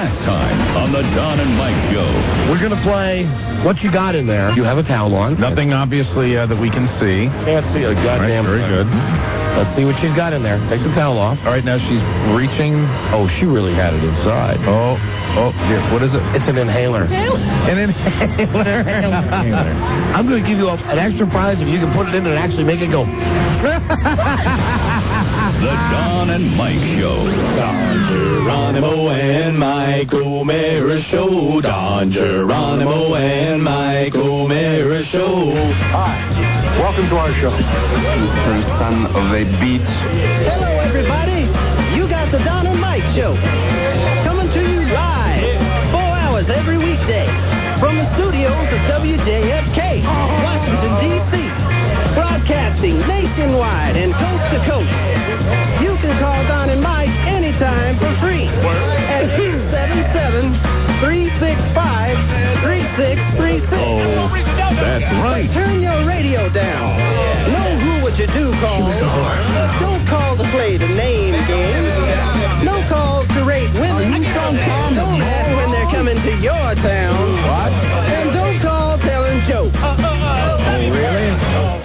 last time on the Don and Mike Show. We're going to play What You Got in There. You have a towel on. Nothing, obviously, that we can see. Can't see a goddamn Very good. Let's see what she's got in there. Take the towel off. All right, now she's reaching. Oh, she really had it inside. Oh, dear. What is it? It's an inhaler. An inhaler. I'm going to give you an extra prize if you can put it in and actually make it go. The Don and Mike Show. Don Geronimo and Mike O'Mara Show. Don Geronimo and Mike O'Mara Show. Hi. Welcome to our show. Son of a beach. Hello, everybody. You got the Don and Mike Show. Coming to you live, 4 hours every weekday, from the studios of WJFK, Washington, D.C., broadcasting nationwide and coast to coast. You can call Don and Mike anytime for free at 277-365-3636. Oh, that's right. Turn your radio down. Know who what you do call. Don't call to play the name game. No calls to rate women. Don't ask when they're coming to your town. What? And don't call telling jokes. Oh, really?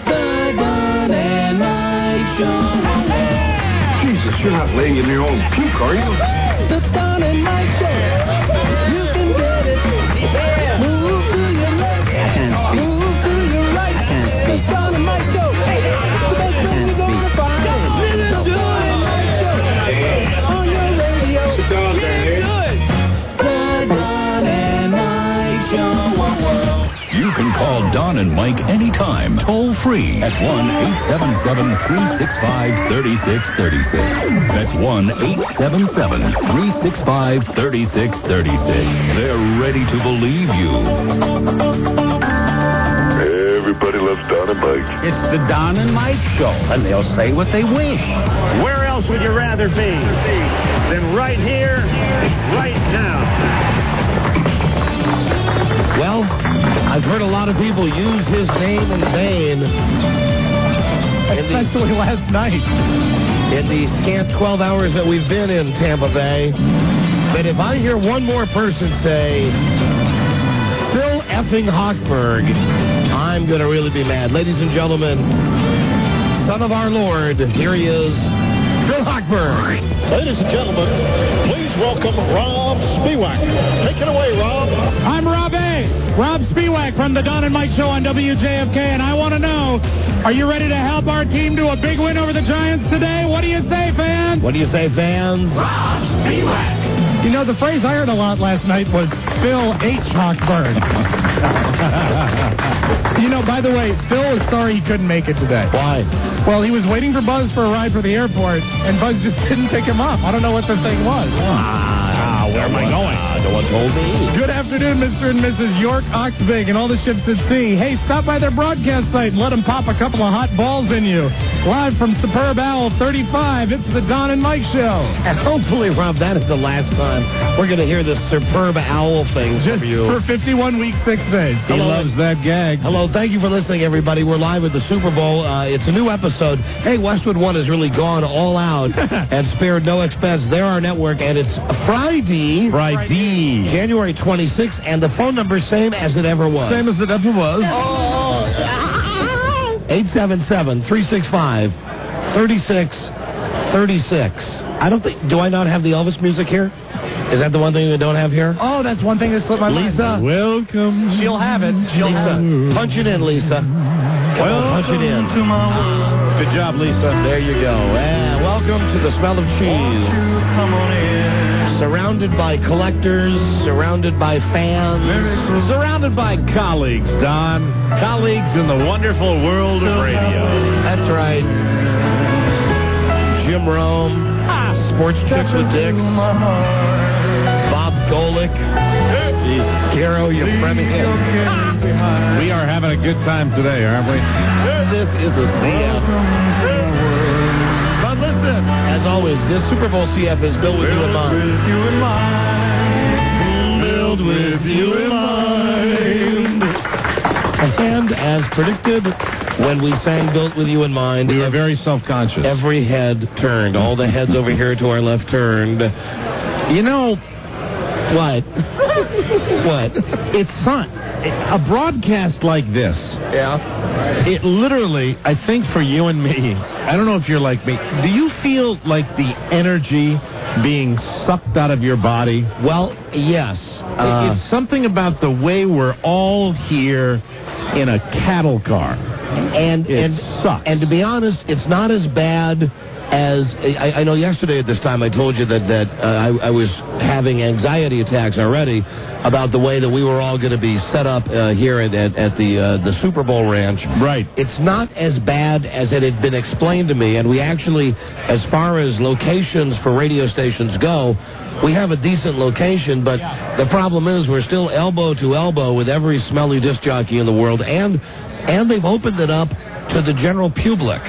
The Don and Mike Show. Jesus, you're not laying in your own puke, are you? The Don and Mike Show. You can get it. Move to your left. Move to your right. The Don and Mike Show. The best thing you're gonna find. The Don and Mike Show. On your radio. The Don and Mike Show. You can call Don and Mike anytime, toll free at 1-877-365-3636. That's 1-877-365-3636. They're ready to believe you. Everybody loves Don and Mike. It's the Don and Mike Show, and they'll say what they wish. Where else would you rather be than right here, right now? Well, I've heard a lot of people use his name in vain. Especially last night. In the scant 12 hours that we've been in Tampa Bay. But if I hear one more person say, Phil effing Hochberg, I'm going to really be mad. Ladies and gentlemen, son of our Lord, here he is, Phil Hochberg. Ladies and gentlemen, please welcome Rob Spiewak. Take it away, Rob. I'm Rob A. Rob Spiewak from the Don and Mike Show on WJFK, and I want to know, are you ready to help our team do a big win over the Giants today? What do you say, fans? What do you say, fans? Rob Spiewak. You know, the phrase I heard a lot last night was Phil H. Hochberg. You know, by the way, Phil is sorry he couldn't make it today. Why? Well, he was waiting for Buzz for a ride for the airport, and Buzz just didn't pick him up. I don't know what the thing was. Where am I going? No one told me. Good afternoon, Mr. and Mrs. York, Oxbig, and all the ships at sea. Hey, stop by their broadcast site and let them pop a couple of hot balls in you. Live from Superbowl 35, it's the Don and Mike Show. And hopefully, Rob, that is the last time we're going to hear this superb owl thing Just from you. for 51 weeks, 6 days. He loves that gag. Hello, thank you for listening, everybody. We're live with the Super Bowl. It's a new episode. Hey, Westwood One has really gone all out and spared no expense. They're our network, and it's Friday, January 26th, and the phone number same as it ever was. Same as it ever was. 877-365-3636. I don't think... Do I not have the Elvis music here? Is that the one thing we don't have here? Oh, that's one thing that slipped my mind. Lisa. Welcome. She'll have it. Lisa, punch it in, Lisa. Come on, punch it in. Good job, Lisa. There you go. And welcome to the smell of cheese. Surrounded by collectors, surrounded by fans. Surrounded by colleagues, Don. Colleagues in the wonderful world of radio. That's right. Jim Rome, Sports Chicks with Dicks, Bob Golick, Caro Yefremov. We are having a good time today, aren't we? This is a CF. But listen, as always, this Super Bowl CF is built with you in mind. Built with you in mind. And as predicted, when we sang Built With You in Mind, we were very self-conscious. Every head turned. All the heads over here to our left turned. You know, What? What? It's fun. A broadcast like this. Yeah. It literally, I think for you and me, I don't know if you're like me, do you feel like the energy being sucked out of your body? Well, yes. It's something about the way we're all here in a cattle car. And sucks. And to be honest, it's not as bad as I know. Yesterday at this time, I told you that I was having anxiety attacks already about the way that we were all going to be set up here at the Superbowl ranch. Right. It's not as bad as it had been explained to me, and we actually, as far as locations for radio stations go, we have a decent location, but the problem is we're still elbow to elbow with every smelly disc jockey in the world, and they've opened it up to the general public.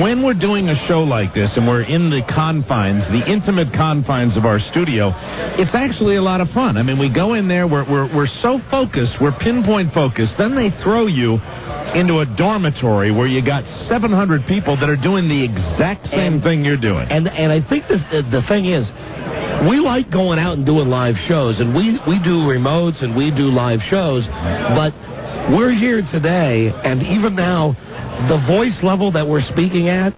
When we're doing a show like this and we're in the confines, the intimate confines of our studio, it's actually a lot of fun. I mean, we go in there, we're so focused, we're pinpoint focused, then they throw you into a dormitory where you got 700 people that are doing the exact same thing you're doing. And I think the thing is, we like going out and doing live shows, and we do remotes and we do live shows, but we're here today, and even now, the voice level that we're speaking at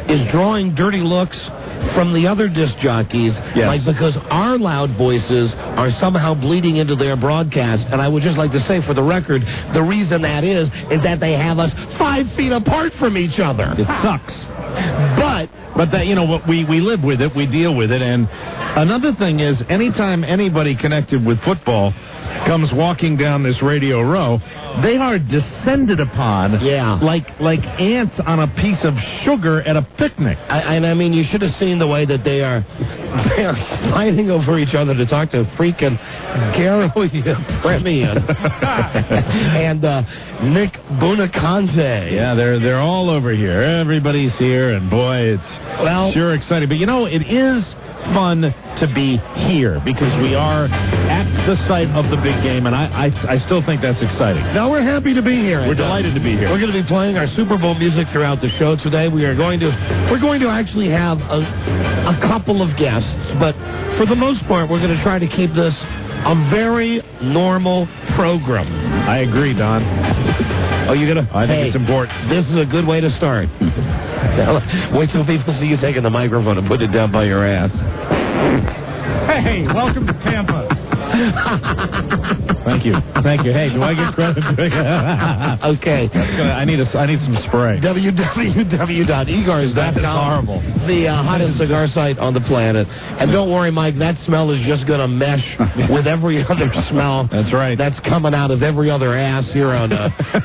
is drawing dirty looks from the other disc jockeys, like because our loud voices are somehow bleeding into their broadcast. And I would just like to say, for the record, the reason that is that they have us 5 feet apart from each other. It sucks. But that, you know, we live with it, we deal with it. And another thing is, anytime anybody connected with football comes walking down this Radio Row, they are descended upon like ants on a piece of sugar at a picnic. I mean, you should have seen the way that they are fighting over each other to talk to freaking Garo Premian and Nick Bunaconte. Yeah, they're all over here. Everybody's here, and boy, it's sure exciting. But you know, it is fun to be here because we are at the site of the big game, and I still think that's exciting. No, we're happy to be here. We're delighted to be here. We're going to be playing our Super Bowl music throughout the show today. We're going to actually have a couple of guests, but for the most part, we're going to try to keep this a very normal program. I agree, Don. Oh, you're going to? I think it's important. This is a good way to start. Wait till people see you taking the microphone and put it down by your ass. Hey, welcome to Tampa. Thank you. Hey, do I get credit? Okay. I need some spray. www.egars.com. That's horrible. The hottest cigar site on the planet. And don't worry, Mike, that smell is just going to mesh with every other smell. That's right. That's coming out of every other ass here on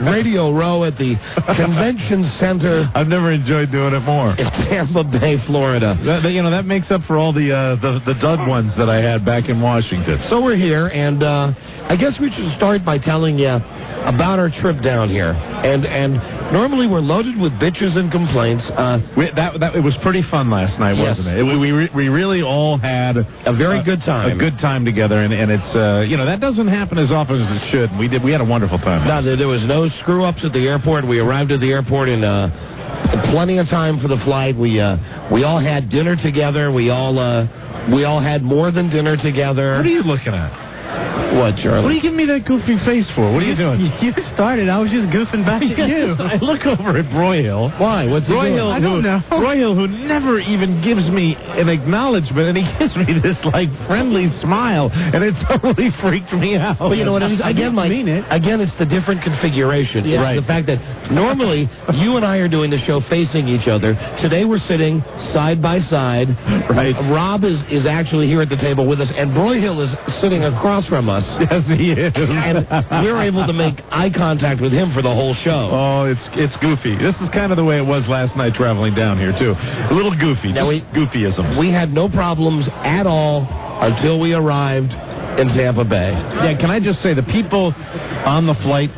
Radio Row at the Convention Center. I've never enjoyed doing it more. In Tampa Bay, Florida. That makes up for all the dud ones that I had back in Washington. So we're here, and I guess we should start by telling you about our trip down here. And normally we're loaded with bitches and complaints. It was pretty fun last night, wasn't it? We really all had a very good time. A good time together, and it's that doesn't happen as often as it should. We had a wonderful time. No, there was no screw ups at the airport. We arrived at the airport in plenty of time for the flight. We all had dinner together. We all had more than dinner together. What are you looking at? What, Charlie? What are you giving me that goofy face for? What are you doing? You started. I was just goofing back at you. I look over at Broyhill. Why? What's he doing? I don't know. Broyhill, who never even gives me an acknowledgement, and he gives me this, friendly smile, and it totally freaked me out. But you know what? Again, it's the different configuration. Yeah. It's right. the fact that normally you and I are doing the show facing each other. Today we're sitting side by side. Right. Rob is actually here at the table with us, and Broyhill is sitting across from us. Yes, he is. And we're able to make eye contact with him for the whole show. Oh, it's goofy. This is kind of the way it was last night traveling down here, too. A little goofy. Now goofyisms. We had no problems at all until we arrived in Tampa Bay. Yeah, can I just say, the people on the flight,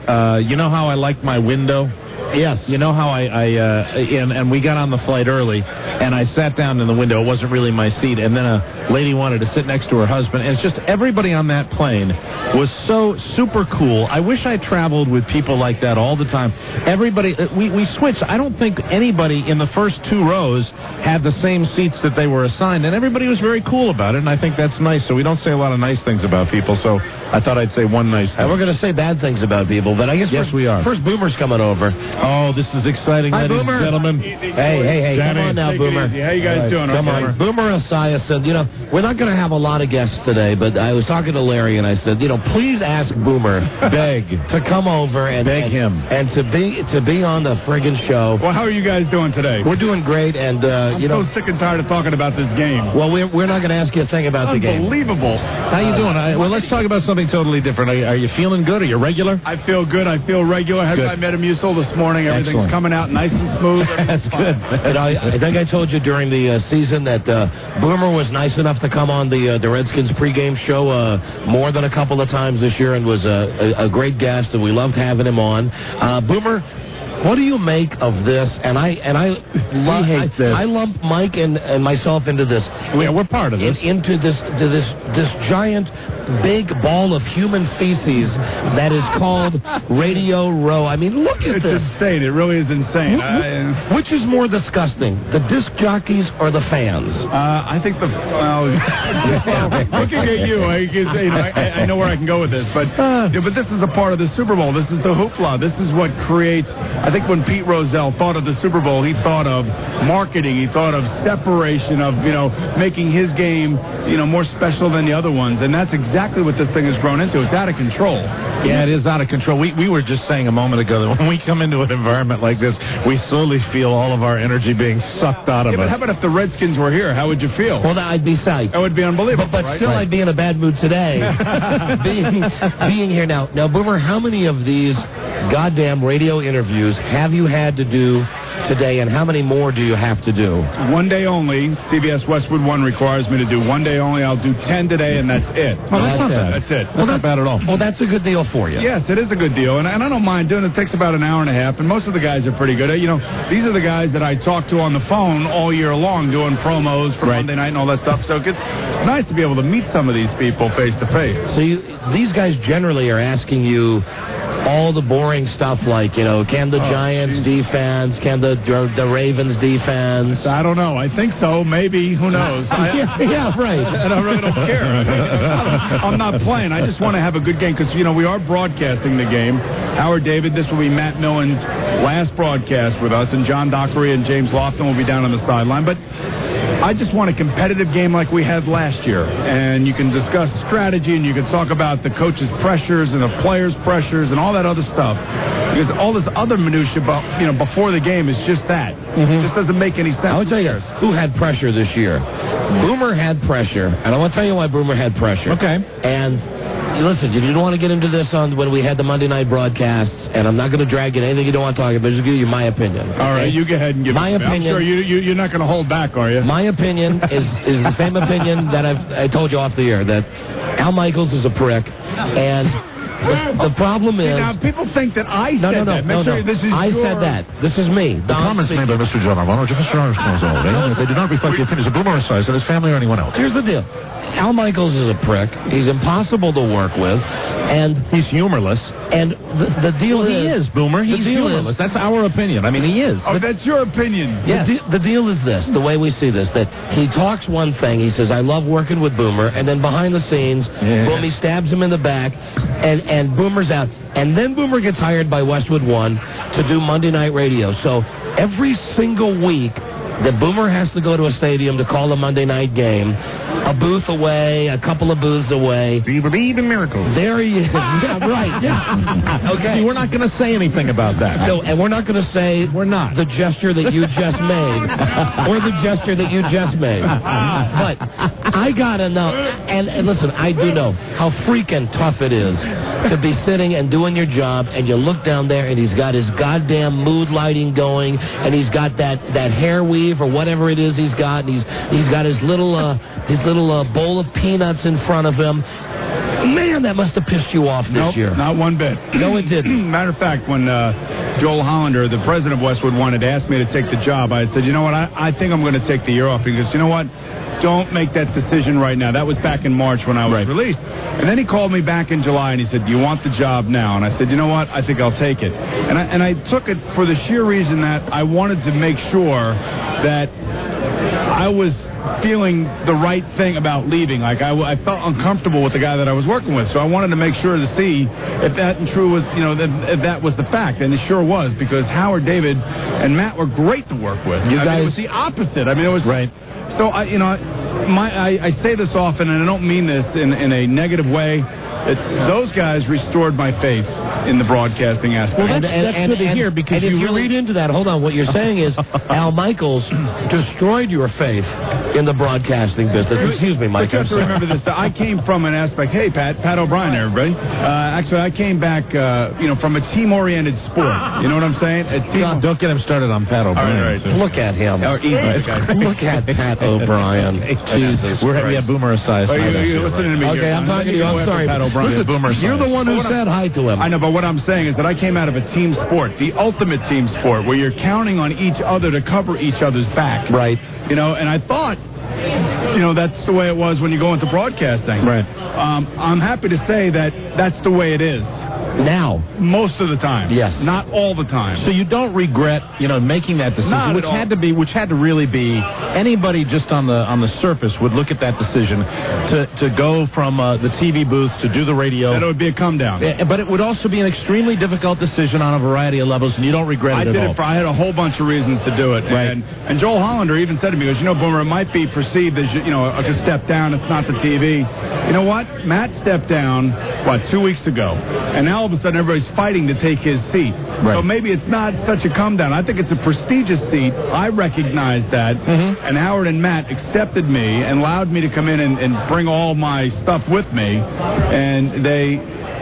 you know how I like my window? Yes. You know how and we got on the flight early, and I sat down in the window. It wasn't really my seat, and then a lady wanted to sit next to her husband, and it's just everybody on that plane was so super cool. I wish I traveled with people like that all the time. Everybody, we switched. I don't think anybody in the first 2 rows had the same seats that they were assigned, and everybody was very cool about it, and I think that's nice. So we don't say a lot of nice things about people, so I thought I'd say one nice thing. And we're going to say bad things about people, but I guess we are. First, Boomer's coming over. Oh, this is exciting, Hi, ladies Boomer. and gentlemen. Hey, come on now, Boomer. How you guys doing? Come on. Boomer Esiason said, we're not going to have a lot of guests today, but I was talking to Larry, and I said, please ask Boomer, beg, to come over and beg him, and to be on the friggin' show. Well, how are you guys doing today? We're doing great, and I'm so sick and tired of talking about this game. Well, we're not going to ask you a thing about the game. Unbelievable. How you doing? Well, let's talk about something totally different. Are you feeling good? Are you regular? I feel good. I feel regular. I met Metamucil this morning. Everything's Excellent. coming out nice and smooth. That's good. And I think I told you during the season that Boomer was nice enough to come on the Redskins pregame show more than a couple of times this year, and was a great guest, and we loved having him on. Boomer, what do you make of this? And I lump Mike and myself into this. We're part of this. Into this giant big ball of human feces that is called Radio Row. I mean, look at this. It's insane. It really is insane. Which is more disgusting, the disc jockeys or the fans? I think looking at you, I know where I can go with this, but this is a part of the Super Bowl. This is the hoopla. This is what creates. I think when Pete Rozelle thought of the Super Bowl, he thought of marketing. He thought of separation, of making his game more special than the other ones, and that's exactly what this thing has grown into. It's out of control. Yeah, it is out of control. We were just saying a moment ago that when we come into an environment like this, we slowly feel all of our energy being sucked out of us. But how about if the Redskins were here? How would you feel? Well, I'd be psyched. That would be unbelievable. But still, I'd be in a bad mood today, being here now. Now, Boomer, how many of these goddamn radio interviews have you had to do today, and how many more do you have to do? One day only. CBS Westwood 1 requires me to do one day only. I'll do 10 today, and that's it. Well, that's not bad. That's it. Well, not bad at all. Well, that's a good deal for you. Yes, it is a good deal, and I don't mind doing it. It takes about an hour and a half, and most of the guys are pretty good. These are the guys that I talk to on the phone all year long doing promos for Monday night and all that stuff, so it's nice to be able to meet some of these people face to face. So these guys generally are asking you all the boring stuff like, can the Giants defense, can the Ravens defense? I don't know. I think so. Maybe. Who knows? Yeah, right. And I really don't care. I'm not playing. I just want to have a good game because, we are broadcasting the game. Howard David, this will be Matt Millen's last broadcast with us, and John Dockery and James Lofton will be down on the sideline. But I just want a competitive game like we had last year, and you can discuss strategy, and you can talk about the coach's pressures and the players' pressures and all that other stuff. Because all this other minutia, before the game is just that. It just doesn't make any sense. I'll tell you who had pressure this year. Boomer had pressure, and I want to tell you why Boomer had pressure. Okay. And listen, you didn't want to get into this when we had the Monday night broadcasts, and I'm not going to drag you in anything you don't want to talk about. Just give you my opinion. All right, you go ahead and give my opinion. I'm sure you're not going to hold back, are you? My opinion is the same opinion that I told you off the air, that Al Michaels is a prick, and the problem is... Now, people think that I said that. No. I said that. This is me. The comments made by Mr. John Armano, Mr. Armstrong, they do not reflect the opinions of Boomer Esiason and his family or anyone else. Here's the deal. Al Michaels is a prick. He's impossible to work with, and he's humorless. And the deal is... He is, Boomer. He's humorless. That's our opinion. I mean, he is. Oh, that's your opinion. Yes. The deal is this, the way we see this, that he talks one thing, he says, I love working with Boomer, and then behind the scenes, boom, he stabs him in the back, and Boomer's out. And then Boomer gets hired by Westwood 1 to do Monday Night Radio. So every single week that Boomer has to go to a stadium to call a Monday night game, a booth away, a couple of booths away. Do you believe in miracles? There he is. Yeah, right. Yeah. Okay. See, we're not going to say anything about that. No, and we're not going to say the gesture that you just made or the gesture that you just made. But I got to know, and listen, I do know how freaking tough it is to be sitting and doing your job, and you look down there, and he's got his goddamn mood lighting going, and he's got that hair weave or whatever it is he's got, and he's got his little bowl of peanuts in front of him. Man, Man, that must have pissed you off this year. Not one bit. No, it didn't. Matter of fact, when Joel Hollander, the president of Westwood, wanted to ask me to take the job, I said, you know what, I think I'm going to take the year off. Because, you know what, don't make that decision right now. That was back in March when I was released. And then he called me back in July, and he said, do you want the job now? And I said, you know what, I think I'll take it. And I took it for the sheer reason that I wanted to make sure that I was feeling the right thing about leaving. Like, I felt uncomfortable with the guy that I was working with, so I wanted to make sure to see if that true was, if that was the fact, and it sure was, because Howard, David, and Matt were great to work with. It was the opposite. I mean, it was right. So I say this often, and I don't mean this in a negative way. Those guys restored my faith in the broadcasting aspect. Well, that's good to hear, because if you read into that, hold on, what you're saying is Al Michaels destroyed your faith in the broadcasting business. Excuse me, Mike. You have to remember this. I came from an aspect. Hey, Pat O'Brien, everybody. Actually, I came back, from a team-oriented sport. You know what I'm saying? God, don't get him started on Pat O'Brien. Right. Look at him. Look at Pat O'Brien. Jesus, we have Boomer Esiason. You listening to me? Okay, I'm talking to you. I'm sorry. Pat O'Brien. Listen, you're the one who said hi to him. I know, but what I'm saying is that I came out of a team sport, the ultimate team sport, where you're counting on each other to cover each other's back. Right. And I thought, that's the way it was when you go into broadcasting. Right. I'm happy to say that that's the way it is. Now. Most of the time. Yes. Not all the time. So you don't regret, making that decision, which had to really be, anybody just on the surface would look at that decision to go from the TV booth to do the radio. That would be a come down. But it would also be an extremely difficult decision on a variety of levels, and you don't regret it at all. I had a whole bunch of reasons to do it. Right. And Joel Hollander even said to me, he goes, Boomer, it might be perceived as, like a step down. It's not the TV. You know what? Matt stepped down, 2 weeks ago. And now all of a sudden everybody's fighting to take his seat. Right. So maybe it's not such a come down. I think it's a prestigious seat. I recognize that. Mm-hmm. And Howard and Matt accepted me and allowed me to come in and bring all my stuff with me. And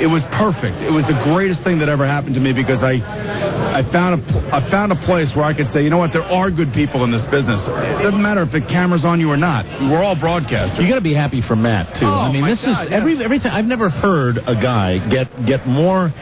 it was perfect. It was the greatest thing that ever happened to me, because I found a place where I could say, you know what, there are good people in this business. It doesn't matter if the camera's on you or not. We're all broadcasters. You got to be happy for Matt too. Oh, this is everything. I've never heard a guy get more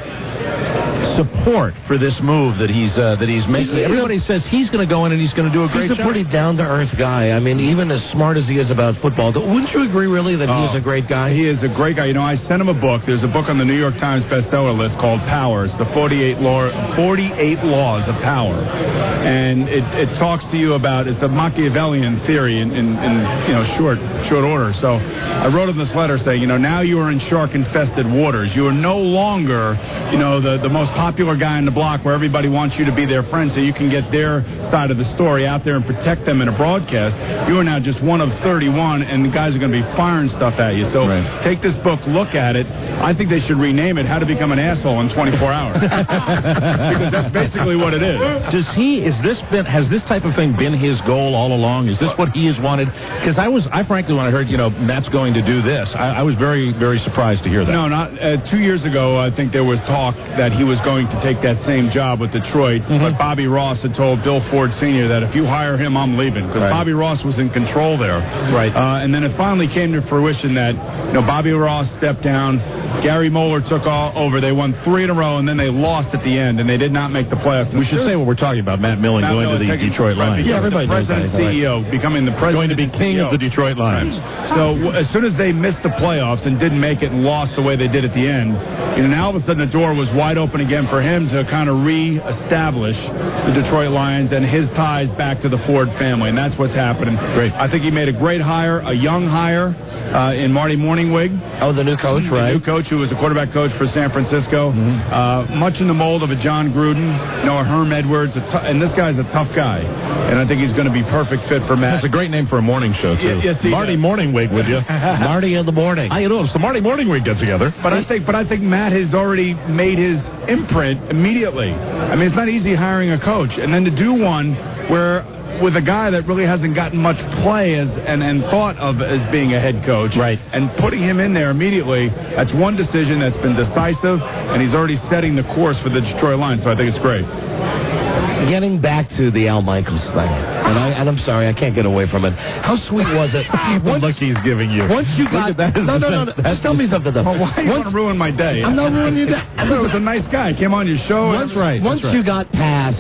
support for this move that he's making. Everybody says he's going to go in and he's going to do a great job. He's a pretty down-to-earth guy. I mean, even as smart as he is about football, wouldn't you agree, really, that he is a great guy? He is a great guy. I sent him a book. There's a book on the New York Times bestseller list called Power. It's the 48 Laws of Power. And it talks to you about, it's a Machiavellian theory in short order. So I wrote him this letter saying, now you are in shark-infested waters. You are no longer, the most popular guy in the block where everybody wants you to be their friend so you can get their side of the story out there and protect them in a broadcast. You are now just one of 31, and the guys are going to be firing stuff at you. So Take this book, look at it. I think they should rename it How to Become an Asshole in 24 Hours. Because that's basically what it is. Has this type of thing been his goal all along? Is this what he has wanted? Because I frankly, when I heard, Matt's going to do this, I was very, very surprised to hear that. No, not 2 years ago, I think there was talk that he was going to take that same job with Detroit, but Bobby Ross had told Bill Ford Sr. that if you hire him, I'm leaving, because Bobby Ross was in control there. Right. And then it finally came to fruition that, Bobby Ross stepped down, Gary Moeller took over, they won 3 in a row, and then they lost at the end, and they did not make the playoffs. We should say what we're talking about, Matt Millen going to the Detroit Lions. Yeah, everybody knows that. CEO, becoming the president. Going to be king of the Detroit Lions. So as soon as they missed the playoffs and didn't make it and lost the way they did at the end, now all of a sudden the door was wide open again for him to kind of re-establish the Detroit Lions and his ties back to the Ford family, and that's what's happening. Great. I think he made a great hire, a young hire in Marty Morningwig. Oh, the new coach, right? The new coach who was a quarterback coach for San Francisco. Much in the mold of a John Gruden, a Herm Edwards, and this guy's a tough guy, and I think he's going to be perfect fit for Matt. That's a great name for a morning show, too. Yes, Marty Morningwig, would you? Marty in the morning. How you doing? So Marty Morningwig get together. But I think Matt has already made his imprint immediately. I mean, it's not easy hiring a coach, and then to do one where with a guy that really hasn't gotten much play and thought of as being a head coach, right? And putting him in there immediately, that's one decision that's been decisive, and he's already setting the course for the Detroit Lions. So I think it's great. Getting back to the Al Michaels thing, and I'm sorry, I can't get away from it. How sweet was it? The look he's giving you. Once you got... No. Just tell me something, though. Why do you want to ruin my day? I'm not ruining your day. I thought it was a nice guy. Came on your show. That's right. Once you got past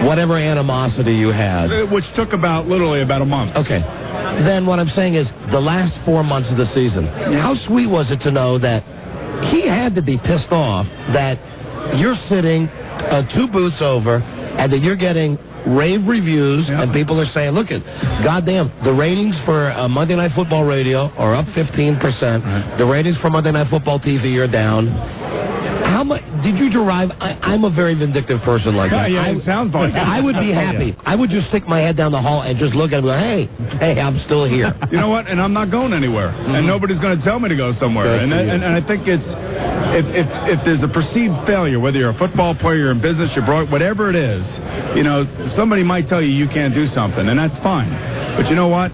whatever animosity you had... Which took literally about a month. Okay. Then what I'm saying is the last 4 months of the season, how sweet was it to know that he had to be pissed off that you're sitting 2 booths over and that you're getting rave reviews and people are saying, look at, goddamn, the ratings for Monday Night Football Radio are up 15%. The ratings for Monday Night Football TV are down. How much did you derive? I'm a very vindictive person like that. Yeah, it sounds like it. I would be happy. I would just stick my head down the hall and just look at him and go, hey, I'm still here. You know what? And I'm not going anywhere. And nobody's going to tell me to go somewhere. And I think it's, if there's a perceived failure, whether you're a football player, you're in business, you're broke, whatever it is, you know, somebody might tell you can't do something, and that's fine. But you know what?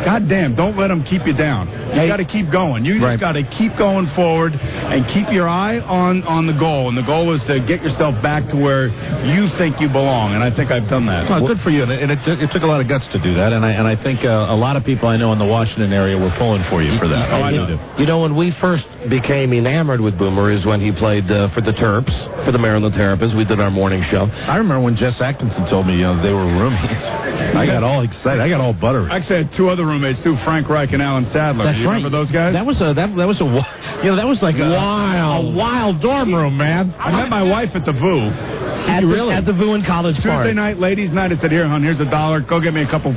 God damn, don't let them keep you down. You got to keep going. You just got to keep going forward and keep your eye on the goal. And the goal is to get yourself back to where you think you belong. And I think I've done that. Well, good for you. And it took a lot of guts to do that. And I think a lot of people I know in the Washington area were pulling for you for that. I know. You know, when we first became enamored with Boomer is when he played for the Terps, for the Maryland Terrapins. We did our morning show. I remember when Jess Atkinson told me, they were roommates. I got all excited. I got all buttery. Actually, I had 2 other roommates too, Frank Reich and Alan Sadler. That's Do you remember those guys? That was like a wild dorm room, man. I met my wife at the VU. At the VU in College Park. Tuesday night, ladies' night. I said, here, hon, here's $1. Go get me a couple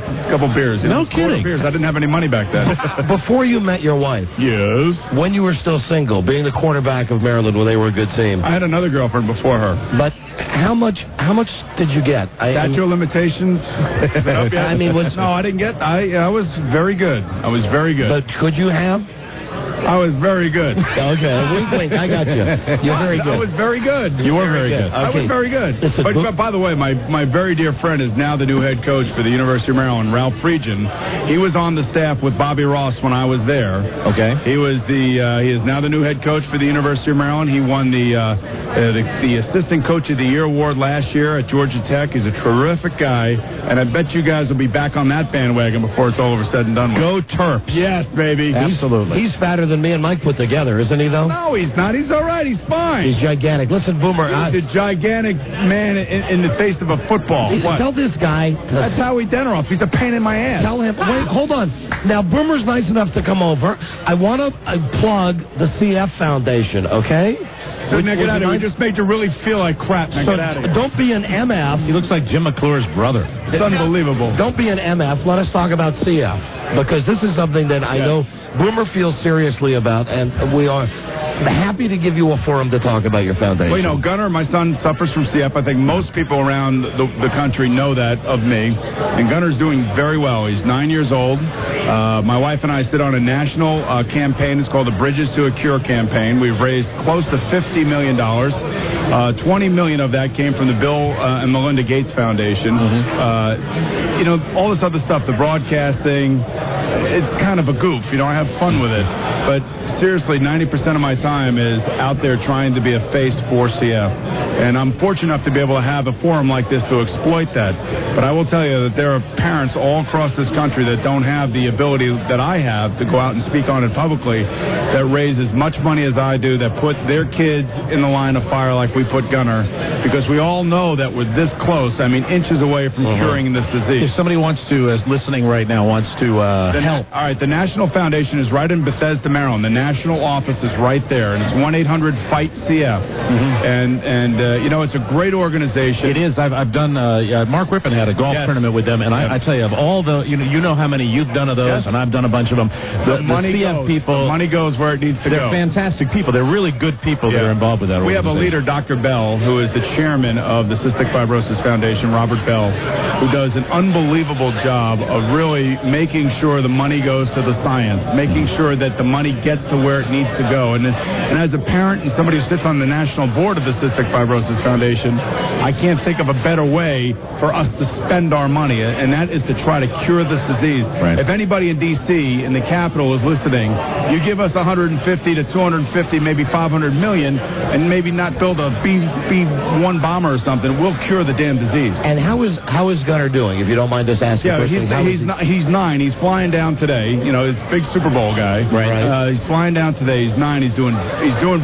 beers. No kidding. Beers. I didn't have any money back then. Before you met your wife. Yes. When you were still single, being the quarterback of Maryland when they were a good team. I had another girlfriend before her. But how much did you get? Statute of limitations. I mean, no, I didn't get. I was very good. I was very good. But could you have? I was very good. Okay, wink. I got you. You're very good. I was very good. You were very good. Okay. I was very good. Listen, but by the way, my very dear friend is now the new head coach for the University of Maryland, Ralph Friedgen. He was on the staff with Bobby Ross when I was there. Okay. He is now the new head coach for the University of Maryland. He won the Assistant Coach of the Year award last year at Georgia Tech. He's a terrific guy, and I bet you guys will be back on that bandwagon before it's all over said and done with. Go Terps. Yes, baby. Absolutely. He's fatter than me and Mike put together, isn't he, though? No, he's not. He's all right. He's fine. He's gigantic. Listen, Boomer. He's a gigantic man in the face of a football. Tell this guy. That's Howie Deneroff. He's a pain in my ass. Tell him. Wait, hold on. Now, Boomer's nice enough to come over. I want to plug the CF Foundation, okay? So now get out of here. You just made you really feel like crap. Now get out of here. Don't be an MF. He looks like Jim McClure's brother. It's unbelievable. Don't be an MF. Let us talk about CF, because this is something that I know Boomer feels seriously about, and we are happy to give you a forum to talk about your foundation. Well, you know, Gunnar, my son, suffers from CF. I think most people around the country know that of me. And Gunnar's doing very well. He's 9 years old. My wife and I sit on a national campaign. It's called the Bridges to a Cure campaign. We've raised close to $50 million. $20 million of that came from the Bill and Melinda Gates Foundation. You know, all this other stuff, the broadcasting, it's kind of a goof. You know, I have fun with it. But seriously, 90% of my time is out there trying to be a face for CF. And I'm fortunate enough to be able to have a forum like this to exploit that. But I will tell you that there are parents all across this country that don't have the ability that I have to go out and speak on it publicly, that raise as much money as I do, that put their kids in the line of fire like we put Gunnar. Because we all know that we're this close, I mean, inches away from curing this disease. If somebody wants to, is listening right now, wants to help. All right, the National Foundation is right in Bethesda, Maryland. The national office is right there, and it's 1-800-FIGHT-CF. And you know, it's a great organization. It is. I've done. Mark Rippon had a golf tournament with them, and I tell you, of all the, you know how many you've done of those, and I've done a bunch of them. The money CF goes. people, The money goes where it needs to go. They're fantastic people. They're really good people that are involved with that We have organization. a leader, Dr. Bell, who is the chairman of the Cystic Fibrosis Foundation, Robert Bell, who does an unbelievable job of really making sure the money goes to the science, making sure that the money gets to where it needs to go. And as a parent and somebody who sits on the national board of the Cystic Fibrosis Ambroses Foundation, I can't think of a better way for us to spend our money, and that is to try to cure this disease. Right. If anybody in D.C. in the Capitol is listening, you give us 150 to 250, maybe 500 million, and maybe not build a B-1 bomber or something, we'll cure the damn disease. And how is Gunner doing, if you don't mind us asking? Yeah, he's 9. He's flying down today. You know, he's a big Super Bowl guy. Right. He's flying down today. He's 9. He's doing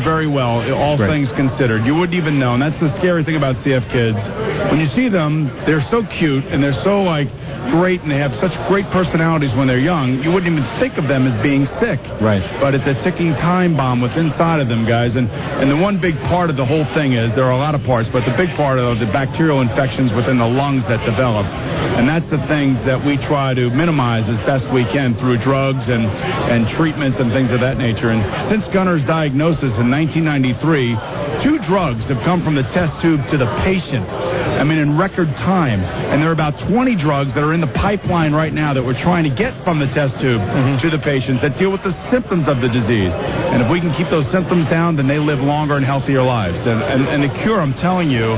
very well, all things considered. You wouldn't even know, and that's the scary thing about CF kids. When you see them, they're so cute, and they're so, great, and they have such great personalities when they're young, you wouldn't even think of them as being sick. Right. But it's a ticking time bomb within inside of them, guys. And the one big part of the whole thing is, there are a lot of parts, but the big part of the bacterial infections within the lungs that develop. And that's the things that we try to minimize as best we can through drugs and treatments and things of that nature. And since Gunner's diagnosis in 1993, 2 drugs have come from the test tube to the patient. I mean, in record time. And there are about 20 drugs that are in the pipeline right now that we're trying to get from the test tube to the patients that deal with the symptoms of the disease. And if we can keep those symptoms down, then they live longer and healthier lives. And the cure, I'm telling you,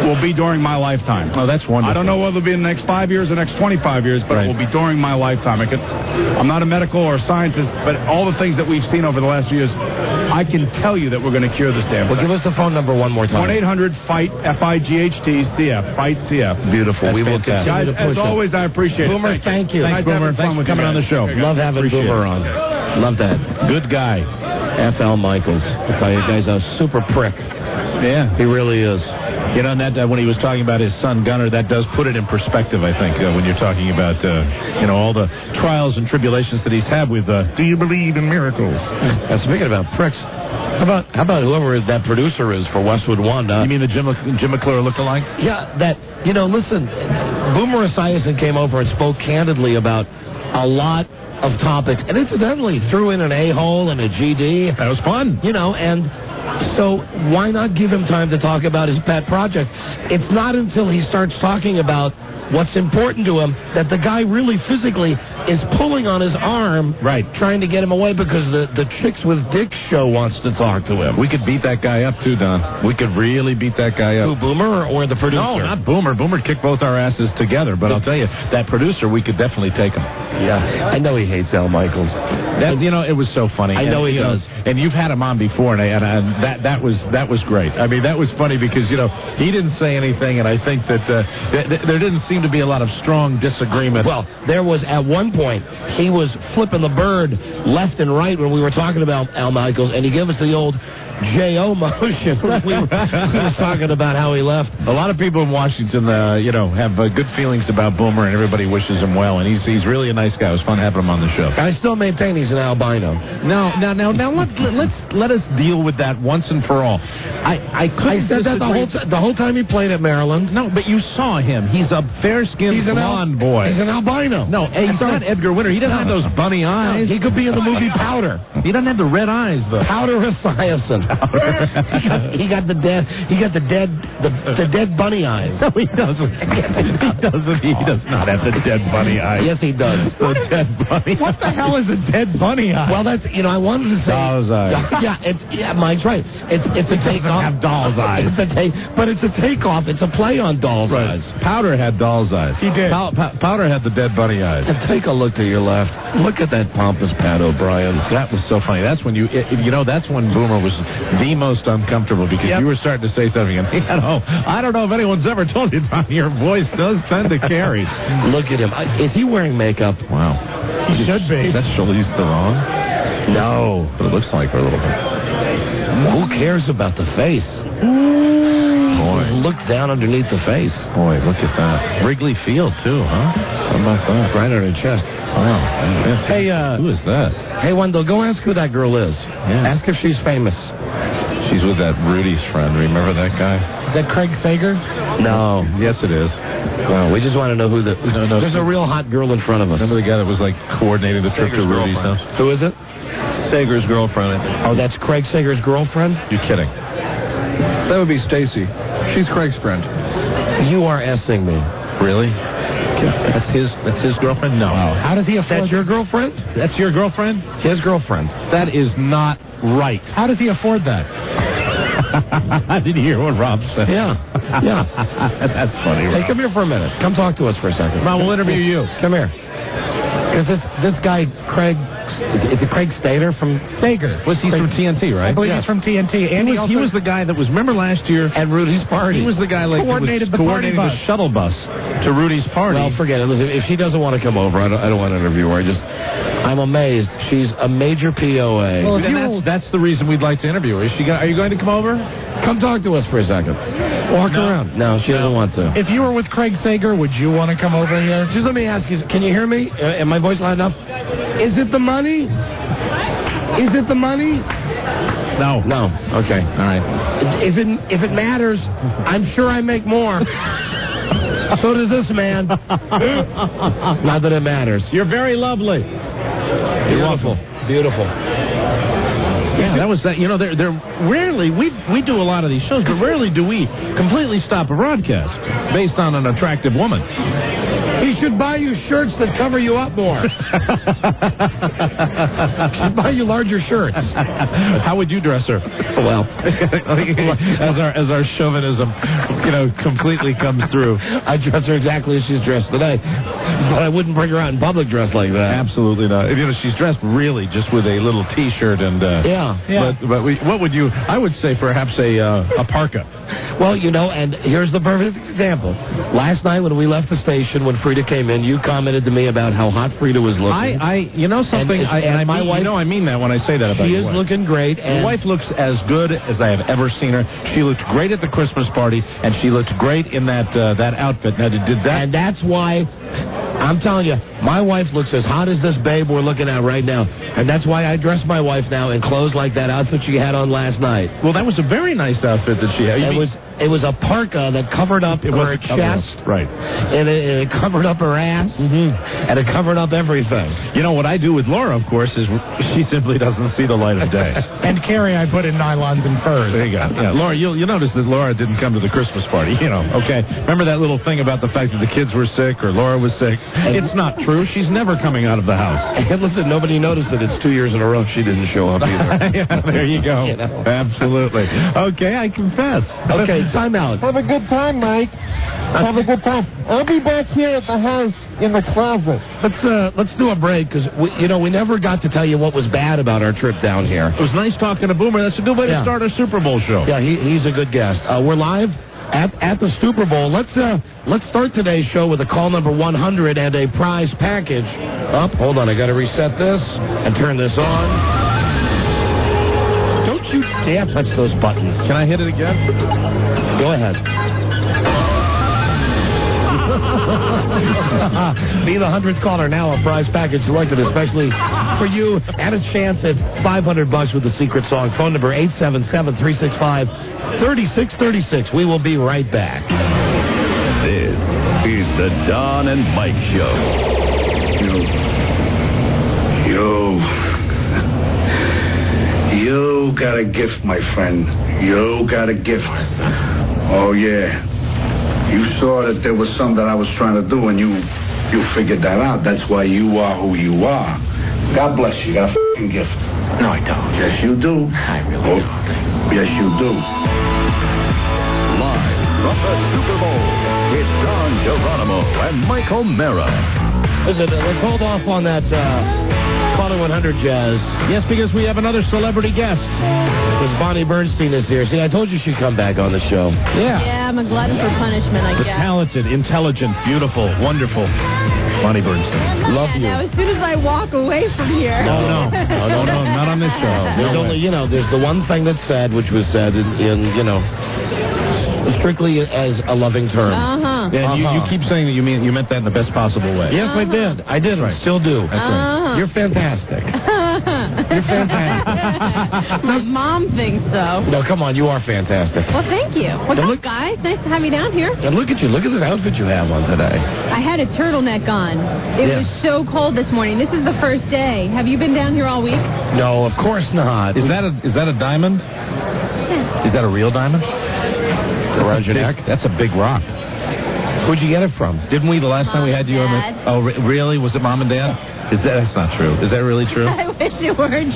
will be during my lifetime. Oh, that's wonderful. I don't know whether it'll be in the next 5 years or the next 25 years, but it will be during my lifetime. I'm not a medical or scientist, but all the things that we've seen over the last few years, I can tell you that we're going to cure this damn thing. Well, give us the phone number one more time. 1-800-FIGHT, F-I-G-H-T-C-F, Fight CF. Beautiful. We will continue Guys, to push as always, I appreciate Boomer, it. thank you. Thanks, Boomer. Thanks for coming on the show. Love having Boomer on. Love that. Good guy. F.L. Michaels. I tell you, guy's a super prick. Yeah. He really is. You know, and that when he was talking about his son Gunner, that does put it in perspective, I think, when you're talking about, all the trials and tribulations that he's had with, do you believe in miracles? Speaking about pricks, how about whoever that producer is for Westwood One? You mean the Jim McClure lookalike? Yeah, listen, Boomer Esiason came over and spoke candidly about a lot of topics, and incidentally threw in an A-hole and a GD. That was fun. And so why not give him time to talk about his pet project? It's not until he starts talking about what's important to him that the guy really physically is pulling on his arm, right, trying to get him away because the Chicks with Dick show wants to talk to him. We could beat that guy up too, Don. We could really beat that guy up. Who, Boomer or the producer? No, not Boomer. Boomer kicked both our asses together, but I'll tell you, that producer, we could definitely take him. Yeah, I know he hates Al Michaels. It was so funny. I know he does. And you've had him on before, and that was great. I mean, that was funny because, he didn't say anything, and I think that there didn't seem to be a lot of strong disagreement. Well, there was at one point, he was flipping the bird left and right when we were talking about Al Michaels, and he gave us the old J.O. motion when we were talking about how he left. A lot of people in Washington, have good feelings about Boomer, and everybody wishes him well, and he's really a nice guy. It was fun having him on the show. I still maintain he's an albino. Now, let us deal with that once and for all. I said that the whole time he played at Maryland. No, but you saw him. He's a fair-skinned blonde boy. He's an albino. No, he's not Edgar Winter. He doesn't have those bunny eyes. No, he could be in the movie Powder. He doesn't have the red eyes, though. Powder Esiason. he got the dead bunny eyes. No, he doesn't. He does not have the dead bunny eyes. Yes, he does. The dead bunny. What the hell is a dead bunny eye? Well, that's I wanted to say doll's eyes. Mike's right. It's a takeoff. Have doll's eyes. But it's a takeoff. It's a play on doll's eyes. Powder had doll's eyes. He did. Powder had the dead bunny eyes. And take a look to your left. Look at that pompous Pat O'Brien. That was so funny. That's when that's when Boomer was the most uncomfortable because you were starting to say something, and I don't know if anyone's ever told you, Ron, your voice does tend to carry. Look at him. Is he wearing makeup? Wow. He should be. Is that Charlize Theron? No. But it looks like her a little bit. Who cares about the face? Boy. Look down underneath the face. Boy, look at that. Wrigley Field, too, huh? How about that? Right on her chest. Wow. Hey, who is that? Hey, Wendell, go ask who that girl is. Yeah. Ask if she's famous. She's with that Rudy's friend. Remember that guy? Is that Craig Sager? No. Yes, it is. Well, we just want to know who there's a real hot girl in front of us. Remember the guy that was, coordinating the trip to Rudy's house? Who is it? Sager's girlfriend. Oh, that's Craig Sager's girlfriend? You're kidding. That would be Stacy. She's Craig's friend. You are S-ing me. Really? That's his girlfriend? No. How does he afford? That's your girlfriend? That's your girlfriend? His girlfriend. That is not right. How does he afford that? I didn't hear what Rob said. Yeah. That's funny, Rob. Hey, come here for a minute. Come talk to us for a second. Rob, we'll interview you. Come here. Because this guy, Craig, is it Craig Stater from Sager? He's from TNT, right? I believe he's from TNT. And he was the guy that was, remember last year? At Rudy's party. He was the guy that Coordinated the party coordinating bus. the shuttle bus to Rudy's party. Well, forget it. Listen, if she doesn't want to come over, I don't want to interview her. I'm amazed. She's a major POA. Well, And that's the reason we'd like to interview her. Are you going to come over? Come talk to us for a second. Walk around. No, she doesn't want to. If you were with Craig Sager, would you want to come over here? Just let me ask you, can you hear me? Am my voice loud enough? Is it the money? Is it the money? No. No. Okay. All right. If it matters, I'm sure I make more. So does this man. Not that it matters. You're very lovely. Beautiful. Beautiful. Yeah, that was that. You know, they're rarely, we do a lot of these shows, but rarely do we completely stop a broadcast based on an attractive woman. He should buy you shirts that cover you up more. Should buy you larger shirts. How would you dress her? Well, as our chauvinism, completely comes through. I dress her exactly as she's dressed today, but I wouldn't bring her out in public dressed like that. Absolutely not. She's dressed really just with a little T-shirt and yeah. But what would you? I would say perhaps a parka. Well, and here's the perfect example. Last night when we left the station, when Frida came in, you commented to me about how hot Frida was looking. Something. My wife. I mean that when I say that about she your is wife. looking great. And your wife looks as good as I have ever seen her. She looked great at the Christmas party, and she looked great in that outfit. Now, did that? And that's why I'm telling you, my wife looks as hot as this babe we're looking at right now, and that's why I dress my wife now in clothes like that outfit she had on last night. Well, that was a very nice outfit that she had. It was a parka that covered up her chest, right? And it covered up her ass, and it covered up everything. What I do with Laura, of course, is she simply doesn't see the light of day. And Carrie, I put in nylons and furs. There you go. Yeah, Laura, you'll notice that Laura didn't come to the Christmas party. Okay. Remember that little thing about the fact that the kids were sick or Laura was sick? It's not true. She's never coming out of the house. And listen, nobody noticed that it's 2 years in a row she didn't show up either. Yeah, there you go. Absolutely. Okay, I confess. Okay, time out. Have a good time, Mike. Have a good time. I'll be back here at the house in the closet. Let's do a break because we never got to tell you what was bad about our trip down here. It was nice talking to Boomer. That's a good way to start our Super Bowl show. Yeah, he's a good guest. We're live at the Super Bowl. Let's start today's show with a call number 100 and a prize package. Hold on, I got to reset this and turn this on. Don't you dare touch those buttons. Can I hit it again? Go ahead. Be the 100th caller now. A prize package selected especially for you and a chance at $500 with the secret song. Phone number 877-365-3636. We will be right back. This is the Don and Mike Show. You got a gift, my friend. You got a gift. Oh, yeah. You saw that there was something that I was trying to do, and you figured that out. That's why you are who you are. God bless you. You got a f***ing gift. No, I don't. Yes, you do. I really don't. Yes, you do. Live from the Super Bowl, it's Don Geronimo and Mike O'Mara. Listen, let's hold off on that calling 100 jazz. Yes, because we have another celebrity guest. Because Bonnie Bernstein is here. See, I told you she'd come back on the show. Yeah, I'm a glutton for punishment, I The guess. talented, intelligent, beautiful, wonderful Bonnie Bernstein. Love you. Now, as soon as I walk away from here. No, not on this show. There's only, there's the one thing that's said, which was said in strictly as a loving term. Yeah, you keep saying that you meant that in the best possible way. Yes, I did. I did. I still do. That's right. You're fantastic. You're fantastic. My mom thinks so. No, come on. You are fantastic. Well, thank you. What's up, guys? Nice to have you down here. And look at you. Look at this outfit you have on today. I had a turtleneck on. It was so cold this morning. This is the first day. Have you been down here all week? No, of course not. Is that a diamond? Is that a real diamond? Around your neck? That's a big rock. Where'd you get it from? Didn't we the last time we had you on Dad. the... Oh, really? Was it Mom and Dad? That's not true. Is that really true? I wish it were true.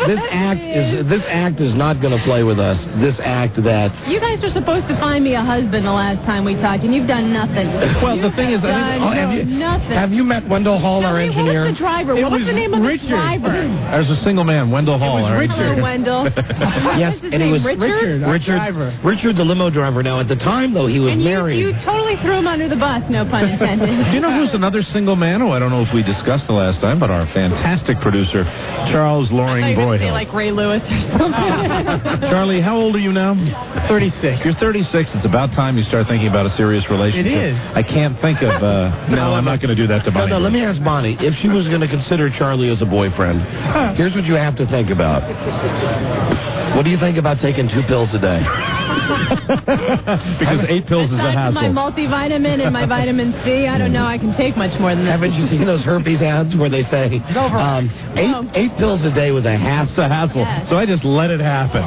This act is not going to play with us. This act that you guys were supposed to find me a husband the last time we talked, and you've done nothing. Well, the thing is, nothing. Have you met Wendell Hall, our engineer? What was the driver? What was the name of the driver? There's a single man, Wendell Hall. Hello, Wendell. Yes, and it was Richard, the limo driver. Now, at the time, though, he was married. You totally threw him under the bus, no pun intended. Do you know who's another single man? Oh, I don't know if we discussed the last time, but our fantastic producer, Charles Loring Broyhill. Like Ray Lewis or something. Charlie, how old are you now? 36. You're 36. It's about time you start thinking about a serious relationship. It is. I can't think of... no, I'm not going to do that to Bonnie. No, let me ask Bonnie. If she was going to consider Charlie as a boyfriend, here's what you have to think about. What do you think about taking 2 pills a day? Because 8 pills is a hassle. My multivitamin and my vitamin C, I don't know. I can take much more than that. Haven't you seen those herpes ads where they say 8 pills a day was a hassle? Yes. So I just let it happen.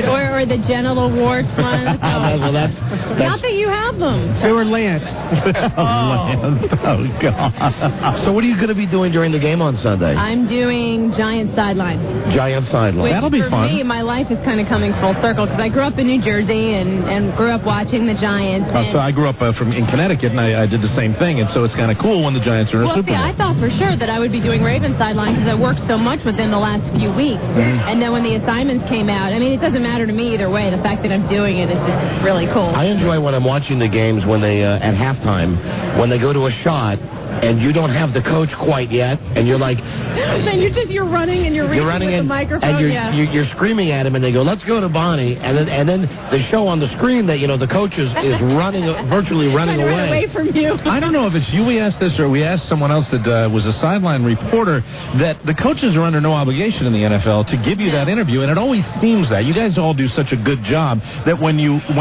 Or the genital warts one. Well, that's not that you have them. They were Lance. Lance. Oh, God. So what are you going to be doing during the game on Sunday? I'm doing Giant Sideline. That'll be fun. For me, my life is kind of coming full circle because I grew up in New Jersey and grew up watching the Giants. So I grew up in Connecticut, and I did the same thing, and so it's kind of cool when the Giants are in a Super Bowl. I thought for sure that I would be doing Ravens Sideline because I worked so much with them the last few weeks. And then when the assignments came out, I mean, it doesn't matter to me either way. The fact that I'm doing it is just really cool. I enjoy when I'm watching the games when they, at halftime, when they go to a shot, and you don't have the coach quite yet, and you're like... And you're running, and you're running with the microphone, and you're screaming at him, and they go, let's go to Bonnie, and then they show on the screen that, the coach is running, virtually running away from you. I don't know if it's you we asked this, or we asked someone else that was a sideline reporter, that the coaches are under no obligation in the NFL to give you that interview, and it always seems that. You guys all do such a good job that when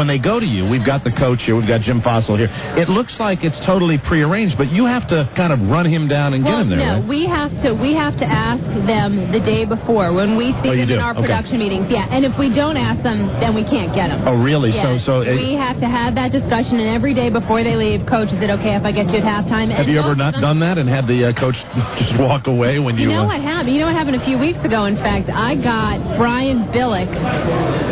they go to you, we've got the coach here, we've got Jim Fossil here, it looks like it's totally prearranged, but you have to kind of run him down and get him there. No, right? we have to ask them the day before when we see them in our production meetings. Yeah, and if we don't ask them, then we can't get them. Oh, really? Yeah. So we have to have that discussion, and every day before they leave, coach, is it okay if I get you at halftime? Have you ever not done that and had the coach just walk away when you... You know what happened? You know what happened a few weeks ago, in fact? I got Brian Billick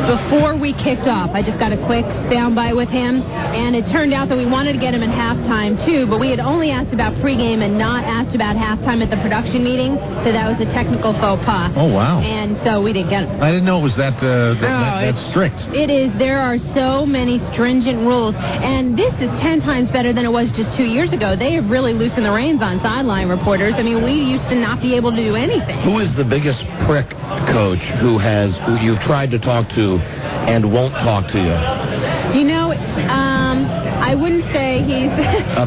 before we kicked off. I just got a quick soundbite with him, and it turned out that we wanted to get him at halftime, too, but we had only asked about pregame and not asked about halftime at the production meeting, so that was a technical faux pas. Oh, wow. And so we didn't get him. I didn't know it was that strict. It is. There are so many stringent rules, and this is 10 times better than it was just 2 years ago. They have really loosened the reins on sideline reporters. I mean, we used to not be able to do anything. Who is the biggest prick coach who you've tried to talk to and won't talk to you? I wouldn't say he's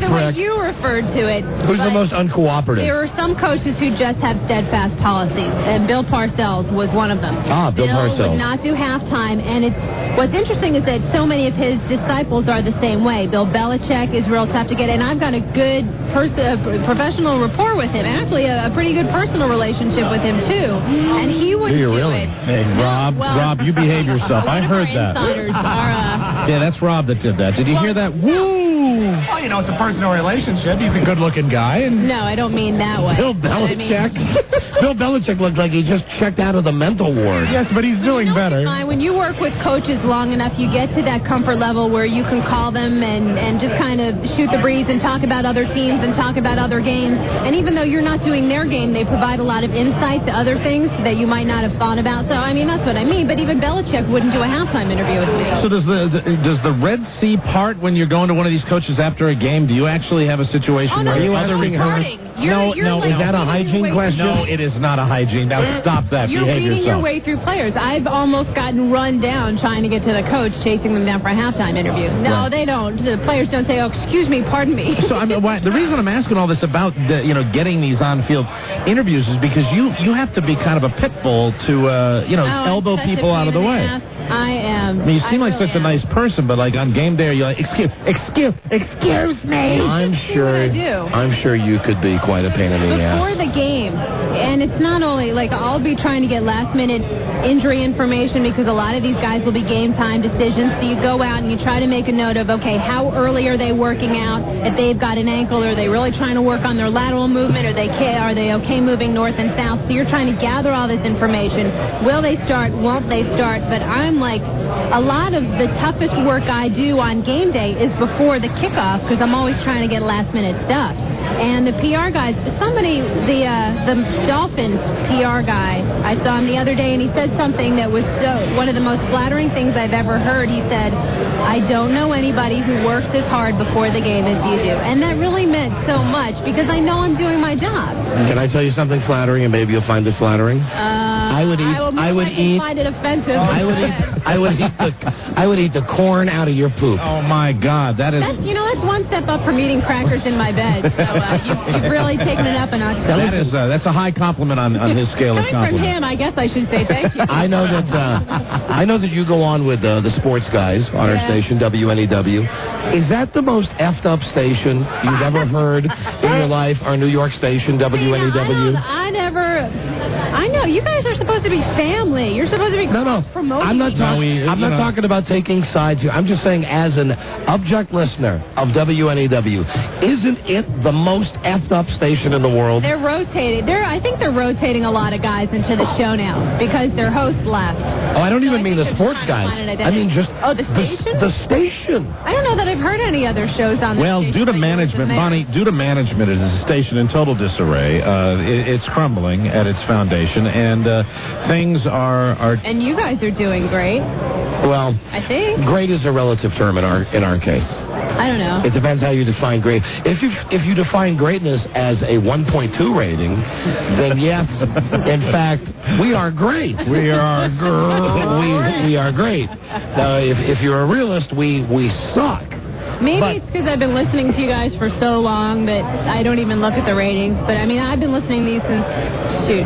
the way you referred to it. Who's the most uncooperative? There are some coaches who just have steadfast policies, and Bill Parcells was one of them. Bill Parcells. Bill would not do halftime, and what's interesting is that so many of his disciples are the same way. Bill Belichick is real tough to get, and I've got a good professional rapport with him, actually a pretty good personal relationship with him, too. And he wouldn't do it. Hey, Rob, you behave yourself. I heard that. Yeah, that's Rob that did that. Did you hear that? Woo! Well, it's a personal relationship. He's a good-looking guy. No, I don't mean that way. Bill Belichick. Bill Belichick looked like he just checked out of the mental ward. Yes, but he's doing better. When you work with coaches long enough, you get to that comfort level where you can call them and just kind of shoot the breeze and talk about other teams and talk about other games. And even though you're not doing their game, they provide a lot of insight to other things that you might not have thought about. So, I mean, that's what I mean. But even Belichick wouldn't do a halftime interview with me. So does the Red Sea part when you're going to one of these coaches after a game? Do you actually have a situation where you other recording? No, is that a hygiene question? No, it is not a hygiene. Now stop that. You're Behave beating yourself. your way through players. I've almost gotten run down trying to get to the coach, chasing them down for a halftime interview. No, they don't. The players don't say, "Oh, excuse me, pardon me." So I mean, the reason I'm asking all this about getting these on-field interviews is because you have to be kind of a pit bull to elbow people out of the way. I am. I mean, you seem like such a nice person, but like on game day, you're like, excuse Excuse me. I'm sure you could be quite a pain in the ass. Before the game, and it's not only, like, I'll be trying to get last-minute injury information because a lot of these guys will be game-time decisions, so you go out and you try to make a note of, okay, how early are they working out? If they've got an ankle, are they really trying to work on their lateral movement? Are they okay moving north and south? So you're trying to gather all this information. Will they start? Won't they start? But I'm like, a lot of the toughest work I do on game day is before the kickoff because I'm always trying to get last-minute stuff. And the PR guys, the Dolphins PR guy, I saw him the other day, and he said something that was one of the most flattering things I've ever heard. He said, I don't know anybody who works as hard before the game as you do. And that really meant so much because I know I'm doing my job. Can I tell you something flattering, and maybe you'll find it flattering? I would find it offensive. I would eat the corn out of your poop. Oh my God, that's one step up from eating crackers in my bed. So you've really taken it up a notch. That's a high compliment on his scale of Coming compliment. from him, I guess I should say thank you. I know that you go on with the sports guys on our station WNEW. Is that the most effed up station you've ever heard in your life? Our New York station WNEW. I know you guys are supposed to be family. You're supposed to be promoting. I'm not talking about taking sides here. I'm just saying, as an object listener of WNEW, isn't it the most effed up station in the world? They're rotating. I think they're rotating a lot of guys into the show now because their host left. Oh, I don't even mean the sports guys. I mean just the station. The station. I don't know that I've heard any other shows on the station. Due to management, Bonnie, due to management, it is a station in total disarray. It's crumbling at its foundation, and things are. And you guys are doing great. Well, I think great is a relative term in our case. I don't know. It depends how you define great. If you define greatness as a 1.2 rating, then yes, in fact, we are great. We are great. Now, if you're a realist, we suck. Maybe it's because I've been listening to you guys for so long that I don't even look at the ratings. But, I mean, I've been listening to these since,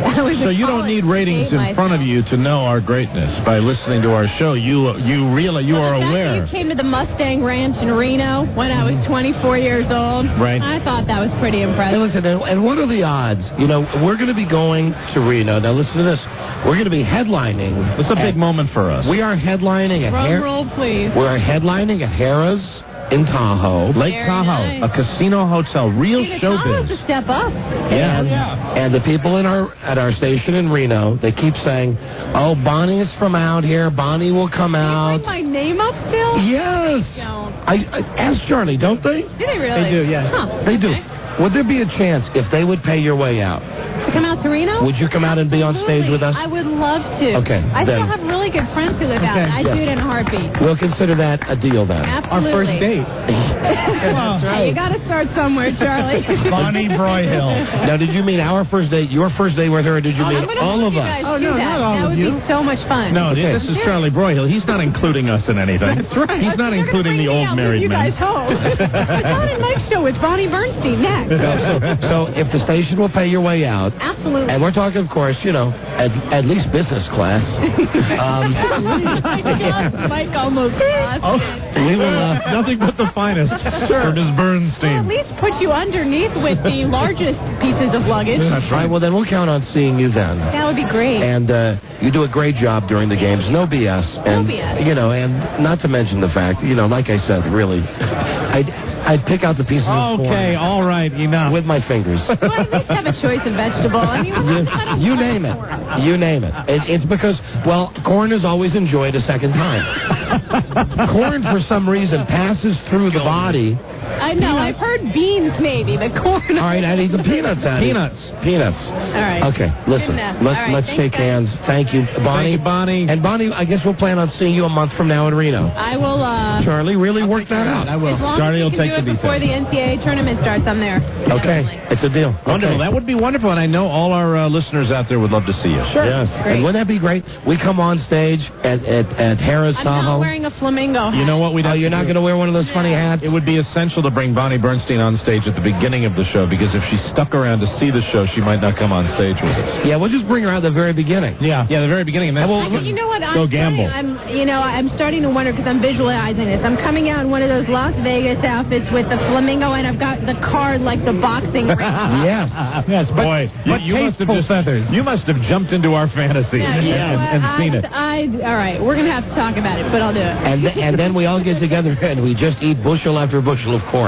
I was So you don't need ratings in front of you to know our greatness. By listening to our show, you realize you are aware. You came to the Mustang Ranch in Reno when I was 24 years old. Right. I thought that was pretty impressive. Hey, listen, and what are the odds? We're going to be going to Reno. Now, listen to this. We're going to be headlining. It's a big moment for us. We are headlining at Drum roll, please. We're headlining at Harrah's in Tahoe. Lake Tahoe, a casino hotel, real showbiz. To step up. And the people at our station in Reno, they keep saying, "Oh, Bonnie is from out here. Bonnie will come out." Bring my name up still? Yes. I ask Charlie, don't they? Do they really? They do, yeah. Huh. They do. Would there be a chance if they would pay your way out? To come out to Reno? Would you come out and be on stage with us? I would love to. Okay. I still have really good friends who live out. I'd do it in a heartbeat. We'll consider that a deal then. Absolutely. Our first date. That's right. You got to start somewhere, Charlie. Bonnie Broyhill. Now, did you mean our first date, your first date with her, or did you mean all of us? Oh, no, not all of you. That would be so much fun. No, this is Charlie Broyhill. He's not including us in anything. That's right. He's not including the old married men. You guys home. The Don and Mike show with Bonnie Bernstein next. So if the station will pay your way out. Absolutely. And we're talking, of course, at least business class. Mike almost lost. We will nothing but the finest for Ms. Bernstein. We'll at least put you underneath with the largest pieces of luggage. That's right. Well, then we'll count on seeing you then. That would be great. And you do a great job during the games. No BS. And, no BS. And not to mention the fact, like I said, really, I'd pick out the pieces of corn. Okay, all right, enough. With my fingers. Well, at least have a choice of vegetable. I mean, you name it. You name it. It's because, corn is always enjoyed a second time. Corn, for some reason, passes through the body. I know. Peanuts. I've heard beans, maybe, but corn. All right, I'd eat the peanuts out. Peanuts. All right. Okay, listen. Let's shake hands. Thank you, Bonnie. Thank you, Bonnie. And Bonnie, I guess we'll plan on seeing you a month from now in Reno. I will. Charlie, really work that out. I will. As long Charlie as will can take do the it details. before the NCAA tournament starts. I'm there. Okay, it's a deal. Wonderful. Okay. That would be wonderful, and I know all our listeners out there would love to see you. Sure. Yes. Great. And wouldn't that be great? We come on stage at Harrah's Tahoe. I'm not wearing a flamingo hat. You know what? You're not going to wear one of those funny hats? It would be essential to bring Bonnie Bernstein on stage at the beginning of the show, because if she stuck around to see the show, she might not come on stage with us. Yeah, we'll just bring her out at the very beginning. Yeah, the very beginning. And then You know what? go gamble. I'm starting to wonder, because I'm visualizing this. I'm coming out in one of those Las Vegas outfits with the flamingo, and I've got the card like the boxing ring. Yes. Yes, boy, you must have jumped into our fantasy and seen it. All right, we're going to have to talk about it, but I'll do it. And then we all get together and we just eat bushel after bushel of corn.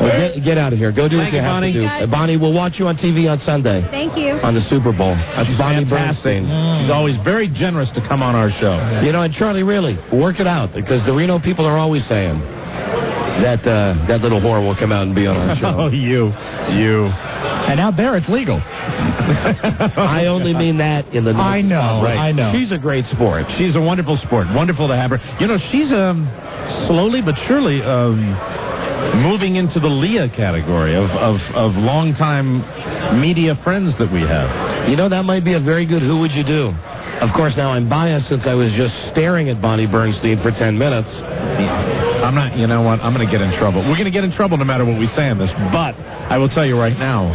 Well, get out of here. Go do what you have Bonnie. to do. Bonnie, we'll watch you on TV on Sunday. Thank you. On the Super Bowl. That's Bonnie Bernstein. She's always very generous to come on our show. You know, and Charlie, really, work it out, because the Reno people are always saying that that little whore will come out and be on our show. Oh, you. And out there, it's legal. I only mean that in the... I know, right. I know. She's a great sport. She's a wonderful sport. Wonderful to have her. You know, she's slowly but surely moving into the Leah category of longtime media friends that we have. You know, that might be a very good Who Would You Do? Of course, now I'm biased since I was just staring at Bonnie Bernstein for 10 minutes. I'm not, you know what, I'm going to get in trouble. We're going to get in trouble no matter what we say on this, but I will tell you right now.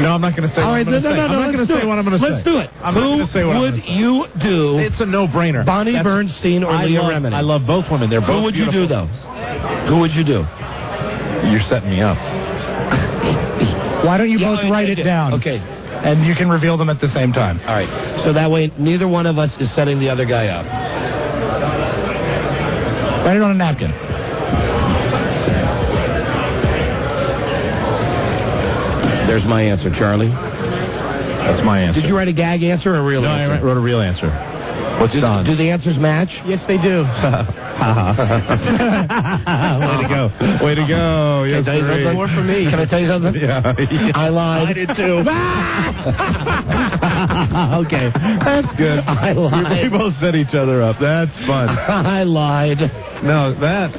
No, I'm not going to say what I'm going to say. I'm not going to say what I'm going to say. Let's do it. I'm not going to say what I'm going to say. Who would you do? It's a no-brainer. Bonnie Bernstein or Leah Remini? I love both women. They're both Who would beautiful. you do, though? Who would you do? You're setting me up. Why don't you both write it down? Okay. And you can reveal them at the same time. All right. So that way, neither one of us is setting the other guy up. Write it on a napkin. There's my answer, Charlie. That's my answer. Did you write a gag answer or a real answer? No, I wrote a real answer. What's Don? Do the answers match? Yes, they do. Way to go. Way to go. Yes, Can I tell you something? More for me. Can I tell you something? Yeah. I lied. I did too. Okay. That's good. I lied. We both set each other up. That's fun. I lied. No, that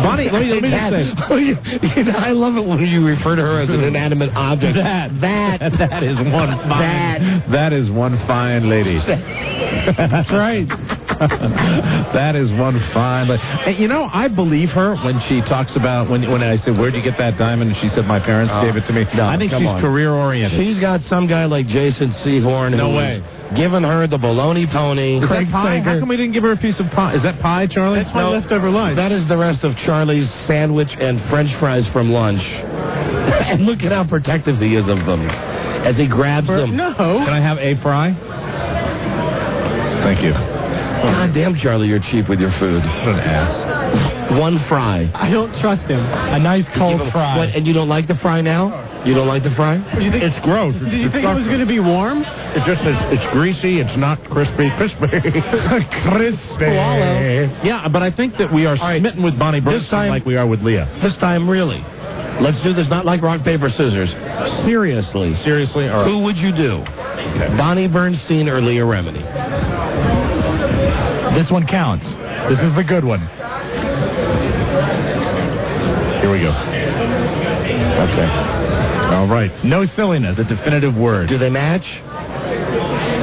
Bonnie, let me just say. I love it when you refer to her as an inanimate object. That is one fine. That is one fine lady. That's right. That is one fine. And, you know, I believe her when she talks about when I said, "Where'd you get that diamond?" And she said, "My parents gave it to me." No, I think she's career oriented. She's got some guy like Jason Sehorn. No who's way. Giving her the bologna pony. Is that pie? How come we didn't give her a piece of pie? Is that pie, Charlie? That's my leftover lunch. That is the rest of Charlie's sandwich and French fries from lunch. And look at how protective he is of them as he grabs them. No. Can I have a fry? Thank you. God damn, Charlie, you're cheap with your food. What an ass. One fry. I don't trust him. A nice cold fry. What, and you don't like the fry now? You don't like the fry? It's gross. Did you think it was going to be warm? It just it's greasy. It's not crispy. Crispy. Swallow. Yeah, but I think that we are smitten with Bonnie Bernstein like we are with Leah. This time, really. Let's do this not like rock, paper, scissors. Seriously. Seriously? All right. Who would you do? Okay. Bonnie Bernstein or Leah Remini? This one counts. This is the good one. Here we go. Okay. All right. No silliness. The definitive word. Do they match?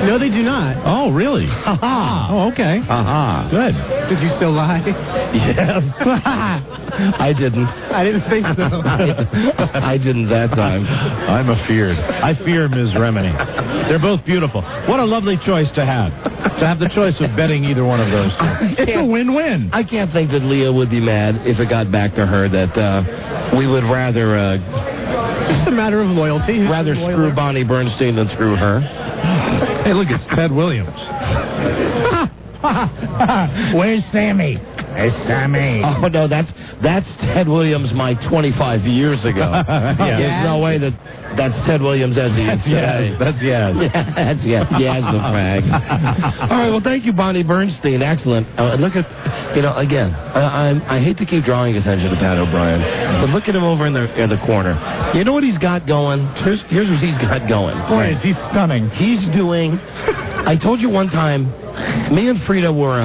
No, they do not. Oh, really? Ha-ha. Oh, okay. Ha-ha. Good. Did you still lie? Yes. I didn't. I didn't think so. I didn't that time. I'm afeared. I fear Ms. Remini. They're both beautiful. What a lovely choice to have. To have the choice of betting either one of those two. It's a win-win. I can't think that Leah would be mad if it got back to her that we would rather... it's a matter of loyalty. Rather screw Bonnie Bernstein than screw her. Hey, look, it's Ted Williams. Where's Sammy? Hey, Sammy. Oh, no, that's Ted Williams my 25 years ago. Yeah. There's no way that's Ted Williams as he is today. That's Yaz. That's Yaz the fag. All right, well, thank you, Bonnie Bernstein. Excellent. Look at, again, I hate to keep drawing attention to Pat O'Brien, but look at him over in the corner. You know what he's got going? Here's what he's got going. Boy, is he stunning. He's doing, I told you one time, me and Frida were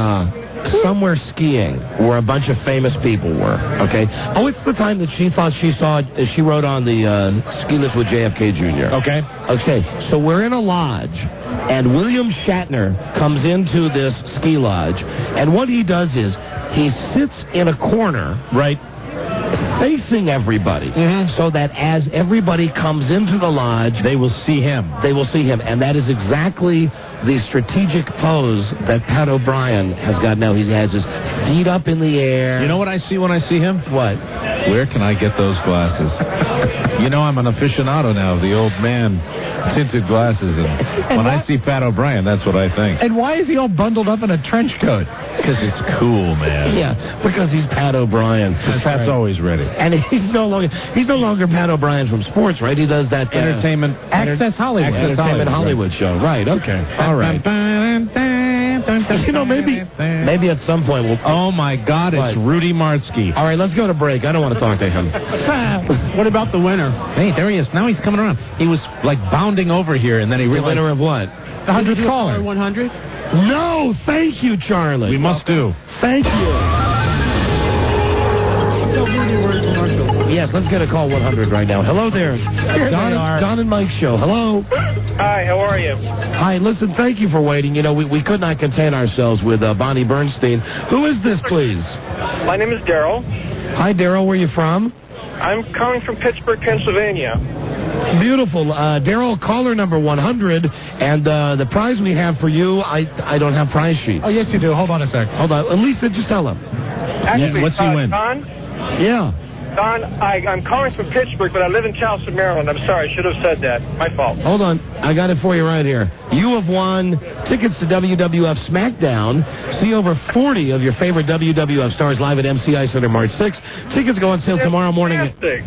somewhere skiing where a bunch of famous people were, okay? Oh, it's the time that she thought she rode on the ski lift with JFK Jr. Okay. Okay, so we're in a lodge, and William Shatner comes into this ski lodge, and what he does is he sits in a corner, right, facing everybody, so that as everybody comes into the lodge, they will see him. They will see him, and that is exactly the strategic pose that Pat O'Brien has got now. He has his feet up in the air. You know what I see when I see him? What? Where can I get those glasses? You know I'm an aficionado now of the old man tinted glasses, and when I see Pat O'Brien, that's what I think. And why is he all bundled up in a trench coat? Because it's cool, man. Yeah, because he's Pat O'Brien. Pat's always ready. And he's no longer Pat O'Brien from sports, right? He does that entertainment Access Hollywood. Entertainment Hollywood show. Right, okay. All right. You know, maybe at some point we'll... Oh, my God, it's Rudy Martzke. All right, let's go to break. I don't want to talk to him. What about the winner? Hey, there he is. Now he's coming around. He was, like, bounding over here, and then he realized... The winner of what? The 100th caller. 100? No, thank you, Charlie. We must do. Thank you. Yes, let's get a call 100 right now. Hello there. Don and Mike show. Hello. Hi, how are you? Hi, listen, thank you for waiting. You know, we could not contain ourselves with Bonnie Bernstein. Who is this, please? My name is Daryl. Hi, Daryl. Where are you from? I'm calling from Pittsburgh, Pennsylvania. Beautiful. Daryl, caller number 100, and the prize we have for you, I don't have prize sheet. Oh, yes, you do. Hold on a sec. Hold on. Lisa, just tell him. Actually, what's he win? Don? Yeah. Don, I'm calling from Pittsburgh, but I live in Charleston, Maryland. I'm sorry, I should have said that. My fault. Hold on. I got it for you right here. You have won tickets to WWF SmackDown. See over 40 of your favorite WWF stars live at MCI Center March 6th. Tickets go on sale tomorrow morning at 10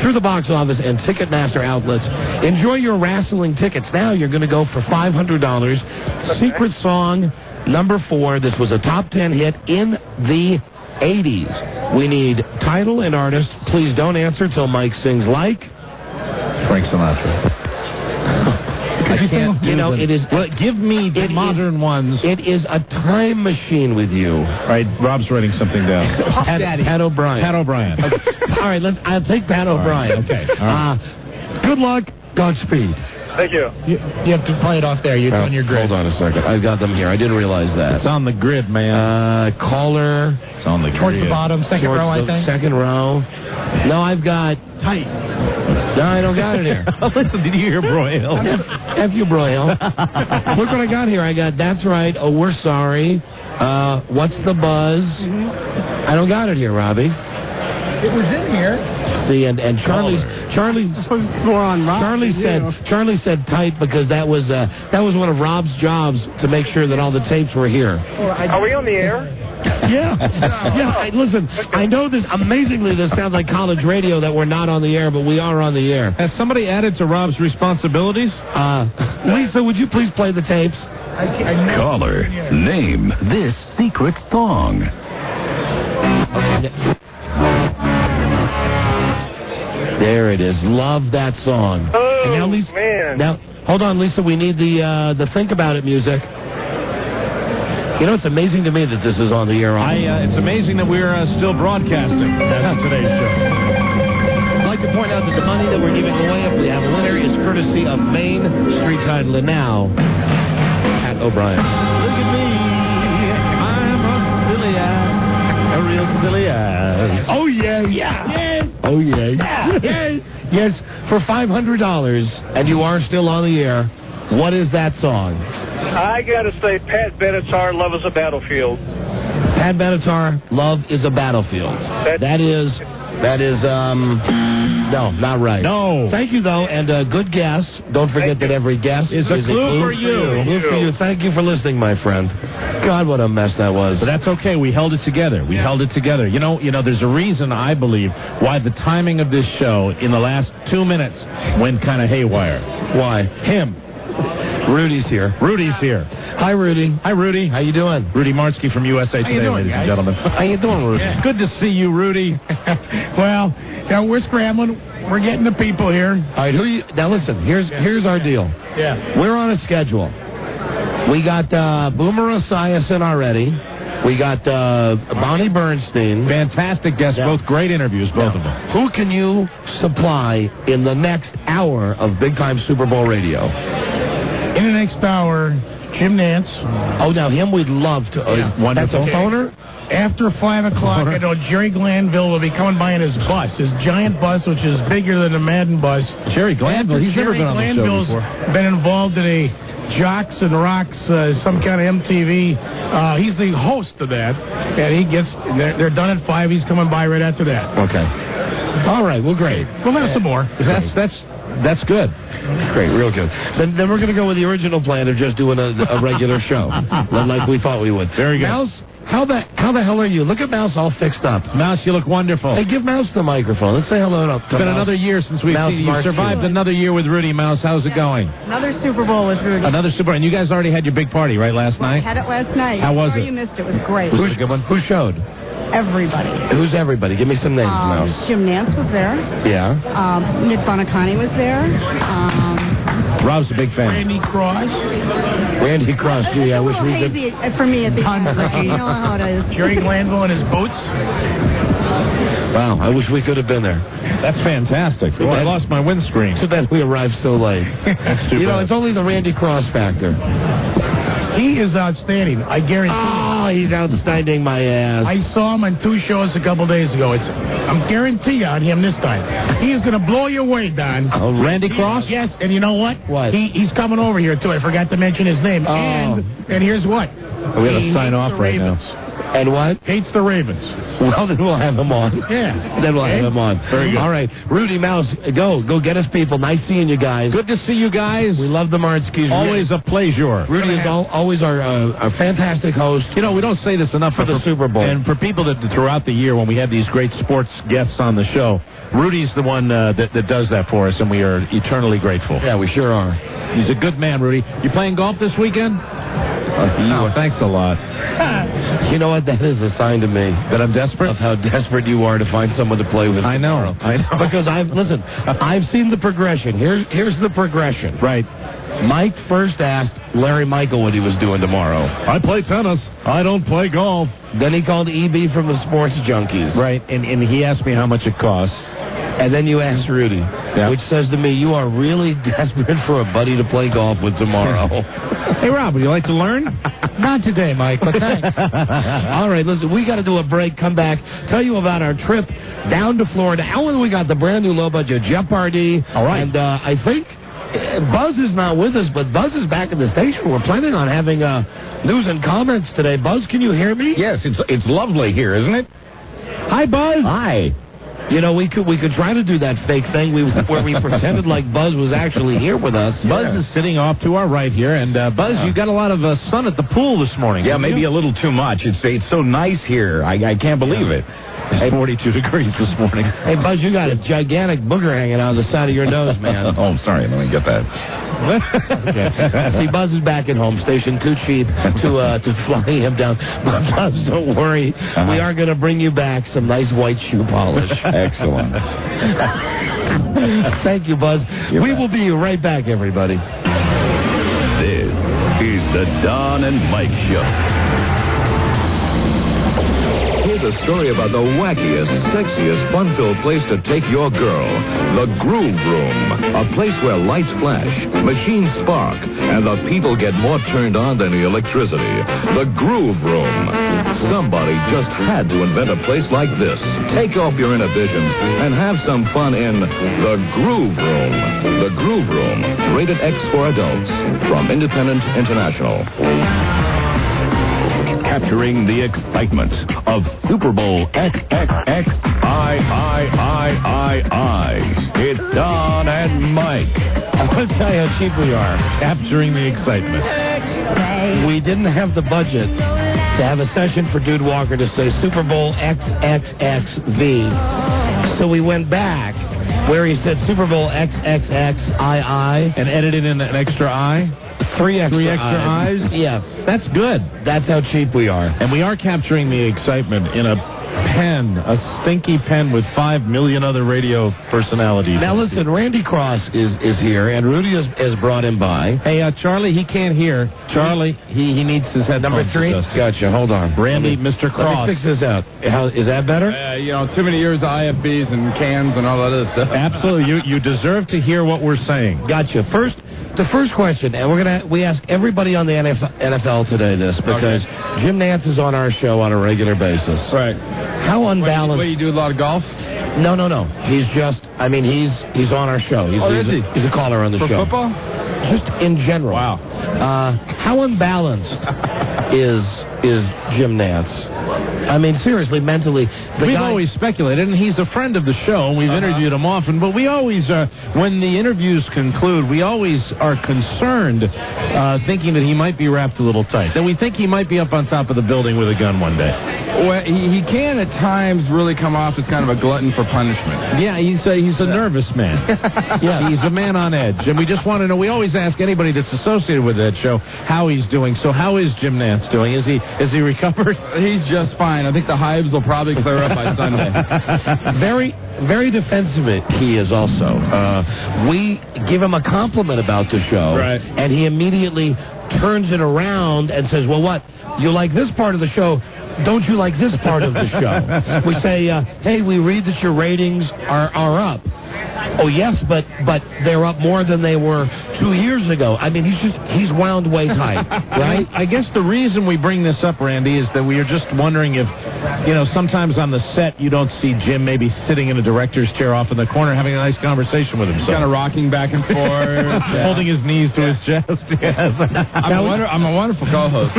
through the box office and Ticketmaster outlets. Enjoy your wrestling tickets. Now you're going to go for $500. Okay. Secret Song number 4. This was a top 10 hit in the 80s. We need title and artist. Please don't answer till Mike sings like Frank Sinatra. I can't. You know, it is. Well, give me the modern ones. It is a time machine with you. All right, Rob's writing something down. Pat O'Brien. Pat O'Brien. Okay. All right, I'll take Pat O'Brien. Okay. All right. Good luck. Godspeed. Thank you. You have to play it off there. It's on your grid. Hold on a second. I've got them here. I didn't realize that. It's on the grid, man. Caller. It's on the grid. Towards the bottom, second row, I think. Second row. No, I've got... Tight. No, I don't got it here. Listen, did you hear Broyhill? F you, Broyhill. Look what I got here. I got That's Right. Oh, We're Sorry. What's the Buzz? I don't got it here, Robbie. It was in here. See, and Charlie said tight because that was one of Rob's jobs to make sure that all the tapes were here. Are we on the air? Yeah. Listen, I know this. Amazingly, this sounds like college radio that we're not on the air, but we are on the air. Has somebody added to Rob's responsibilities? Lisa, would you please play the tapes? Caller, name this secret song. There it is. Love that song. Oh, and now, Lisa, man. Now, hold on, Lisa. We need the Think About It music. You know, it's amazing to me that this is on the air. It's amazing that we're still broadcasting. That's today's show. I'd like to point out that the money that we're giving away, if we have a winner, is courtesy of Main Street Title. And now, Pat O'Brien. Look at me. I'm a silly ass. A real silly ass. Oh, yeah. Yes. Oh, yeah. Yes. For $500, and you are still on the air, what is that song? I gotta say, Pat Benatar, Love is a Battlefield. Pat Benatar, Love is a Battlefield. That is, no, not right. No. Thank you, though, and good guess. Don't forget that every guess is a clue for you. Clue for you. Thank you for listening, my friend. God, what a mess that was. But that's okay. We held it together. You know, there's a reason, I believe, why the timing of this show in the last 2 minutes went kind of haywire. Why? Him. Rudy's here. Hi, Rudy. Hi, Rudy. How you doing? Rudy Martzke from USA Today, ladies and gentlemen. How you doing, Rudy? Yeah. Good to see you, Rudy. Well, we're scrambling. We're getting the people here. All right, now listen, here's our deal. Yeah. We're on a schedule. We got Boomer Esiason already. We got Bonnie Bernstein. Fantastic guests, both great interviews, both of them. Who can you supply in the next hour of big-time Super Bowl radio? In the next hour, Jim Nance. Oh, now him we'd love to. That's a phoner? After 5 o'clock, I know Jerry Glanville will be coming by in his bus, his giant bus, which is bigger than the Madden bus. Jerry Glanville, he's never been on the show before. Been involved in a Jocks and Rocks, some kind of MTV. He's the host of that, and they're done at 5. He's coming by right after that. Okay. All right, well, great. We'll have some more. That's good. Great, real good. Then we're going to go with the original plan of just doing a regular show, like we thought we would. Very good. Mouse, how the hell are you? Look at Mouse all fixed up. Mouse, you look wonderful. Hey, give Mouse the microphone. Let's say hello to It's been another year since we've seen you. You survived another year with Rudy. Mouse, how's it going? Another Super Bowl with Rudy. Another Super Bowl. And you guys already had your big party, right, last night? Had it last night. How was Sorry it? You missed it. It was great. Was it a good one? Who showed? Everybody. Who's everybody? Give me some names, Mouse. Jim Nance was there. Yeah. Nick Bonacani was there. Rob's a big fan. Randy Cross. Randy Cross, gee, I wish we could. Hazy for me at the end. You know how it is. Jerry Glanville in his boots. Wow, I wish we could have been there. That's fantastic. I lost my windscreen. So then we arrived so late. That's too bad. It's only the Randy Cross factor. He is outstanding. I guarantee. Oh, he's outstanding my ass. I saw him on 2 shows a couple days ago. I'm guarantee you on him this time. He is going to blow you away, Don. Oh, Randy Cross? Yes, and you know what? What? He's coming over here, too. I forgot to mention his name. Oh. And here's what. We got to sign off right now. And what? Hates the Ravens. Well, then we'll have him on. Yeah. Then we'll have him on. Very good. All right. Rudy Mouse, go get us people. Nice seeing you guys. Good to see you guys. We love the Martskis. Always a pleasure. Rudy is always our fantastic host. You know, we don't say this enough for the Super Bowl. And for people that throughout the year when we have these great sports guests on the show, Rudy's the one that does that for us, and we are eternally grateful. Yeah, we sure are. He's a good man, Rudy. You playing golf this weekend? Thanks a lot. You know what? That is a sign to me that I'm desperate. Of how desperate you are to find someone to play with. I know. Because I've seen the progression. Here's the progression. Right. Mike first asked Larry Michael what he was doing tomorrow. I play tennis. I don't play golf. Then he called EB from the Sports Junkies. Right, and he asked me how much it costs. And then you asked Rudy, which says to me, you are really desperate for a buddy to play golf with tomorrow. Hey, Rob, would you like to learn? Not today, Mike, but thanks. All right, listen, we got to do a break, come back, tell you about our trip down to Florida. Alan, we got the brand new low-budget Jeopardy. All right. And I think Buzz is not with us, but Buzz is back in the station. We're planning on having news and comments today. Buzz, can you hear me? Yes, it's lovely here, isn't it? Hi, Buzz. Hi. You know, we could try to do that fake thing where we pretended like Buzz was actually here with us. Buzz is sitting off to our right here, and Buzz, you got a lot of sun at the pool this morning. Yeah, maybe a little too much. It's so nice here. I can't believe it. It's 42 degrees this morning. Hey, Buzz, you got a gigantic booger hanging out of the side of your nose, man. Oh, sorry. Let me get that. Okay. See, Buzz is back at home station, too cheap to fly him down. But Buzz, don't worry. We are going to bring you back some nice white shoe polish. Excellent. Thank you, Buzz. We will be right back, everybody. This is the Don and Mike Show. Here's a story about the wackiest, sexiest, fun-filled place to take your girl. The Groove Room. A place where lights flash, machines spark, and the people get more turned on than the electricity. The Groove Room. Somebody just had to invent a place like this. Take off your inhibitions and have some fun in The Groove Room. The Groove Room. Rated X for adults. From Independent International. Capturing the excitement of Super Bowl XXXIII. It's Don and Mike. I'll tell you how cheap we are. Capturing the excitement. We didn't have the budget to have a session for Dude Walker to say Super Bowl XXXV. So we went back where he said Super Bowl XXXII. And edited in an extra I? Three extra eyes? Yes. That's good. That's how cheap we are. And we are capturing the excitement in a pen, a stinky pen with 5 million other radio personalities. Now listen, Randy Cross is here, and Rudy has brought him by. Hey, Charlie, he can't hear. Charlie, he needs his headphones. Number 3? Gotcha, hold on. Randy, Mr. Cross. Let me fix this out. Is that better? Too many years of IFBs and cans and all that other stuff. Absolutely. You deserve to hear what we're saying. Gotcha. The first question, and we ask everybody on the NFL today this, because Jim Nantz is on our show on a regular basis. Right. How unbalanced... Wait, you do a lot of golf? No. He's just, he's on our show. He's a caller on the show. For football? Just in general. Wow. How unbalanced is Jim Nantz? I mean, seriously, mentally. We've always speculated, and he's a friend of the show, and we've interviewed him often, but we always, when the interviews conclude, we always are concerned, thinking that he might be wrapped a little tight, that we think he might be up on top of the building with a gun one day. Well, he can at times really come off as kind of a glutton for punishment. Yeah, he's a nervous man. Yeah, he's a man on edge, and we just want to know, we always ask anybody that's associated with that show how he's doing. So how is Jim Nantz doing? Is he recovered? He's just fine. I think the hives will probably clear up by Sunday. Very, very defensive he is also. We give him a compliment about the show, right, and he immediately turns it around and says, well, what? You like this part of the show? Don't you like this part of the show? We say, hey, we read that your ratings are up. Oh, yes, but they're up more than they were 2 years ago. I mean, he's wound way tight, right? I guess the reason we bring this up, Randy, is that we are just wondering if, sometimes on the set you don't see Jim maybe sitting in a director's chair off in the corner having a nice conversation with himself. Kind of rocking back and forth. Holding his knees to his chest. Yes. I'm a wonderful co-host.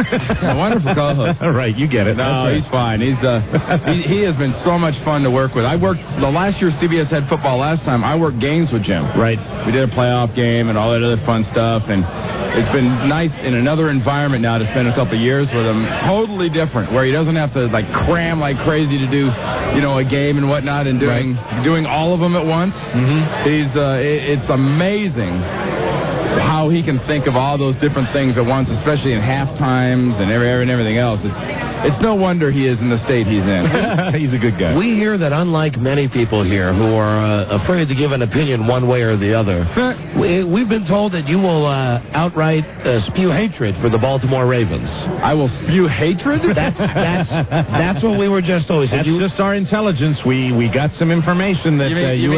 Right, you get it. No, he's fine. He has been so much fun to work with. I worked, the last year CBS had football last time, I worked games with Jim. Right. We did a playoff game and all that other fun stuff, and it's been nice in another environment now to spend a couple of years with him. Totally different, where he doesn't have to cram like crazy to do, a game and whatnot, and doing all of them at once. Mm-hmm. It's amazing how he can think of all those different things at once, especially in half times and everything else. It's no wonder he is in the state he's in. He's a good guy. We hear that unlike many people here who are afraid to give an opinion one way or the other, we've been told that you will outright spew hatred for the Baltimore Ravens. I will spew hatred? That's what we were just always saying. That's just our intelligence. We got some information that you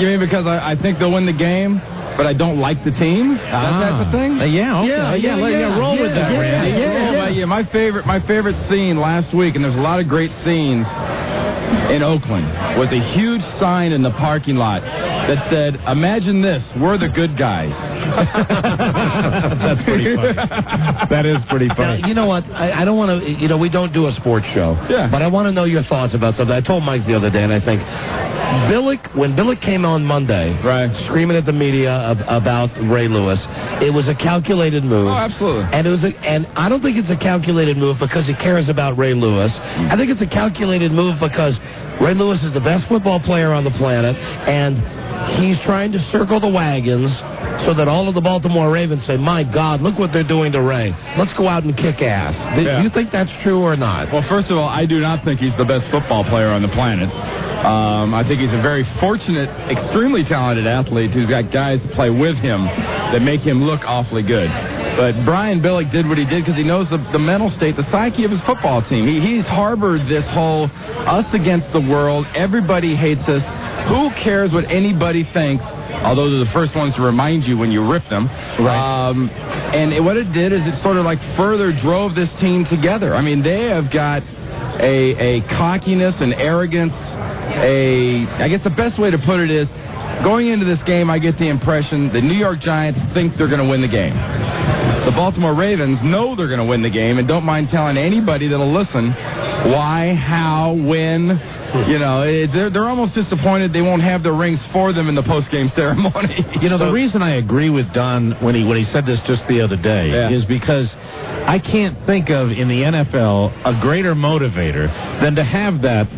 mean because I think they'll win the game, but I don't like the team? That's the thing? Yeah, okay. Roll with that, Randy. My favorite scene last week, and there's a lot of great scenes in Oakland, was a huge sign in the parking lot that said, imagine this, we're the good guys. That's pretty funny. That is pretty funny. Now, you know what? I don't want to, we don't do a sports show. Yeah. But I want to know your thoughts about something. I told Mike the other day, and I think when Billick came on Monday, screaming at the media about Ray Lewis, it was a calculated move. Oh, absolutely. And I don't think it's a calculated move because he cares about Ray Lewis. I think it's a calculated move because Ray Lewis is the best football player on the planet, and he's trying to circle the wagons so that all of the Baltimore Ravens say, my God, look what they're doing to Ray. Let's go out and kick ass. Do you think that's true or not? Well, first of all, I do not think he's the best football player on the planet. I think he's a very fortunate, extremely talented athlete who's got guys to play with him that make him look awfully good. But Brian Billick did what he did because he knows the mental state, the psyche of his football team. He's harbored this whole us against the world, everybody hates us, who cares what anybody thinks, although they're the first ones to remind you when you rip them. Right. And what it did is it sort of further drove this team together. I mean, they have got a cockiness and arrogance. I guess the best way to put it is, going into this game, I get the impression the New York Giants think they're going to win the game. The Baltimore Ravens know they're going to win the game and don't mind telling anybody that'll listen why, how, when, You know, they're almost disappointed they won't have the rings for them in the post-game ceremony. You know, the reason I agree with Don when he said this just the other day is because I can't think of in the NFL a greater motivator than to have that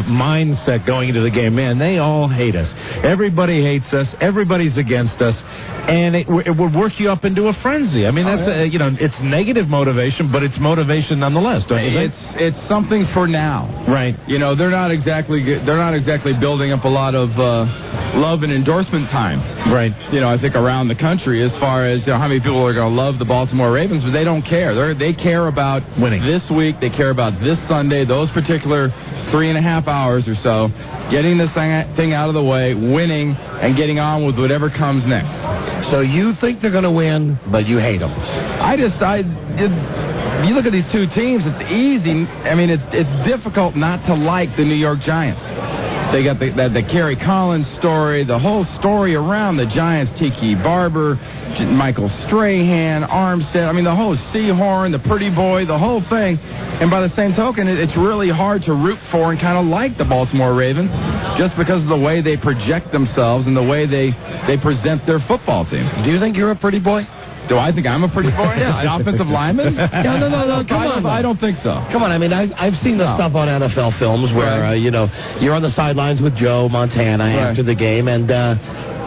mindset going into the game. Man, they all hate us. Everybody hates us. Everybody's against us. And it would work you up into a frenzy. I mean, that's it's negative motivation, but it's motivation nonetheless. Don't you think? It's something for now, right? You know, they're not exactly building up a lot of love and endorsement time, right? You know, I think around the country as far as how many people are going to love the Baltimore Ravens, but they don't care. They care about winning this week. They care about this Sunday, those particular 3.5 hours or so, getting this thing out of the way, winning, and getting on with whatever comes next. So you think they're going to win, but you hate them. You look at these two teams, it's easy. I mean, it's difficult not to like the New York Giants. They got the Kerry Collins story, the whole story around the Giants, Tiki Barber, Michael Strahan, Armstead. I mean, the whole Seahorn, the pretty boy, the whole thing. And by the same token, it's really hard to root for and kind of like the Baltimore Ravens just because of the way they project themselves and the way they present their football team. Do you think you're a pretty boy? Do I think I'm a pretty boy? Yeah, an offensive lineman? No, come on. I don't think so. Come on, I mean, I've seen the stuff on NFL films where, you're on the sidelines with Joe Montana after the game, and,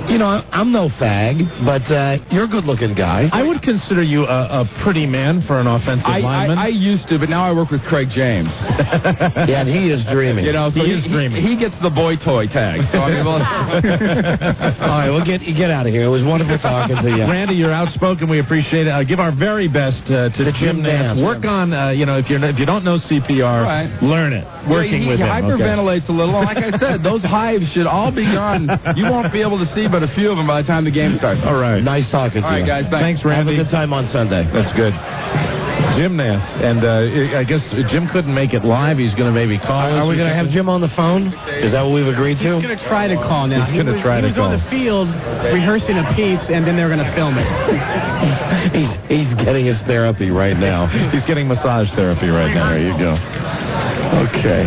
I'm no fag, but you're a good-looking guy. I would consider you a pretty man for an offensive lineman. I used to, but now I work with Craig James. Yeah, and he is dreaming. You know, so he gets the boy toy tag. So I mean, all right, we'll get out of here. It was wonderful talking to you. Randy, you're outspoken. We appreciate it. Give our very best to Jim Nance. Work on, if you don't know CPR, learn it. Working with him. He hyperventilates a little. Like I said, those hives should all be gone. You won't be able to see but a few of them by the time the game starts. All right. Nice talking to you. All right, guys. Thanks, Randy. Have a good time on Sunday. That's good. Jim Nance. And I guess Jim couldn't make it live. He's going to maybe call us. Are we going to have Jim on the phone? Is that what we've agreed to? He's going to try to call now. He's going to try to call. He was on the field rehearsing a piece, and then they're going to film it. He's getting his therapy right now. He's getting massage therapy right now. There you go. Okay.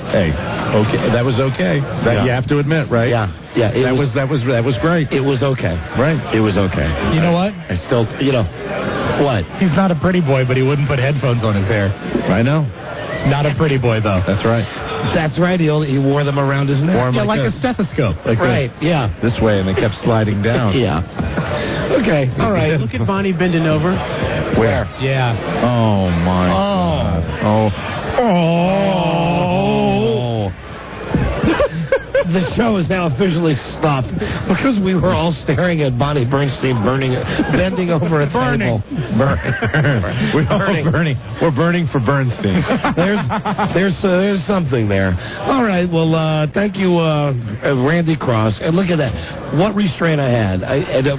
Hey, okay, that was okay. You have to admit, right? Yeah. That was great. It was okay. Right. It was okay. You know what? I still, what? He's not a pretty boy, but he wouldn't put headphones on his hair. I know. Not a pretty boy, though. That's right. That's right. He wore them around his neck. Like a stethoscope. Right. Yeah. This way, and they kept sliding down. Yeah. Okay. All right. Look at Bonnie bending over. Where? Yeah. Oh, my God. Oh. The show is now officially stopped because we were all staring at Bonnie Bernstein bending over a table. We're burning for Bernstein. There's something there. All right. Well, thank you, Randy Cross. And look at that. What restraint I had.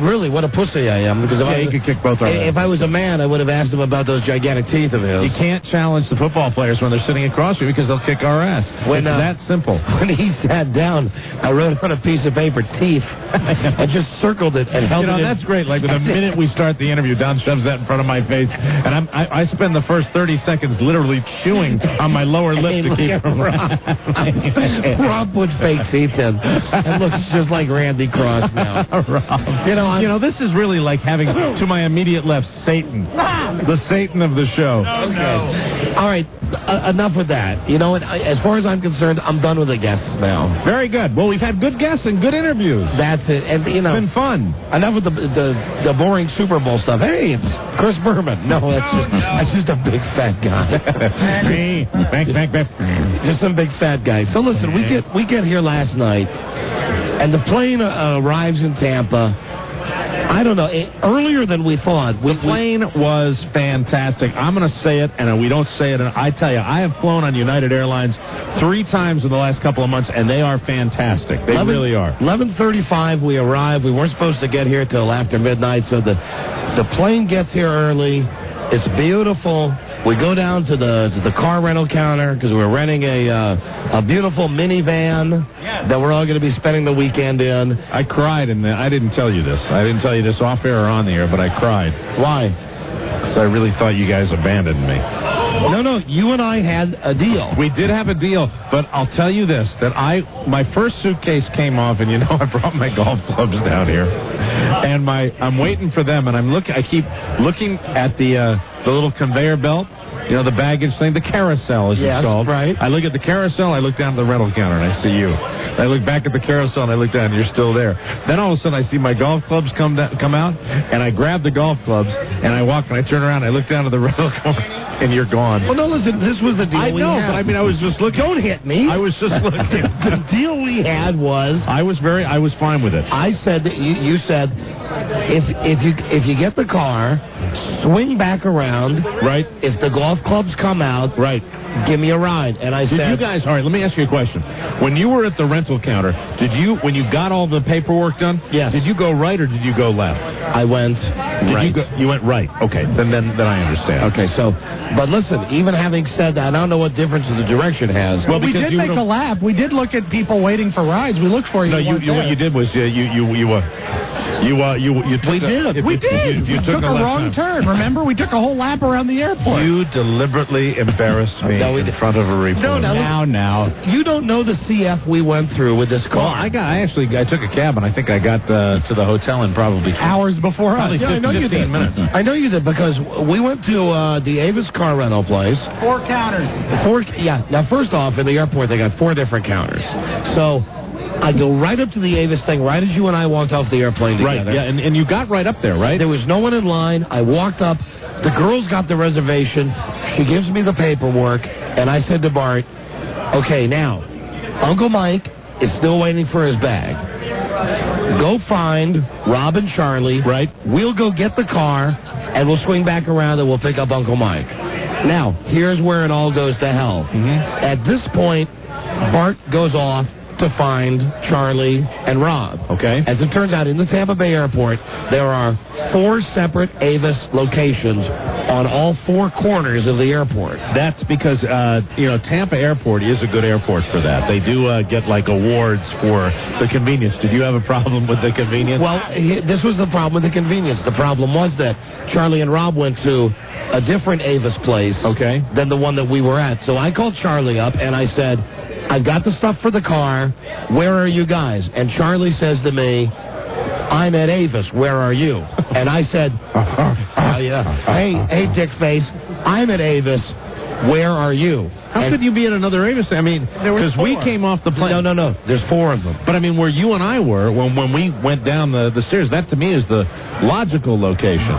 Really, what a pussy I am. Because he could kick both our asses. If I was a man, I would have asked him about those gigantic teeth of his. You can't challenge the football players when they're sitting across you because they'll kick our ass. It's that simple. When he sat down, I wrote on a piece of paper, teeth, and just circled it and held it. That's great. Like, the minute we start the interview, Don shoves that in front of my face, and I spend the first 30 seconds literally chewing on my lower lip to keep from... Rob puts fake teeth in and looks just like Randy Cross now. Rob. This is really like having, to my immediate left, Satan. The Satan of the show. Okay. All right. Enough with that. You know what? As far as I'm concerned, I'm done with the guests now. Very good. Well, we've had good guests and good interviews. That's it. And it's been fun. Enough with the boring Super Bowl stuff. Hey, it's Chris Berman. No, that's just a big fat guy. Just some big fat guy. So listen, we get here last night, and the plane arrives in Tampa. I don't know, earlier than we thought. The plane was fantastic. I'm going to say it, and we don't say it. And I tell you, I have flown on United Airlines 3 times in the last couple of months, and they are fantastic. They really are. 11:35, we arrived. We weren't supposed to get here till after midnight, so the plane gets here early. It's beautiful. We go down to the car rental counter because we're renting a beautiful minivan that we're all going to be spending the weekend in. I cried, and I didn't tell you this. I didn't tell you this off air or on the air, but I cried. Why? Because I really thought you guys abandoned me. No, you and I had a deal. We did have a deal, but I'll tell you this, that my first suitcase came off, and I brought my golf clubs down here, and I'm waiting for them, and I keep looking at the little conveyor belt, the baggage thing, the carousel as it's called. Right. I look at the carousel, I look down at the rental counter, and I see you. I look back at the carousel, and I look down, and you're still there. Then all of a sudden, I see my golf clubs come out, and I grab the golf clubs, and I walk, and I turn around, and I look down at the rental counter, and you're gone. Well, no, listen, this was the deal we had. I know, but I was just looking. Don't hit me. I was just looking. The deal we had was... I was fine with it. I said that you said, if you get the car, swing back around. Right. If the golf clubs come out. Right. Give me a ride. And I said... Did you guys... All right, let me ask you a question. When you were at the rental counter, when you got all the paperwork done, yes. Did you go right or did you go left? I went right. You went right. Okay, then I understand. Okay, so... But listen, even having said that, I don't know what difference the direction has. Well, we did make a lap. We did look at people waiting for rides. We looked for you. No, what you did was you took We did. You took a wrong turn. Remember, we took a whole lap around the airport. You deliberately embarrassed me in front of a reporter. Now. You don't know the CF we went through with this car. Well, I took a cab, and I think I got to the hotel in probably hours before us. I know you did. Minutes. I know you did because we went to the Avis car rental place. 4 counters. Now, first off, in the airport, they got 4 different counters. So... I go right up to the Avis thing right as you and I walked off the airplane together. Right, yeah, and you got right up there, right? There was no one in line. I walked up. The girl's got the reservation. She gives me the paperwork, and I said to Bart, okay, now, Uncle Mike is still waiting for his bag. Go find Rob and Charlie. Right. We'll go get the car, and we'll swing back around, and we'll pick up Uncle Mike. Now, here's where it all goes to hell. Mm-hmm. At this point, Bart goes off to find Charlie and Rob. Okay. As it turns out, in the Tampa Bay airport, there are 4 separate Avis locations on all 4 corners of the airport. That's because, Tampa Airport is a good airport for that. They do get, awards for the convenience. Did you have a problem with the convenience? Well, this was the problem with the convenience. The problem was that Charlie and Rob went to a different Avis place than the one that we were at. So I called Charlie up, and I said, I've got the stuff for the car. Where are you guys? And Charlie says to me, I'm at Avis. Where are you? And I said, hey, Dickface, I'm at Avis. Where are you? How could you be at another Avis? I mean, because we came off the plane. No. There's 4 of them. But, I mean, where you and I were, when we went down the stairs, that to me is the logical location.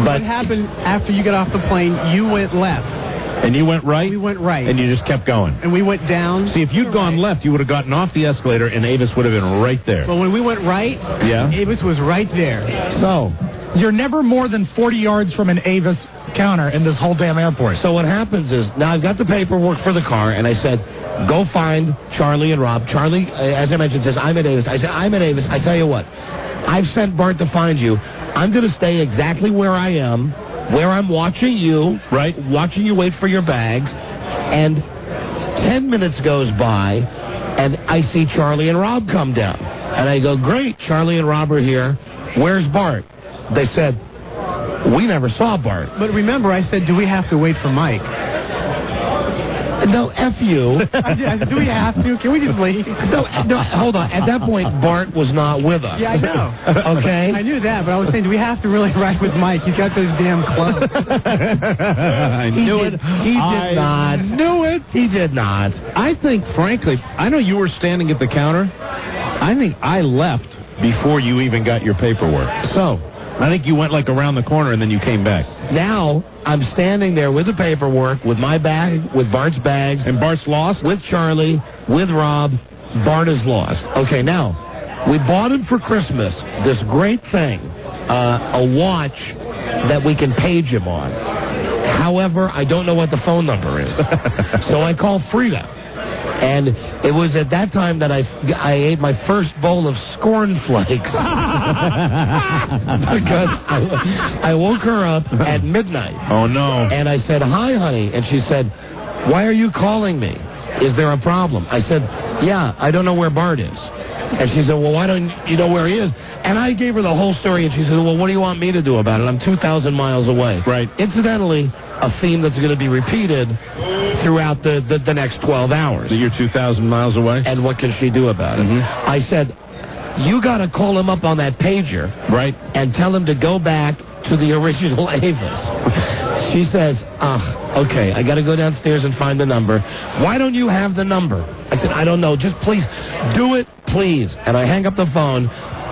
What happened after you got off the plane, you went left. And you went right? We went right. And you just kept going? And we went down. See, if you'd gone left, you would have gotten off the escalator, and Avis would have been right there. But when we went right, Avis was right there. So, you're never more than 40 yards from an Avis counter in this whole damn airport. So what happens is, now I've got the paperwork for the car, and I said, go find Charlie and Rob. Charlie, as I mentioned, says, I'm at Avis. I said, I'm at Avis. I tell you what, I've sent Bart to find you. I'm going to stay exactly where I am, where I'm watching you, watching you wait for your bags, and 10 minutes goes by, and I see Charlie and Rob come down. And I go, great, Charlie and Rob are here. Where's Bart? They said, we never saw Bart. But remember, I said, do we have to wait for Mike? No, F you. I said, do we have to? Can we just leave? No, hold on. At that point, Bart was not with us. Yeah, I know. Okay? I knew that, but I was saying, do we have to really ride with Mike? He's got those damn clothes. I knew it. He did not. Knew it. He did not. I think, frankly, I know you were standing at the counter. I think I left before you even got your paperwork. So, I think you went around the corner and then you came back. Now, I'm standing there with the paperwork, with my bag, with Bart's bags. And Bart's lost? With Charlie, with Rob. Bart is lost. Okay, now, we bought him for Christmas this great thing, a watch that we can page him on. However, I don't know what the phone number is. So I called Frida. And it was at that time that I ate my first bowl of Scorn Flakes. Because I woke her up at midnight. Oh, no. And I said, hi, honey. And she said, why are you calling me? Is there a problem? I said, yeah, I don't know where Bart is. And she said, well, why don't you know where he is? And I gave her the whole story, and she said, well, what do you want me to do about it? I'm 2,000 miles away. Right. Incidentally, a theme that's going to be repeated throughout the next 12 hours. So you're 2,000 miles away? And what can she do about it? Mm-hmm. I said, you got to call him up on that pager. Right. And tell him to go back to the original Avis. She says, okay, I got to go downstairs and find the number. Why don't you have the number? I said, I don't know. Just please do it, please. And I hang up the phone.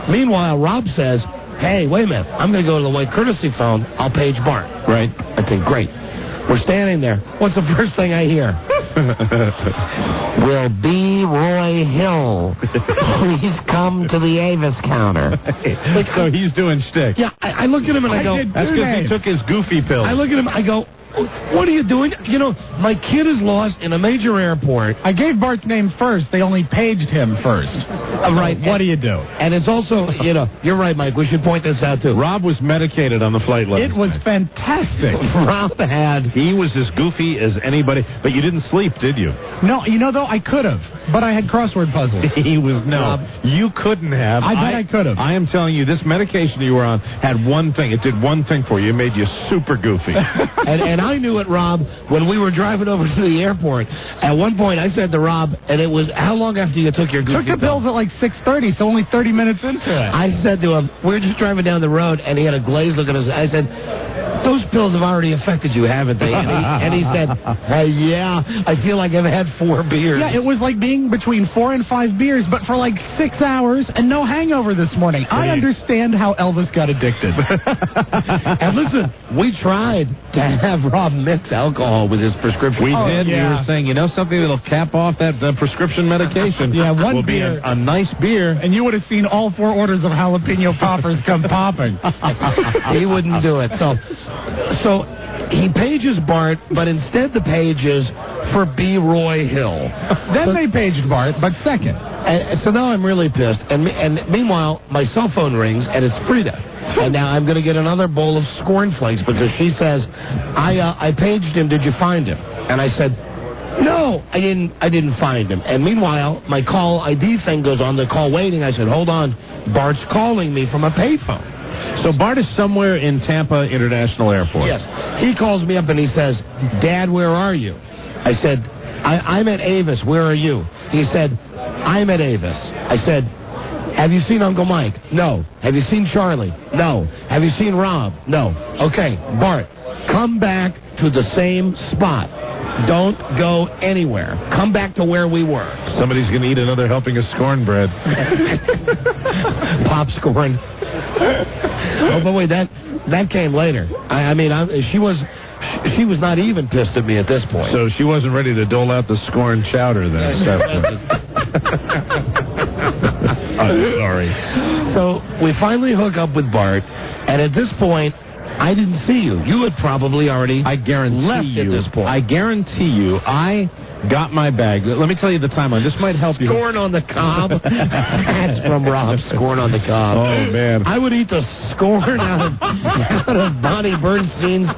Meanwhile, Rob says, hey, wait a minute. I'm going to go to the white courtesy phone. I'll page Bart. Right. I think, great. We're standing there. What's the first thing I hear? Will B. Roy Hill please come to the Avis counter? So he's doing shtick. Yeah, I look at him and I go, that's because he took his goofy pills. I look at him, I go, what are you doing? You know, my kid is lost in a major airport. I gave Bart's name first. They only paged him first. Right. What do you do? And it's also, you know, you're right, Mike. We should point this out, too. Rob was medicated on the flight last It was night. fantastic. Rob had... He was as goofy as anybody, but you didn't sleep, did you? No, you know, though, I could have, but I had crossword puzzles. He was, no. Rob, you couldn't have. I bet I could have. I am telling you, this medication you were on had one thing. It did one thing for you. It made you super goofy. and I knew it, Rob, when we were driving over to the airport. At one point, I said to Rob, and it was, how long after you took your goofy Took the pills at like 6:30, so only 30 minutes into it. I said to him, we were just driving down the road, and he had a glazed look at us. I said, those pills have already affected you, haven't they? And he said, yeah, I feel like I've had 4 beers. Yeah, it was like being between 4 and 5 beers, but for like 6 hours and no hangover this morning. I understand how Elvis got addicted. And listen, we tried to have Rob mix alcohol with his prescription. We did. Yeah. We were saying, you know, something that'll cap off that prescription medication. Yeah, one will beer. be a nice beer. And you would have seen all 4 orders of jalapeno poppers come popping. He wouldn't do it. So he pages Bart, but instead the page is for B. Roy Hill. Then they paged Bart, but second. And so now I'm really pissed. And meanwhile, my cell phone rings, and it's Frida. And now I'm going to get another bowl of Scorn Flakes because she says, I paged him. Did you find him? And I said, no, I didn't find him. And meanwhile, my call ID thing goes on, the call waiting. I said, hold on. Bart's calling me from a payphone. So Bart is somewhere in Tampa International Airport. Yes. He calls me up and he says, Dad, where are you? I said, I'm at Avis. Where are you? He said, I'm at Avis. I said, have you seen Uncle Mike? No. Have you seen Charlie? No. Have you seen Rob? No. Okay, Bart, come back to the same spot. Don't go anywhere. Come back to where we were. Somebody's going to eat another helping of Scorn bread. Popscorn. Oh, but wait, that came later. I mean, she was not even pissed at me at this point. So she wasn't ready to dole out the Scorn chowder then. I'm sorry. So we finally hook up with Bart, and at this point, I didn't see you. You had probably already left at this point. I guarantee you, I got my bag. Let me tell you the timeline. This might help you. Scorn on the cob. That's from Rob. Scorn on the cob. Oh, man. I would eat the scorn out of Bonnie Bernstein's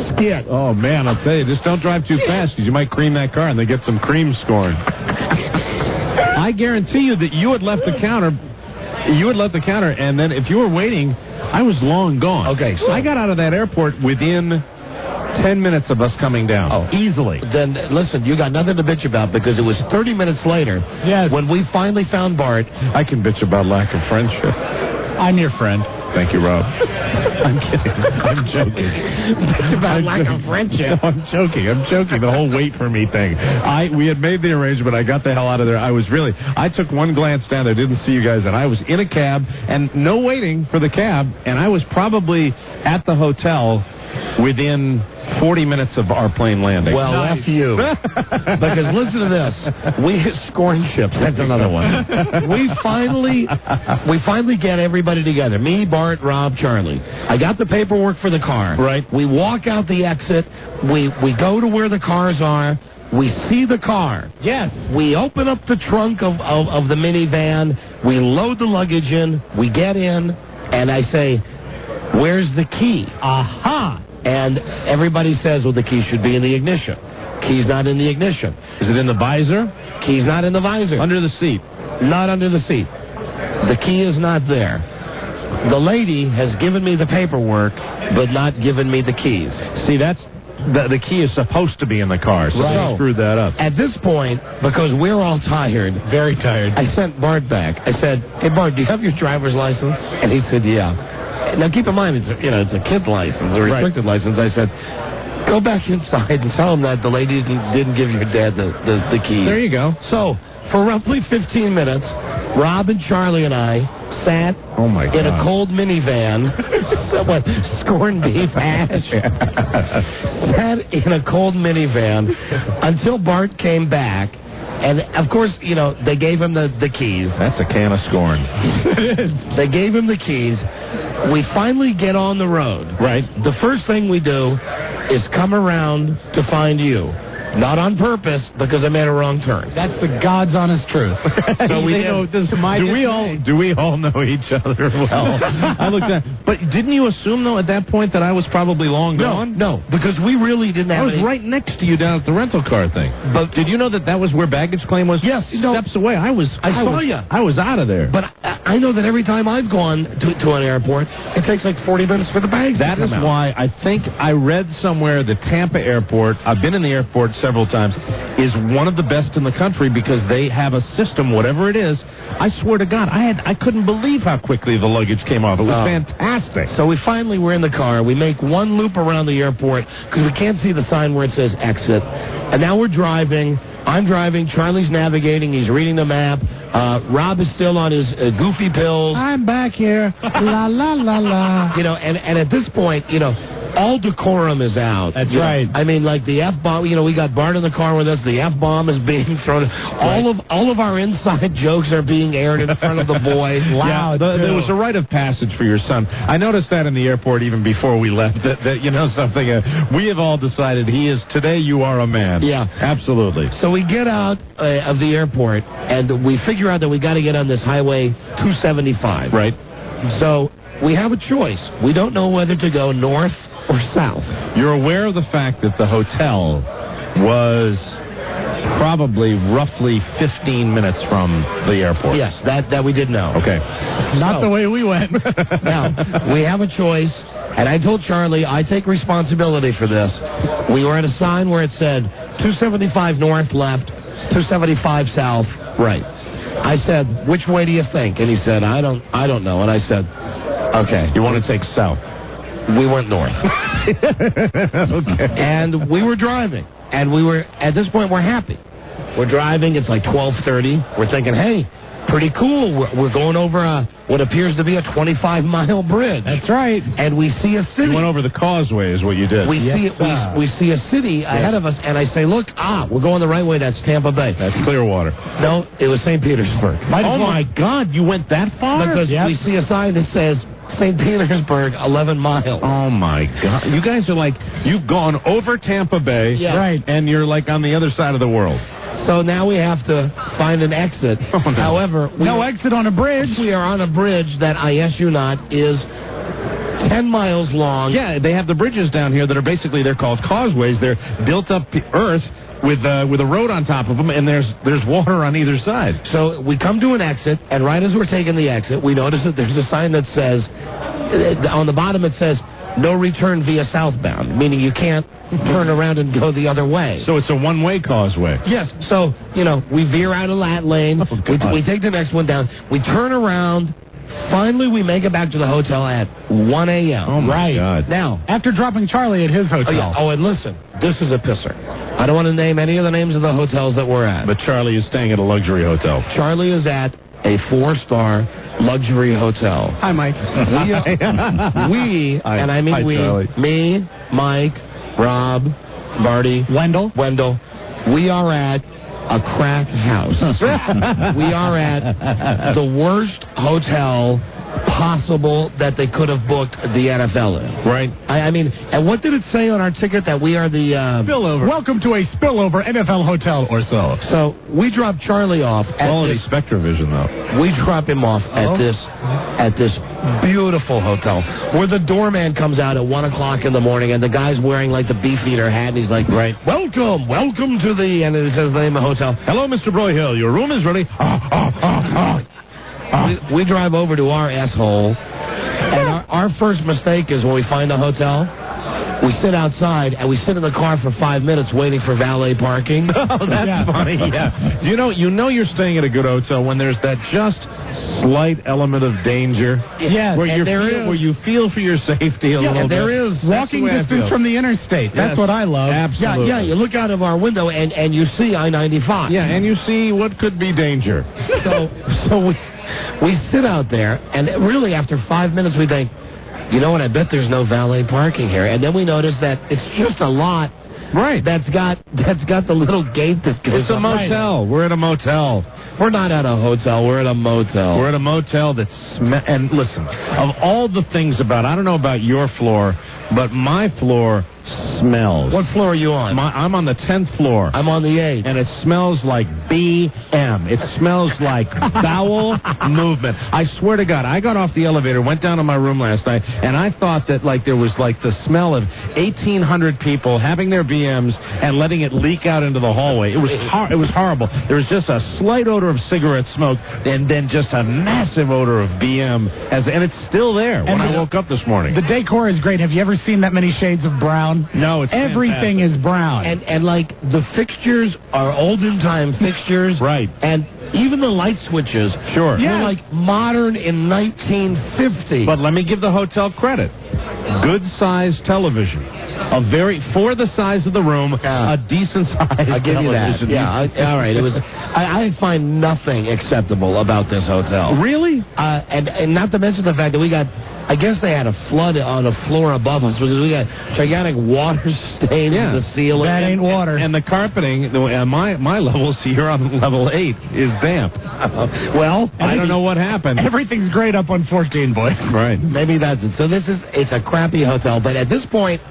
skit. Oh, man, I'll tell you, just don't drive too fast because you might cream that car and they get some cream scorn. I guarantee you that you had left the counter. You had left the counter, and then if you were waiting, I was long gone. Okay. So I got out of that airport within 10 minutes of us coming down. Oh, easily. Then, listen, you got nothing to bitch about because it was 30 minutes later when we finally found Bart. I can bitch about lack of friendship. I'm your friend. Thank you, Rob. I'm kidding. I'm joking. Bitch about lack of friendship. No, I'm joking. The whole wait for me thing. We had made the arrangement. I got the hell out of there. I took one glance down there, didn't see you guys, and I was in a cab, and no waiting for the cab, and I was probably at the hotel within 40 minutes of our plane landing. Well, F you. Because listen to this. We hit Scorn Ships. That's another one. We finally get everybody together. Me, Bart, Rob, Charlie. I got the paperwork for the car. Right. We walk out the exit. We go to where the cars are. We see the car. Yes. We open up the trunk of the minivan. We load the luggage in. We get in. And I say, where's the key? Aha. And everybody says, well, the key should be in the ignition. Key's not in the ignition. Is it in the visor? Key's not in the visor. Under the seat. Not under the seat. The key is not there. The lady has given me the paperwork, but not given me the keys. See, that's the key is supposed to be in the car, so they screwed that up. At this point, because we're all tired, very tired, I sent Bart back. I said, "Hey, Bart, do you have your driver's license?" And he said, "Yeah." Now, keep in mind, it's a kid's license, a restricted license. I said, "Go back inside and tell him that the lady didn't give your dad the keys." There you go. So, for roughly 15 minutes, Rob and Charlie and I sat in a cold minivan, somewhat scorned beef hash, sat in a cold minivan until Bart came back. And, of course, they gave him the keys. That's a can of scorn. They gave him the keys. We finally get on the road. Right. The first thing we do is come around to find you. Not on purpose, because I made a wrong turn. That's the God's honest truth. So we do we all know each other well? I looked at, but didn't you assume though at that point that I was probably long gone? No, because we really didn't have. I was right next to you down at the rental car thing. But did you know that was where baggage claim was? Yes, steps away. I saw you. I was out of there. But I know that every time I've gone to an airport, it takes like 40 minutes for the bags. That is why I think I read somewhere the Tampa airport. I've been in the airport several times, is one of the best in the country because they have a system, whatever it is. I swear to God, I couldn't believe how quickly the luggage came off. It was fantastic. So we finally were in the car. We make one loop around the airport because we can't see the sign where it says exit. And now we're driving. I'm driving. Charlie's navigating. He's reading the map. Rob is still on his goofy pills. I'm back here. La, la, la, la. And at this point, all decorum is out. That's right. I mean, like the F-bomb, we got Bart in the car with us. The F-bomb is being thrown. All of our inside jokes are being aired in front of the boys. Loud. Yeah, there was a rite of passage for your son. I noticed that in the airport even before we left. That something. We have all decided he is, today you are a man. Yeah. Absolutely. So we get out of the airport, and we figure out that we got to get on this highway 275. Right. So we have a choice. We don't know whether to go north or south. You're aware of the fact that the hotel was probably roughly 15 minutes from the airport. Yes, that we did know. Okay. Not the way we went. Now, we have a choice, and I told Charlie I take responsibility for this. We were at a sign where it said 275 north, left, 275 south, right. I said, which way do you think? And he said, I don't know. And I said, okay. You want to take south? We went north. Okay. And we were driving. And at this point, we're happy. We're driving. It's like 12:30. We're thinking, hey, pretty cool. We're going over what appears to be a 25-mile bridge. That's right. And we see a city. You went over the causeway is what you did. We see a city ahead of us. And I say, look, we're going the right way. That's Tampa Bay. That's Clearwater. No, it was St. Petersburg. Oh, my God. You went that far? Because we see a sign that says St. Petersburg, 11 miles. Oh, my God. You guys are like, you've gone over Tampa Bay, right, and you're like on the other side of the world. So now we have to find an exit. Oh, no. However, no exit on a bridge. We are on a bridge that, I ask you not, is 10 miles long. Yeah, they have the bridges down here that are basically, they're called causeways. They're built up earth with a road on top of them, and there's water on either side. So we come to an exit, and right as we're taking the exit, we notice that there's a sign that says, on the bottom it says, no return via southbound, meaning you can't turn around and go the other way. So it's a one-way causeway. Yes. So, we veer out of that lane. We take the next one down. We turn around. Finally, we make it back to the hotel at 1 a.m. Oh, my God. Now, after dropping Charlie at his hotel. Oh, and listen, this is a pisser. I don't want to name any of the names of the hotels that we're at. But Charlie is staying at a luxury hotel. Charlie is at a 4-star luxury hotel. Hi, Mike. We, and I mean we, Charlie. me, Mike, Rob, Marty, Wendell, we are at a crack house. We are at the worst hotel possible that they could have booked the NFL in. Right. I mean, and what did it say on our ticket that we are the spillover? Welcome to a spillover NFL hotel or so. So we dropped Charlie off at Quality Spectravision, though. We drop him off at this beautiful hotel where the doorman comes out at 1 o'clock in the morning and the guy's wearing like the Beefeater hat and he's like, right, welcome to the, and it says the name of the hotel. Hello, Mr. Broyhill, your room is ready. We drive over to our asshole, and our first mistake is when we find a hotel, we sit outside and we sit in the car for 5 minutes waiting for valet parking. Oh, that's funny. Yeah. You know you're staying at a good hotel when there's that just slight element of danger. Yeah, where you feel for your safety a little bit. There is walking distance from the interstate. That's what I love. Absolutely. Yeah, you look out of our window and you see I-95. Yeah, and you see what could be danger. So we sit out there, and really after 5 minutes we think, you know what, I bet there's no valet parking here. And then we notice that it's just a lot. Right. That's got the little gate that goes It's a motel. Right. We're at a motel. We're not at a hotel. We're at a motel. We're at a motel that's... And listen, of all the things about... I don't know about your floor, but my floor smells. What floor are you on? I'm on the 10th floor. I'm on the 8th. And it smells like BM. It smells like bowel movement. I swear to God, I got off the elevator, went down to my room last night, and I thought that like there was like the smell of 1,800 people having their BMs and letting it leak out into the hallway. It was horrible. There was just a slight odor of cigarette smoke and then just a massive odor of BM. And it's still there when I woke up this morning. The decor is great. Have you ever seen that many shades of brown? No, it's everything fantastic. is brown. And like the fixtures are olden time fixtures. Right. And even the light switches. Sure. They're like modern in 1950. But let me give the hotel credit. Good sized television. For the size of the room, a decent size I'll give you that. television. Yeah, all right. It was. I find nothing acceptable about this hotel. Really? And not to mention the fact that we got. I guess they had a flood on a floor above us because we got gigantic water stains in the ceiling. That ain't water. And the carpeting, my level, see, you're on level 8, is damp. Well, I don't know what happened. Everything's great up on 14, boy. Right. Maybe that's it. So it's a crappy hotel, but at this point,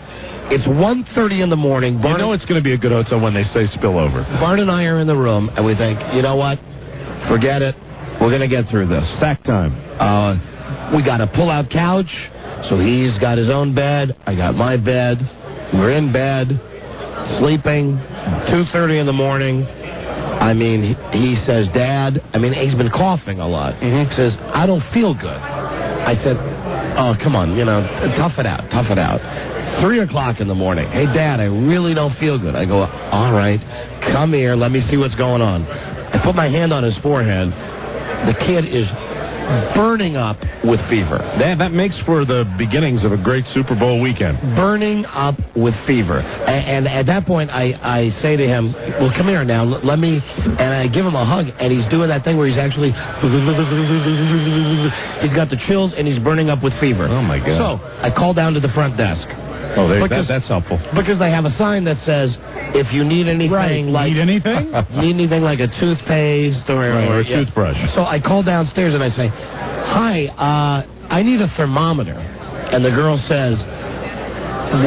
it's 1:30 in the morning. You know it's going to be a good hotel when they say spillover. Bart and I are in the room, and we think, you know what? Forget it. We're going to get through this. Stack time. We got a pull-out couch, so he's got his own bed. I got my bed. We're in bed, sleeping, 2:30 in the morning. I mean, he says, Dad, he's been coughing a lot. Mm-hmm. He says, I don't feel good. I said, oh, come on, tough it out. 3 o'clock in the morning. Hey, Dad, I really don't feel good. I go, all right, come here. Let me see what's going on. I put my hand on his forehead. The kid is burning up with fever. That makes for the beginnings of a great Super Bowl weekend. Burning up with fever. And at that point, I say to him, well, come here now. Let me... And I give him a hug, and he's doing that thing where he's actually... He's got the chills, and he's burning up with fever. Oh, my God. So I call down to the front desk. Oh, that's helpful. Because they have a sign that says, if you need anything Need anything like a toothpaste or a toothbrush. So I call downstairs and I say, hi, I need a thermometer. And the girl says,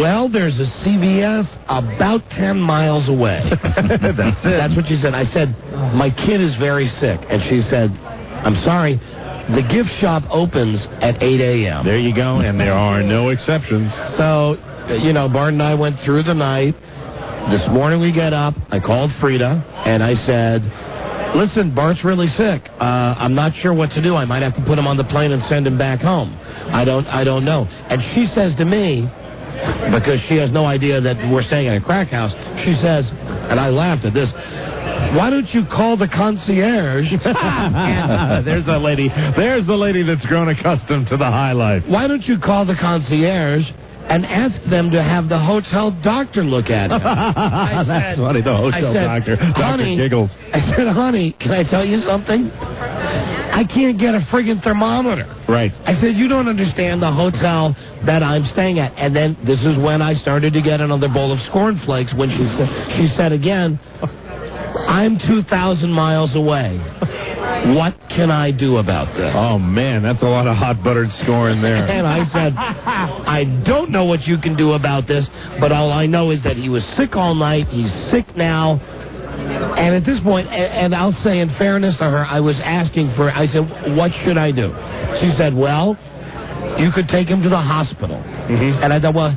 well, there's a CVS about 10 miles away. That's it. That's what she said. I said, my kid is very sick. And she said, I'm sorry. The gift shop opens at 8 a.m. There you go, and there are no exceptions. So, Bart and I went through the night. This morning we get up. I called Frida, and I said, listen, Bart's really sick. I'm not sure what to do. I might have to put him on the plane and send him back home. I don't know. And she says to me, because she has no idea that we're staying at a crack house, she says, and I laughed at this, why don't you call the concierge? There's the lady that's grown accustomed to the high life. Why don't you call the concierge and ask them to have the hotel doctor look at him? That's funny, the hotel doctor. Dr. Giggles. I said, honey, can I tell you something? I can't get a friggin' thermometer. Right. I said, you don't understand the hotel that I'm staying at. And then this is when I started to get another bowl of cornflakes when she said again, I'm 2,000 miles away. what can I do about this? Oh, man, that's a lot of hot buttered scoring there. And I said, I don't know what you can do about this, but all I know is that he was sick all night. He's sick now. And at this point, and I'll say in fairness to her, I was asking for, I said, what should I do? She said, well, you could take him to the hospital. Mm-hmm. And I thought, well,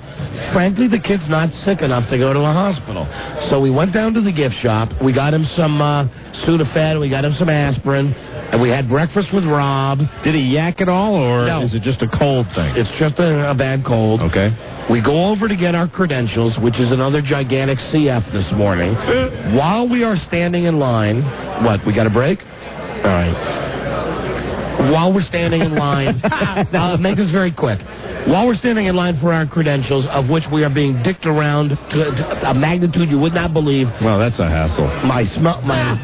frankly, the kid's not sick enough to go to a hospital. So we went down to the gift shop. We got him some Sudafed. We got him some aspirin. And we had breakfast with Rob. Did he yak at all, or No. is it just a cold thing? It's just a bad cold. Okay. We go over to get our credentials, which is another gigantic CF this morning. While we are standing in line, what, we got a break? All right. While we're standing in line, make this very quick. While we're standing in line for our credentials, of which we are being dicked around to a magnitude you would not believe. Well, that's a hassle. I'm sorry.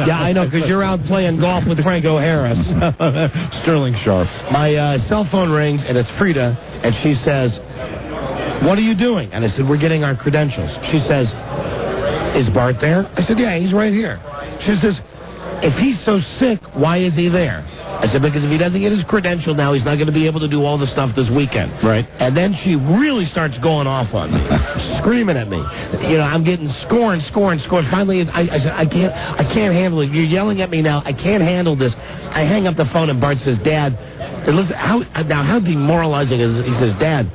Yeah, I know, because you're out playing golf with Franco Harris. Sterling Sharp. My cell phone rings, and it's Frida, and she says, what are you doing? And I said, we're getting our credentials. She says, is Bart there? I said, yeah, he's right here. She says, if he's so sick, why is he there? I said, because if he doesn't get his credential now, he's not going to be able to do all the stuff this weekend. Right. And then she really starts going off on me, screaming at me. You know, I'm getting scoring. Finally, I said, I can't handle it. You're yelling at me now. I can't handle this. I hang up the phone, and Bart says, Dad, listen, how demoralizing is it? He says, Dad,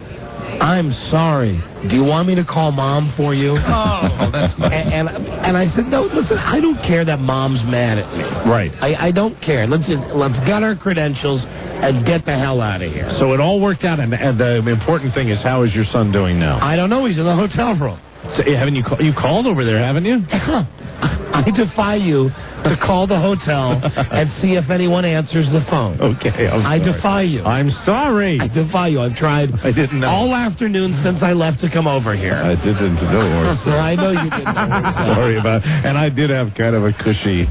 I'm sorry. Do you want me to call Mom for you? Oh, that's nice. And I said, no, listen, I don't care that Mom's mad at me. Right. I don't care. Let's get our credentials and get the hell out of here. So it all worked out, and the important thing is, how is your son doing now? I don't know. He's in the hotel room. So, haven't you you called over there, haven't you? I defy you to call the hotel and see if anyone answers the phone. Okay, I defy you. I'm sorry. I defy you. I've tried I didn't know. all afternoon since I left to come over here. I didn't know. I know you didn't know. Sorry about it. And I did have kind of a cushy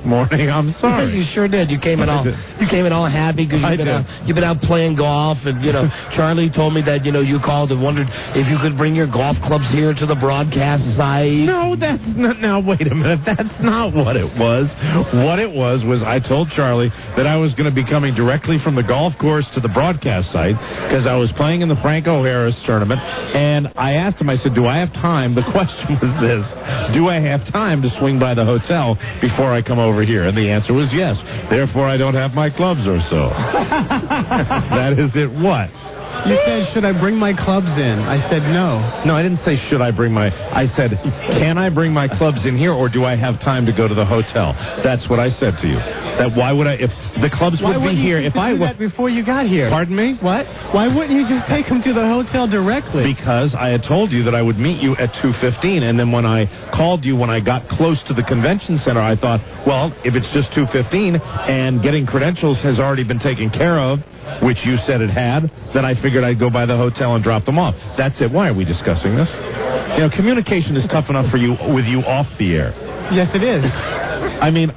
morning. I'm sorry. You sure did. You came in all happy because you've been out playing golf, and Charlie told me that you called and wondered if you could bring your golf clubs here to the broadcast site. No, that's not. Now wait a minute. That's not what it was. What it was I told Charlie that I was going to be coming directly from the golf course to the broadcast site because I was playing in the Franco Harris tournament, and I asked him. I said, "Do I have time?" The question was this: do I have time to swing by the hotel before I come over here? And the answer was yes. Therefore, I don't have my clubs or so. That is it. What? You said, should I bring my clubs in? I said no. No, I didn't say should I bring my... I said, can I bring my clubs in here, or do I have time to go to the hotel? That's what I said to you. That why would I... If the clubs would be here... If I do that before you got here? Pardon me? What? Why wouldn't you just take them to the hotel directly? Because I had told you that I would meet you at 2:15, and then when I called you when I got close to the convention center, I thought, well, if it's just 2:15 and getting credentials has already been taken care of, which you said it had, then I figured I'd go by the hotel and drop them off. That's it. Why are we discussing this? Communication is tough enough for you with you off the air. Yes, it is. I mean,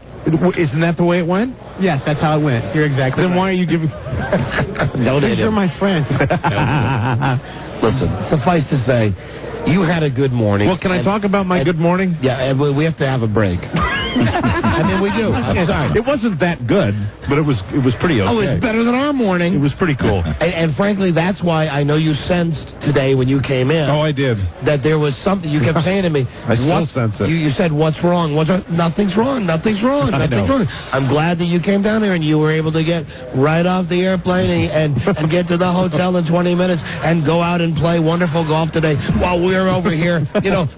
isn't that the way it went? Yes, that's how it went. You're exactly Then right. why are you giving... Because you're my friend. Listen, suffice to say, you had a good morning. Well, can I talk about my good morning? Yeah, and we have to have a break. I mean, we do. I'm sorry. It wasn't that good, but it was pretty okay. Oh, it's better than our morning. It was pretty cool. And frankly, that's why I know you sensed today when you came in. Oh, I did. That there was something you kept saying to me. I still sense it. You said, what's wrong? Nothing's wrong. Nothing's wrong. Nothing's wrong. I'm glad that you came down here and you were able to get right off the airplane and get to the hotel in 20 minutes and go out and play wonderful golf today while we're over here,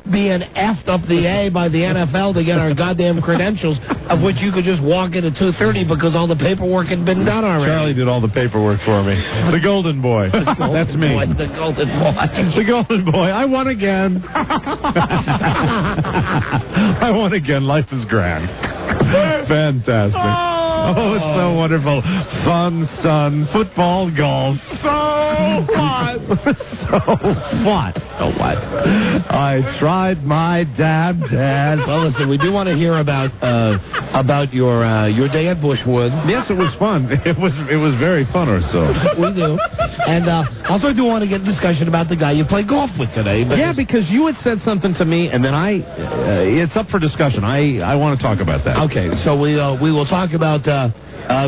being effed up the A by the NFL to get our goddamn credentials, of which you could just walk in at 2:30 because all the paperwork had been done already. Charlie did all the paperwork for me. The golden boy. That's me. The golden boy. The golden boy. I won again. I won again. Life is grand. Fantastic. Oh, it's so wonderful. Fun, sun, football, golf. So fun. So what? I tried my damn best. Well, listen, we do want to hear about your day at Bushwood. Yes, it was fun. It was very fun or so. We do. And also I do want to get a discussion about the guy you played golf with today. Yeah, because you had said something to me, and then it's up for discussion. I want to talk about that. Okay, so we will talk about,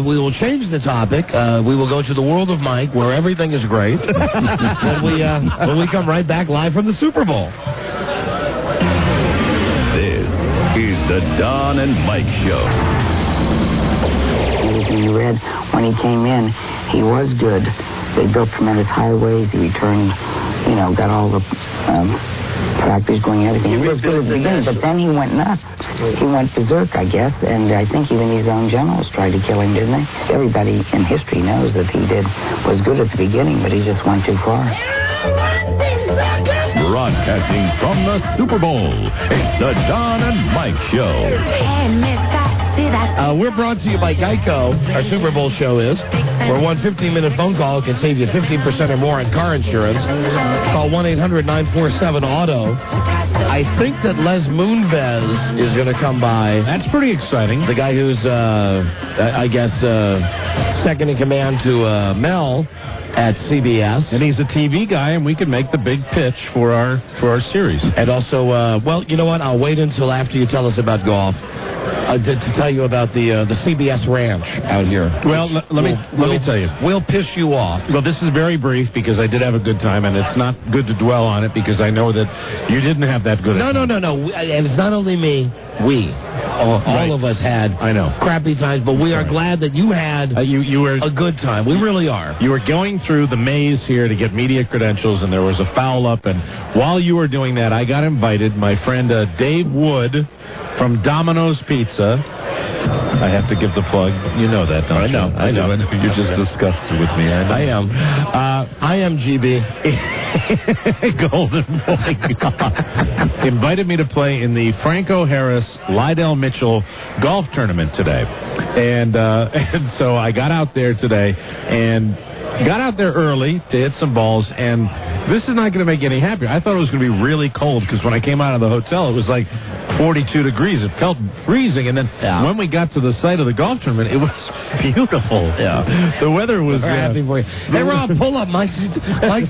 we will change the topic. We will go to the world of Mike, where everything is great. when we come right back live from the Super Bowl. This is the Don and Mike Show. Anything you read when he came in, he was good. They built tremendous highways. He returned, got all the factories going, everything. He was good at the beginning, but then he went nuts. He went berserk, I guess, and I think even his own generals tried to kill him, didn't they? Everybody in history knows that he was good at the beginning, but he just went too far. Broadcasting from the Super Bowl, it's the Don and Mike Show. We're brought to you by Geico. Our Super Bowl show is. Where one 15-minute phone call can save you 15% or more on car insurance. Call 1-800-947-AUTO. I think that Les Moonves is going to come by. That's pretty exciting. The guy who's, second in command to Mel at CBS. And he's a TV guy, and we can make the big pitch for our series. And also, well, you know what? I'll wait until after you tell us about golf. To tell you about the CBS ranch out here. Well, let me tell you. We'll piss you off. Well, this is very brief because I did have a good time, and it's not good to dwell on it because I know that you didn't have that good. No. And it's not only me. We. All of us had crappy times, but we are glad that you had you were a good time. We really are. You were going through the maze here to get media credentials, and there was a foul up, and while you were doing that, I got invited. My friend Dave Wood from Domino's Pizza. I have to give the plug. You know that, don't you? I know. You're just disgusted with me. I am. I am GB. Golden Boy. Invited me to play in the Franco Harris Lydell Mitchell golf tournament today. And so I got out there today and got out there early to hit some balls, and this is not going to make you any happier. I thought it was going to be really cold because when I came out of the hotel, it was like 42 degrees. It felt freezing, and then when we got to the site of the golf tournament, it was beautiful. Yeah. The weather was... We're happy for you. Hey, Rob, pull up. Mike's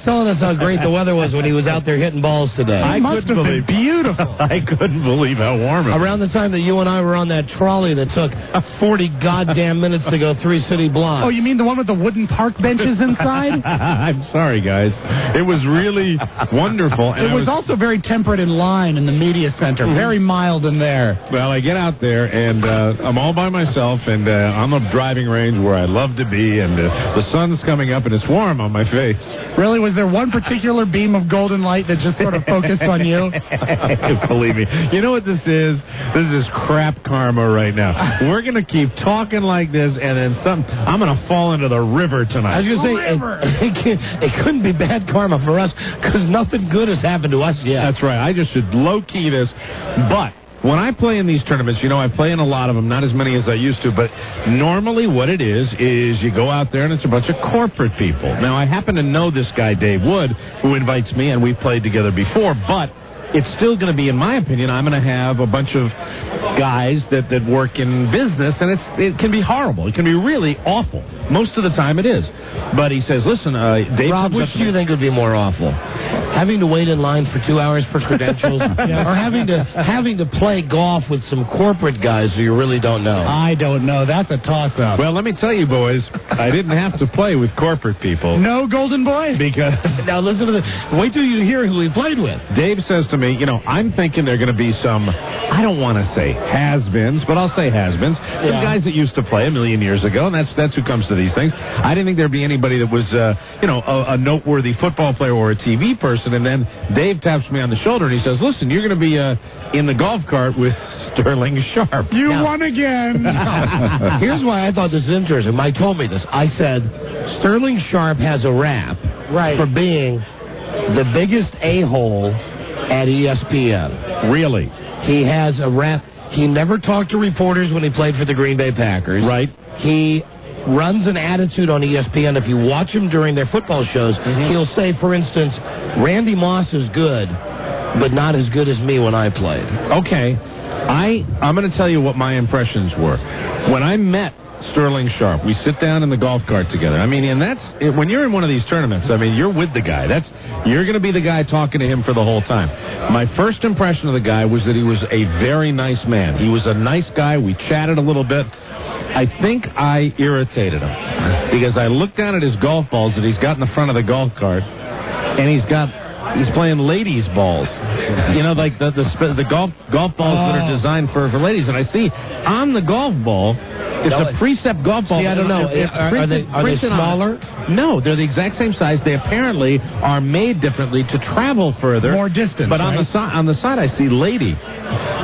telling us how great the weather was when he was out there hitting balls today. I couldn't believe beautiful. I couldn't believe how warm it was. Around the time that you and I were on that trolley that took 40 goddamn minutes to go 3 city blocks. Oh, you mean the one with the wooden park benches inside? I'm sorry, guys. It was really wonderful. And it was also very temperate in line in the media center. Very mild in there. Well, I get out there, and I'm all by myself, and on the driving range where I love to be, and the sun's coming up, and it's warm on my face. Really? Was there one particular beam of golden light that just sort of focused on you? Believe me. You know what this is? This is crap karma right now. We're going to keep talking like this, and then I'm going to fall into the river tonight. I was going to say, it couldn't be bad karma for us, because nothing good has happened to us yet. That's right. I just should low-key this, but... When I play in these tournaments, I play in a lot of them, not as many as I used to, but normally what it is you go out there and it's a bunch of corporate people. Now, I happen to know this guy, Dave Wood, who invites me, and we've played together before, but it's still going to be, in my opinion, I'm going to have a bunch of guys that work in business, and it can be horrible. It can be really awful. Most of the time it is. But he says, listen, Dave... Rob, which do you think would be more awful? Having to wait in line for 2 hours for credentials, or having to play golf with some corporate guys who you really don't know? I don't know. That's a toss-up. Well, let me tell you, boys, I didn't have to play with corporate people. No, Golden Boy? Because... Now, listen to this. Wait till you hear who he played with. Dave says to me, I'm thinking there are going to be some, I don't want to say has-beens, but I'll say has-beens. Some guys that used to play a million years ago, and that's who comes to these things. I didn't think there'd be anybody that was, a noteworthy football player or a TV person. And then Dave taps me on the shoulder and he says, listen, you're going to be in the golf cart with Sterling Sharp. You won again. Here's why I thought this is interesting. Mike told me this. I said, Sterling Sharp has a rap for being the biggest a-hole at ESPN. Really? He has a rap. He never talked to reporters when he played for the Green Bay Packers. Right. He runs an attitude on ESPN. If you watch him during their football shows, he'll say, for instance, Randy Moss is good, but not as good as me when I played. Okay. I'm going to tell you what my impressions were. When I met Sterling Sharp, we sit down in the golf cart together. I mean, and that's when you're in one of these tournaments. I mean, you're with the guy. You're going to be the guy talking to him for the whole time. My first impression of the guy was that he was a very nice man. He was a nice guy. We chatted a little bit. I think I irritated him because I looked down at his golf balls that he's got in the front of the golf cart, and he's playing ladies' balls. You know, like the golf balls that are designed for ladies. And I see on the golf ball, it's a precept golf ball. See, I don't know. Are they smaller? No, they're the exact same size. They apparently are made differently to travel further. More distance. But on the side, I see lady.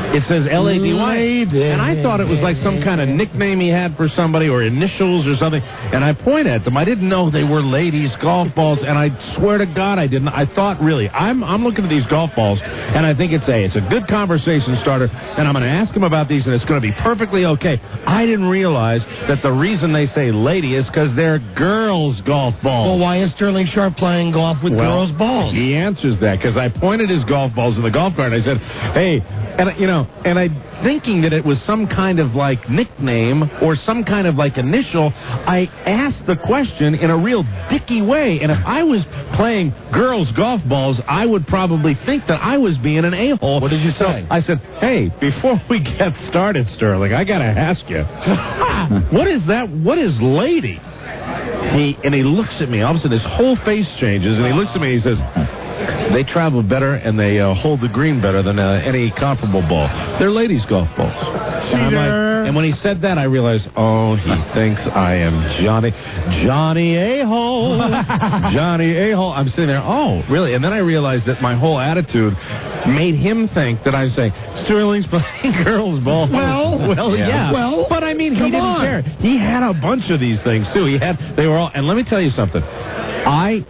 It says L-A-D-Y. And I thought it was like some kind of nickname he had for somebody or initials or something. And I point at them. I didn't know they were ladies' golf balls. And I swear to God, I didn't. I thought, really, I'm looking at these golf balls, and I think it's a good conversation starter, and I'm going to ask him about these, and it's going to be perfectly okay. I didn't realize that the reason they say lady is because they're girls' golf balls. Well, why is Sterling Sharp playing golf with girls' balls? He answers that because I pointed his golf balls in the golf cart, and I said, hey, and I'm thinking that it was some kind of like nickname or some kind of like initial. I asked the question in a real dicky way, and if I was playing girls' golf balls, I would probably think that I was being an a-hole. What did you say? I said, hey, before we get started, Sterling, I got to ask you, what is that? What is lady? He looks at me. All of a sudden, his whole face changes, and he looks at me and he says, they travel better and they hold the green better than any comparable ball. They're ladies' golf balls. And when he said that, I realized, he thinks I am Johnny A-hole. Johnny A-hole. I'm sitting there, really? And then I realized that my whole attitude made him think that I'm saying, Sterling's playing girls' ball. Well, yeah. Well, but I mean, he didn't care. He had a bunch of these things, too. They were all, and let me tell you something. I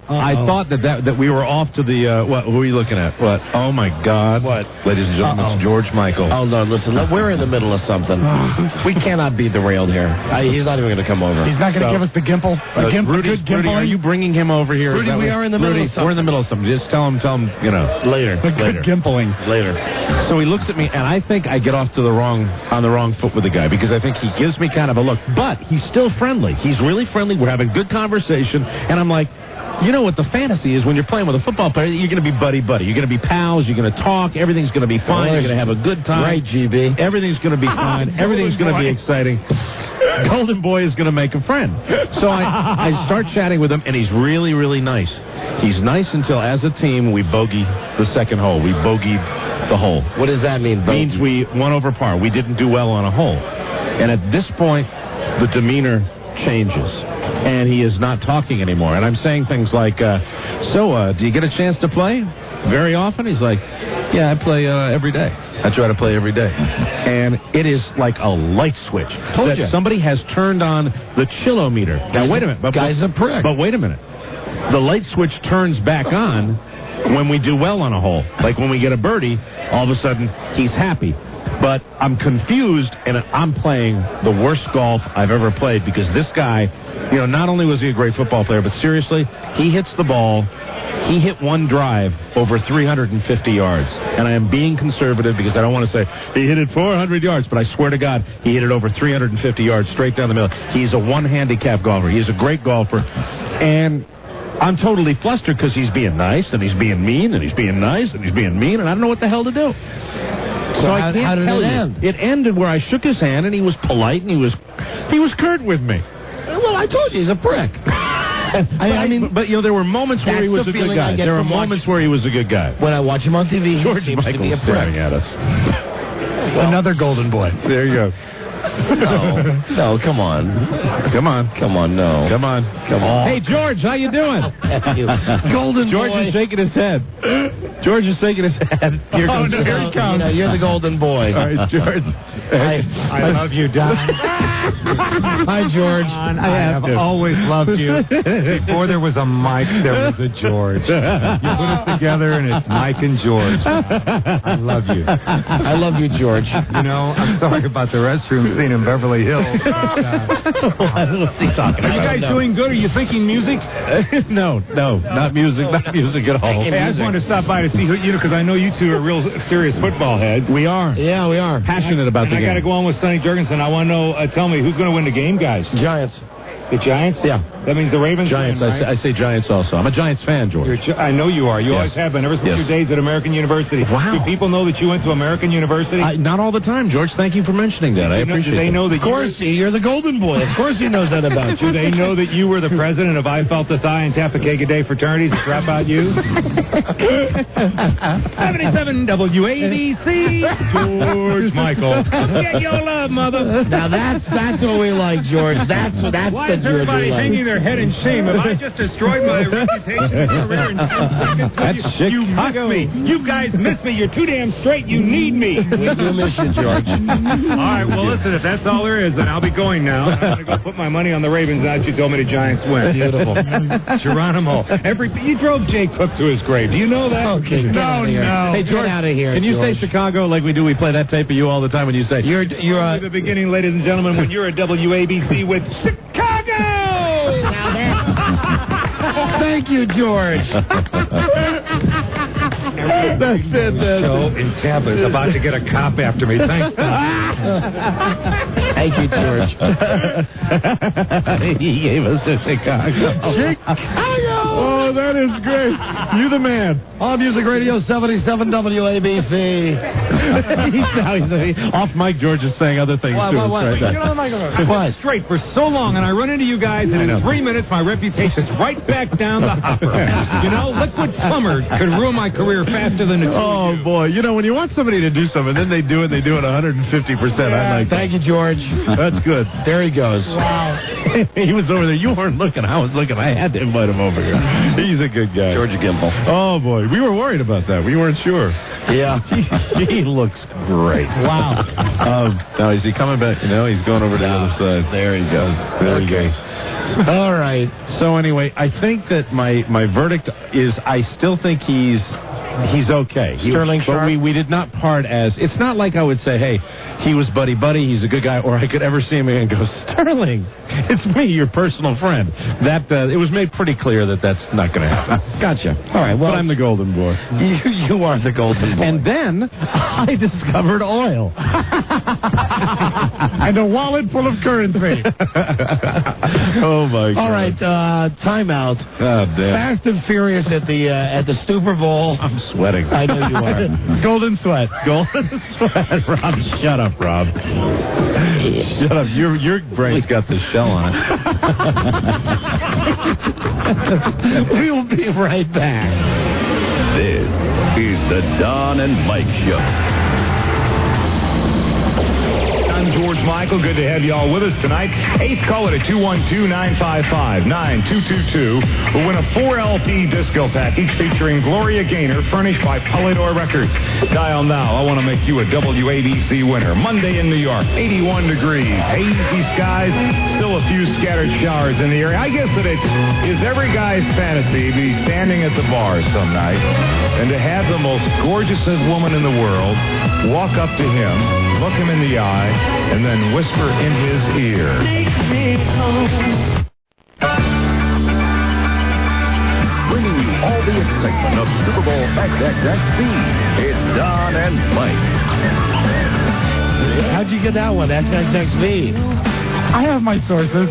thought that we were off to the, what were you looking at? What? Oh, my God. What? Ladies and gentlemen, it's George Michael. Oh, no, listen, we're in the middle of something. We cannot be derailed here. He's not even going to come over. He's not going to give us the gimple. Rudy, are you bringing him over here? Rudy, we are in the middle of something. We're in the middle of something. Just tell him, later. Good gimpling. Later. So he looks at me, and I think I get off on the wrong foot with the guy, because I think he gives me kind of a look. But he's still friendly. He's really friendly. We're having good conversation, and I'm like, you know what the fantasy is when you're playing with a football player? You're going to be buddy-buddy. You're going to be pals. You're going to talk. Everything's going to be fine. You're going to have a good time. Right, GB. Everything's going to be fine. Everything's going to be exciting. Golden Boy is going to make a friend. So I start chatting with him, and he's really, really nice. He's nice until, as a team, we bogey the second hole. We bogeyed the hole. What does that mean, bogey? Means we won over par. We didn't do well on a hole. And at this point, the demeanor changes. And he is not talking anymore. And I'm saying things like, do you get a chance to play very often? He's like, yeah, I play every day. I try to play every day. And it is like a light switch. Told you. Somebody has turned on the chillometer. Now, wait a minute. Guy's a prick. But wait a minute. The light switch turns back on when we do well on a hole. Like when we get a birdie, all of a sudden, he's happy. But I'm confused, and I'm playing the worst golf I've ever played, because this guy, not only was he a great football player, but seriously, he hits the ball. He hit one drive over 350 yards. And I am being conservative because I don't want to say he hit it 400 yards, but I swear to God, he hit it over 350 yards straight down the middle. He's a one-handicap golfer. He's a great golfer. And I'm totally flustered because he's being nice, and he's being mean, and he's being nice, and he's being mean, and I don't know what the hell to do. So how did it end? It ended where I shook his hand, and he was polite, and he was curt with me. Well, I told you, he's a prick. But there were moments where he was a good guy. There were moments where he was a good guy. When I watch him on TV, George he seems to be a Michael's prick. staring at us. Another Golden Boy. There you go. No, come on. Come on. Come on, no. Come on. Come on. Hey, George, how you doing? Golden George boy. is shaking his head. George is shaking his head. Here comes Here he comes. You're the golden boy. All right, George. I love you, Don. Hi, George. Don, I have always loved you. Before there was a Mike, there was a George. You put us together, and it's Mike and George. I love you. I love you, George. You know, I'm sorry about the restroom scene in Beverly Hills. What's he talking Are you guys doing good? Are you thinking music? No, not music at all. Hey, I just wanted to stop by to see who, because I know you two are real serious football heads. We are. Yeah, we are. Passionate about the I game. got to go on with Sonny Jurgensen. I want to know, tell me, who's going to win the game, guys? Giants. The Giants? Yeah. That means the Ravens? Giants. win, right? I say Giants also. I'm a Giants fan, George. I know you are. You Yes. always have been, ever since Yes. your days at American University. Wow. Do people know that you went to American University? Not all the time, George. Thank you for mentioning that. I appreciate it. Do they know that Of course, you're the golden boy. Of course he knows that about Do you. they know that you were the president of I Felt the Thigh and Tapakega Day fraternities? Crap out you. 77 WABC. George Michael. Get your love, mother. Now that's what we like, George. That's Why the is George everybody we like. hanging their head in shame? Have I just destroyed my reputation and career in 10 seconds? That's You miss me. You guys miss me. You're too damn straight. You need me. We do miss you, George. All right, well, listen, if that's all there is, then I'll be going now. I'm going to go put my money on the Ravens now that you told me the Giants win. Beautiful. Geronimo. You drove Jay Cook to his grave. Do you know that? Okay, get out of here. Hey, George, get out of here. Can you George. say Chicago like we do? We play that tape of you all the time when you say You're At the beginning, ladies and gentlemen, when you're a WABC with Chicago. Thank you, George. That's fantastic. Show in Tampa is about to get a cop after me. Thanks. Thank you, George. He gave us a Chicago. Oh, that is great. You the man. All Music Radio 77 WABC. He's off mic. George is saying other things What? to us What? right Get now. on the microphone. I've been straight for so long, and I run into you guys, and in 3 minutes, my reputation's right back down the hopper. You know, liquid plumber could ruin my career faster than it Oh, boy. You know, when you want somebody to do something, then they do it 150%. I like that. Thank you, George. That's good. There he goes. Wow. He was over there. You weren't looking. I was looking. I had to invite him over here. He's a good guy. George Gimple. Oh, boy. We were worried about that. We weren't sure. Yeah. He looks great. Wow. Now, is he coming back? No, he's going over to the other side. There he goes. There he goes. All right. So anyway, I think that my verdict is I still think he's okay. Sterling Sharp? But we did not part as, it's not like I would say, hey, he was buddy-buddy, he's a good guy, or I could ever see him and go, Sterling, it's me, your personal friend. That it was made pretty clear that that's not going to happen. Gotcha. All right, well, But I'm the golden boy. You are the golden boy. And then I discovered oil. And a wallet full of currency. Oh, my God. All right, timeout. Oh, damn. Fast and Furious at the Super Bowl. I'm sweating. I know you are. Golden sweat. Golden sweat. Rob, shut up, Rob. Shut up. Your brain's got the shell on it. We will be right back. This is the Don and Mike Show. I'm George Michael. Good to have you all with us tonight. Eighth caller at 212-955-9222 will win a 4 LP disco package featuring Gloria Gaynor, furnished by Polydor Records. Dial now. I want to make you a WABC winner. Monday in New York, 81 degrees, hazy skies, still a few scattered showers in the area. I guess that it is every guy's fantasy to be standing at the bar some night and to have the most gorgeous woman in the world walk up to him, look him in the eye, and then whisper in his ear. Bringing you all the excitement of Super Bowl XXXV. It's Don and Mike. How'd you get that one? XXXV. I have my sources.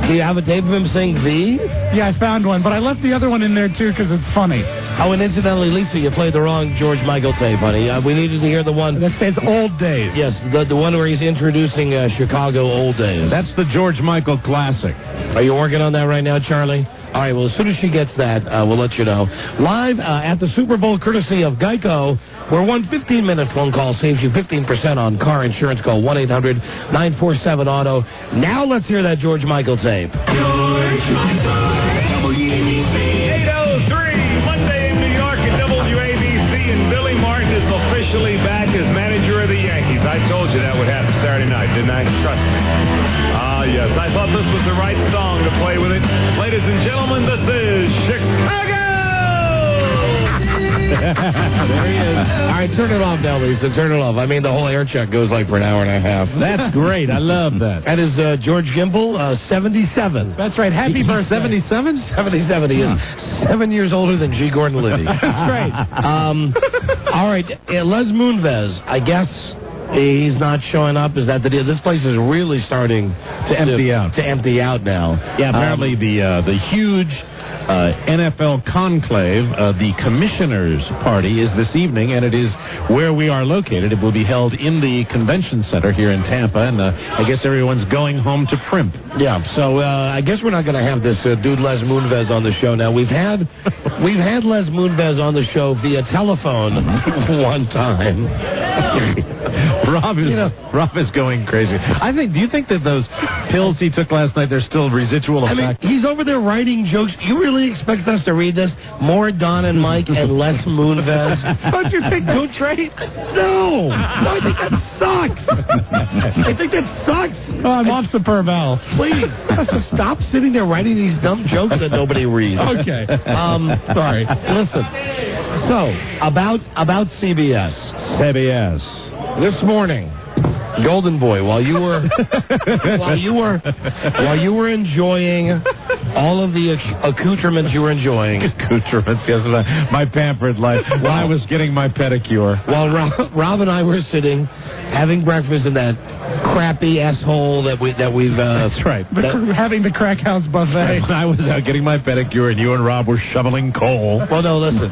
Do you have a tape of him saying V? Yeah, I found one, but I left the other one in there, too, because it's funny. Oh, and incidentally, Lisa, you played the wrong George Michael tape, honey. We needed to hear the one. That says Old Days. Yes, the one where he's introducing Chicago Old Days. That's the George Michael classic. Are you working on that right now, Charlie? All right, well, as soon as she gets that, we'll let you know. Live at the Super Bowl, courtesy of Geico, where one 15-minute phone call saves you 15% on car insurance. Call 1-800-947-AUTO. Now let's hear that George Michael tape. George Michael, WABC. 8:03, Monday in New York at WABC, and Billy Martin is officially back as manager of the Yankees. I told you that would happen Saturday night, didn't I? Trust me. Ah, yes. I thought this was the right song to play with it. Ladies and gentlemen, this is Chicago! There he is. All right, turn it off now, Lisa. Turn it off. I mean, the whole air check goes like for an hour and a half. That's great. I love that. That is George Gimble, 77. That's right. Happy birthday. 77? 77. He is 7 years older than G. Gordon Liddy. That's great. All right, Les Moonves, I guess he's not showing up. Is that the deal? This place is really starting to empty out. To empty out now. Yeah, apparently the huge NFL conclave, the Commissioners' Party, is this evening, and it is where we are located. It will be held in the convention center here in Tampa, and I guess everyone's going home to primp. Yeah, so I guess we're not going to have this dude Les Moonves on the show now. We've had Les Moonves on the show via telephone one time. Rob is going crazy. Do you think that those pills he took last night, there's still residual effect? I mean, he's over there writing jokes. You really expect us to read this? More Don and Mike and Les Moonves. Don't you think don't trade? No, I think that sucks. I think that sucks. Oh, I'm off Superbowl. Please, stop sitting there writing these dumb jokes that nobody reads. Okay. Sorry. Listen. So, about CBS. This morning, Golden Boy, while you were enjoying all of the accoutrements you were enjoying. Accoutrements, yes, my pampered life. While I was getting my pedicure. While Rob and I were sitting having breakfast in that crappy asshole that we've. That's right. Having the crack house buffet. I was out getting my pedicure, and you and Rob were shoveling coal. Well, no, listen.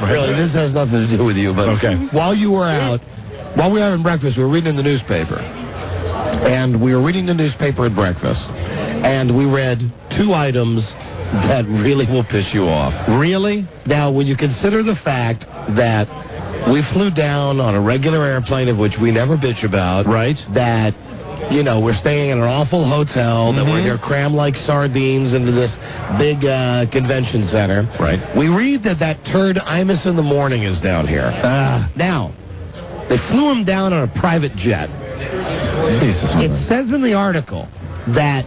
Really, this has nothing to do with you. But okay. While we were having breakfast, we were reading the newspaper. And we were reading the newspaper at breakfast. And we read two items that really will piss you off. Really? Now, when you consider the fact that we flew down on a regular airplane, of which we never bitch about. Right. That, we're staying in an awful hotel, that we're here crammed like sardines into this big convention center. Right. We read that turd Imus in the morning is down here. Now, they flew him down on a private jet. It says in the article that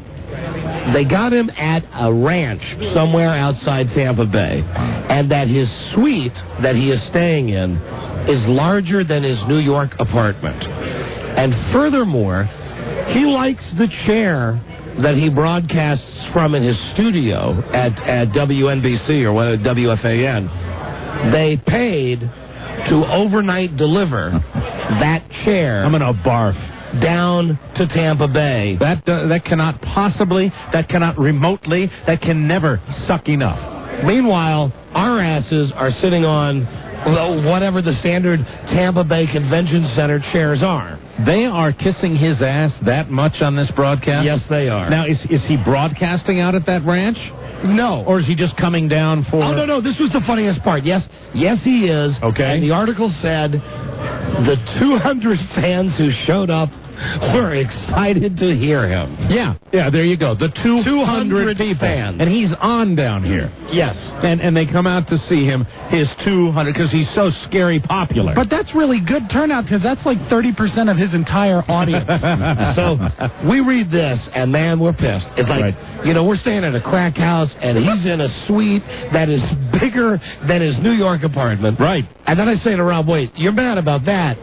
they got him at a ranch somewhere outside Tampa Bay, and that his suite that he is staying in is larger than his New York apartment. And furthermore, he likes the chair that he broadcasts from in his studio at WNBC or WFAN. They paid to overnight deliver that chair. I'm going to barf. Down to Tampa Bay. That cannot possibly, that cannot remotely, that can never suck enough. Meanwhile, our asses are sitting on whatever the standard Tampa Bay Convention Center chairs are. They are kissing his ass that much on this broadcast? Yes, they are. Now, is he broadcasting out at that ranch? No. Or is he just coming down for... Oh, no, this was the funniest part. Yes, he is. Okay. And the article said the 200 fans who showed up were excited to hear him. Yeah, there you go. The 200 people. fans. And he's on down here. Yes. And they come out to see him, his 200, because he's so scary popular. But that's really good turnout, because that's like 30% of his entire audience. So we read this, and man, we're pissed. It's like, we're staying at a crack house, and he's in a suite that is bigger than his New York apartment. Right. And then I say to Rob, wait, you're mad about that.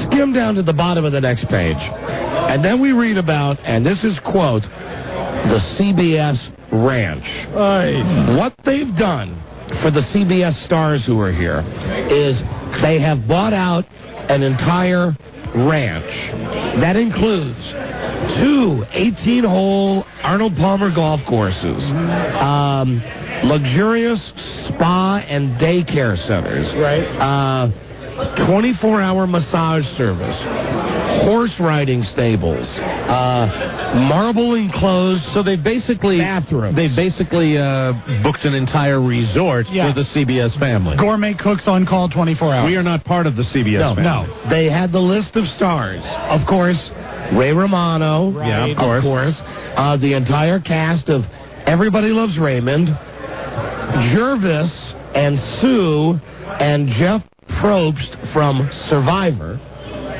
Skim down to the bottom of the next page. And then we read about, and this is quote, the CBS Ranch. What they've done for the CBS stars who are here is they have bought out an entire ranch. That includes 2 18-hole Arnold Palmer golf courses, luxurious spa and daycare centers. Right. 24-hour massage service. Horse riding stables. Marble enclosed. So they basically bathrooms. They basically booked an entire resort for the CBS family. Gourmet cooks on call 24 hours. We are not part of the CBS family. No. They had the list of stars. Of course, Ray Romano. Right. Yeah, of course. The entire cast of Everybody Loves Raymond. Jervis and Sue and Jeff Probst from Survivor.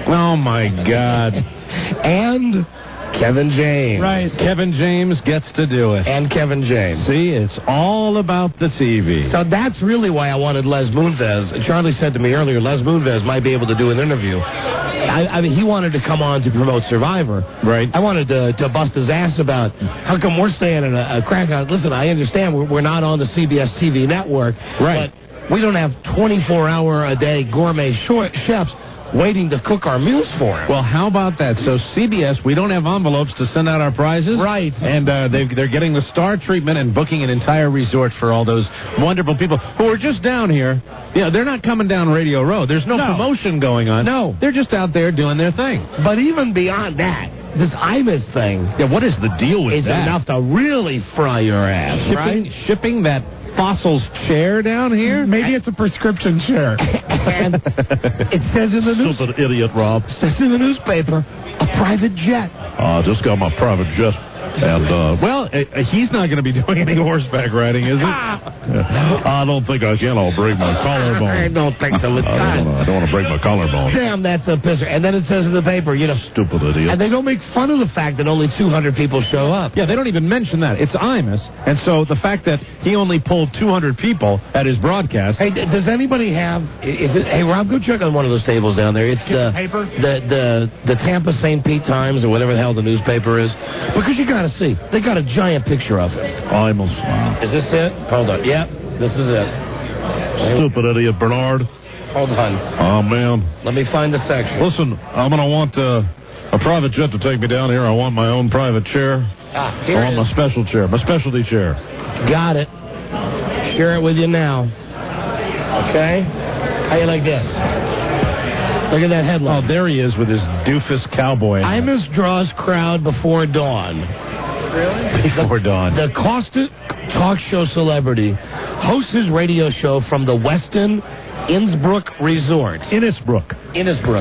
Oh, my God. And Kevin James. Right. Kevin James gets to do it. And Kevin James. See, it's all about the TV. So that's really why I wanted Les Moonves. Charlie said to me earlier, Les Moonves might be able to do an interview. I mean, he wanted to come on to promote Survivor. Right. I wanted to bust his ass about how come we're staying in a crack house. Listen, I understand we're not on the CBS TV network. Right. But we don't have 24-hour-a-day gourmet chefs waiting to cook our meals for him. Well, how about that? So CBS, we don't have envelopes to send out our prizes. Right. And they're getting the star treatment and booking an entire resort for all those wonderful people who are just down here. You know, they're not coming down Radio Road. There's no promotion going on. No. They're just out there doing their thing. But even beyond that, this Imus thing. Yeah, what is the deal with is that? Enough to really fry your ass, right? Shipping that Fossil's chair down here? Maybe it's a prescription chair. And it says in the news. Stupid idiot, Rob. Says in the newspaper, a private jet. Just got my private jet. And, well, he's not going to be doing any horseback riding, is he? I don't think I can. I'll break my collarbone. I don't think so. I don't want to break my collarbone. Damn, that's a pisser. And then it says in the paper, Stupid idiot. And they don't make fun of the fact that only 200 people show up. Yeah, they don't even mention that. It's Imus. And so the fact that he only pulled 200 people at his broadcast. Hey, does anybody have... hey, Rob, go check on one of those tables down there. It's the Tampa St. Pete Times or whatever the hell the newspaper is. Because you got to see. They got a giant picture of it. Imus. Is this it? Hold on. Yep, this is it. Stupid idiot, Bernard. Hold on. Oh, man. Let me find the section. Listen, I'm going to want a private jet to take me down here. I want my own private chair. Here I want my special chair, my specialty chair. Got it. Share it with you now. Okay? How you like this? Look at that headline. Oh, there he is with his doofus cowboy. Imus draws crowd before dawn. Really? Before dawn. The Costa talk show celebrity hosts his radio show from the Westin Innsbruck Resort. Innisbrook.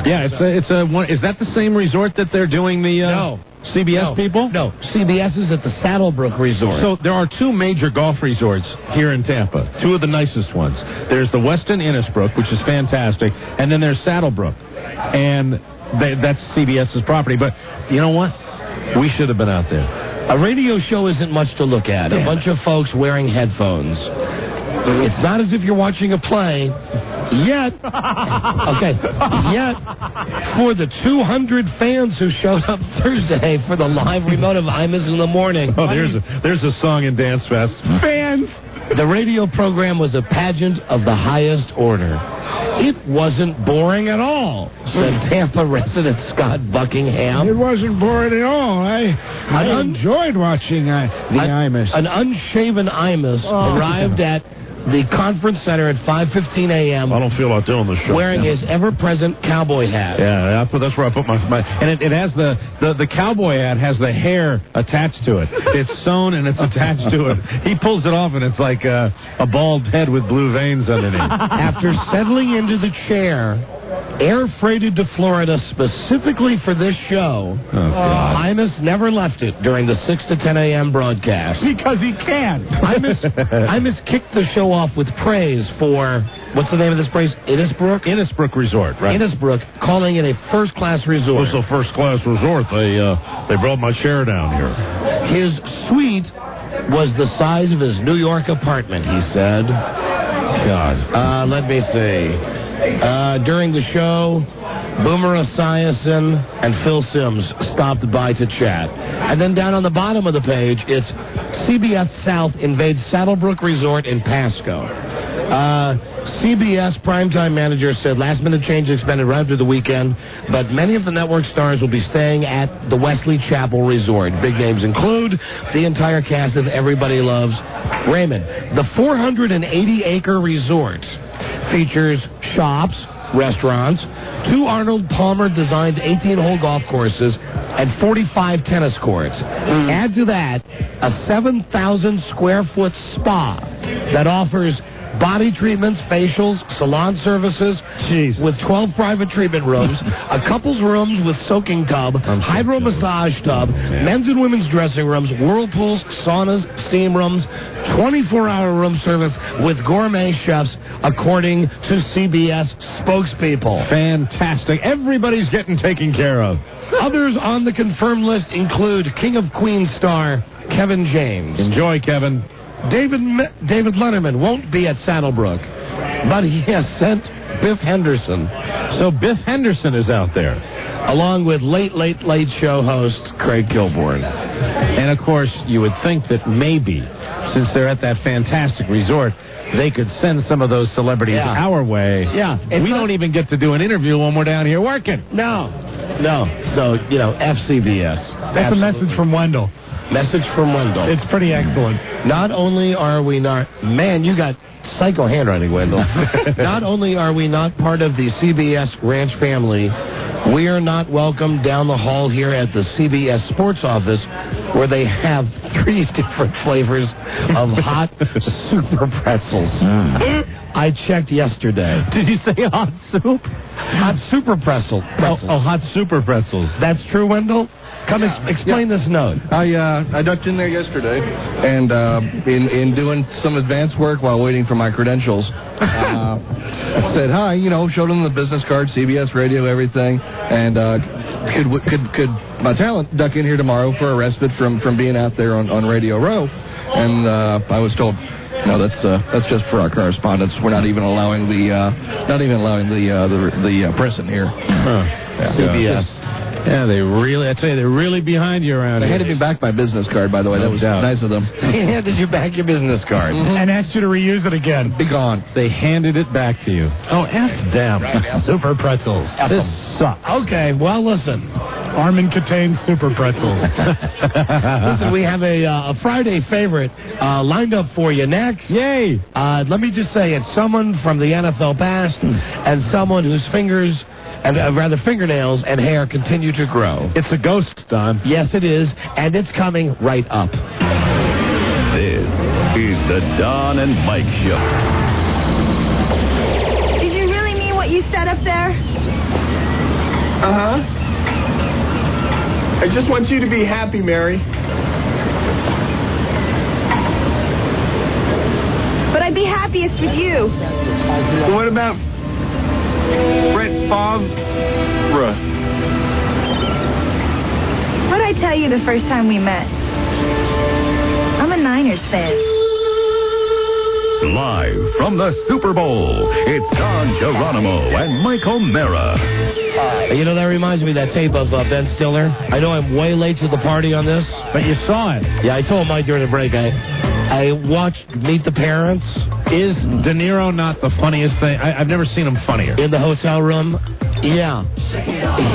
Yeah, it's a one. Is that the same resort that they're doing the CBS people? No, CBS is at the Saddlebrook Resort. So there are two major golf resorts here in Tampa, two of the nicest ones. There's the Westin Innisbrook, which is fantastic, and then there's Saddlebrook, and that's CBS's property. But you know what? We should have been out there. A radio show isn't much to look at. A bunch of folks wearing headphones. It's not as if you're watching a play. Yet, for the 200 fans who showed up Thursday for the live remote of Imus in the Morning. Oh, there's a song and dance fest. Fans! The radio program was a pageant of the highest order. It wasn't boring at all, said Tampa resident Scott Buckingham. It wasn't boring at all. I enjoyed watching the Imus. An unshaven Imus arrived at the conference center at 5:15 a.m. I don't feel like doing the show. Wearing his ever-present cowboy hat. Yeah, that's where I put my and it has the cowboy hat has the hair attached to it. It's sewn and it's attached to it. He pulls it off and it's like a bald head with blue veins underneath. After settling into the chair, air freighted to Florida specifically for this show, Imus never left it during the 6 to 10 a.m. broadcast. Because he can. Imus kicked the show off with praise for, what's the name of this place? Innisbrook Resort, right? Innisbrook, calling it a first-class resort. It was a first-class resort. They brought my chair down here. His suite was the size of his New York apartment, he said. God. Let me see. During the show, Boomer Esiason and Phil Simms stopped by to chat. And then down on the bottom of the page, it's CBS South invades Saddlebrook Resort in Pasco. CBS primetime manager said last-minute change expended right after the weekend, but many of the network stars will be staying at the Wesley Chapel Resort. Big names include the entire cast of Everybody Loves Raymond. The 480-acre resort features shops, restaurants, 2 Arnold Palmer-designed 18-hole golf courses, and 45 tennis courts. Add to that a 7,000-square-foot spa that offers body treatments, facials, salon services, with 12 private treatment rooms, a couple's rooms with soaking tub, hydro massage tub, men's and women's dressing rooms, whirlpools, saunas, steam rooms, 24-hour room service with gourmet chefs, according to CBS spokespeople. Fantastic. Everybody's getting taken care of. Others on the confirmed list include King of Queens star Kevin James. Enjoy, Kevin. David Letterman won't be at Saddlebrook, but he has sent Biff Henderson. So Biff Henderson is out there. Along with Late Show host Craig Kilborn. And, of course, you would think that maybe, since they're at that fantastic resort, they could send some of those celebrities our way. Yeah. We don't even get to do an interview when we're down here working. No. So, FCBS. That's a message from Wendell. Message from Wendell. It's pretty excellent. Not only are we not... Man, you got psycho handwriting, Wendell. Not only are we not part of the CBS Ranch family, we are not welcome down the hall here at the CBS Sports office, where they have 3 different flavors of hot super pretzels. I checked yesterday. Did you say hot soup? Hot super pretzels. Oh, hot super pretzels. That's true, Wendell? Come explain this note. I ducked in there yesterday, and in doing some advance work while waiting for my credentials, said hi. Showed them the business card, CBS Radio, everything, and could my talent duck in here tomorrow for a respite from being out there on Radio Row? And I was told, no, that's just for our correspondents. We're not even allowing the press in here. CBS. Yeah, they're really behind you around here. They here. handed me back my business card, by the way. That was nice of them. They handed you back your business card. And asked you to reuse it again. Be gone. They handed it back to you. Oh, F them. Super pretzels. This sucks. Okay, well, listen. Armin Catane Super Pretzels. Listen, we have a Friday favorite lined up for you next. Yay! Let me just say, it's someone from the NFL past and someone whose fingers... and fingernails and hair continue to grow. It's a ghost, Don. Yes, it is, and it's coming right up. This is the Don and Mike Show. Did you really mean what you said up there? Uh-huh. I just want you to be happy, Mary. But I'd be happiest with you. What about Brett Favre? What'd I tell you the first time we met? I'm a Niners fan. Live from the Super Bowl, it's Don Geronimo and Mike O'Mara. That reminds me of that tape of Ben Stiller. I know I'm way late to the party on this, but you saw it. Yeah, I told Mike during the break. I watched Meet the Parents. Is De Niro not the funniest thing? I've never seen him funnier. In the hotel room? Yeah.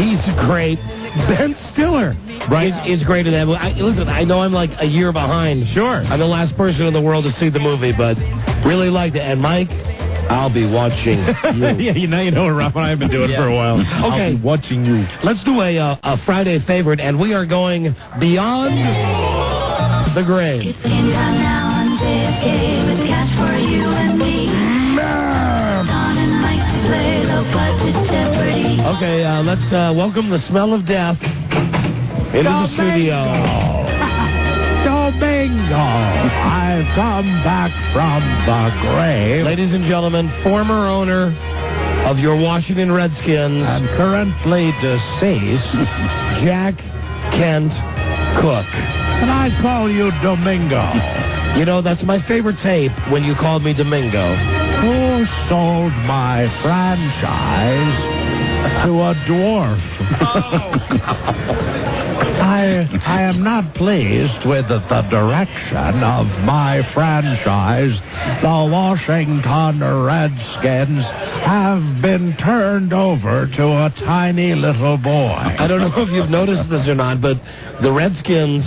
He's great. Ben Stiller. Right. Is great in that movie. Listen, I know I'm like a year behind. Sure. I'm the last person in the world to see the movie, but really liked it. And Mike, I'll be watching you. Yeah, you know what Ralph and I have been doing for a while. Okay. I'll be watching you. Let's do a Friday favorite, and we are going beyond the grave. Okay, let's welcome the smell of death into the studio. Domingo, I've come back from the grave. Ladies and gentlemen, former owner of your Washington Redskins and currently deceased, Jack Kent Cook. And I call you Domingo. That's my favorite tape when you called me Domingo. Who sold my franchise to a dwarf? I am not pleased with the direction of my franchise. The Washington Redskins have been turned over to a tiny little boy. I don't know if you've noticed this or not, but the Redskins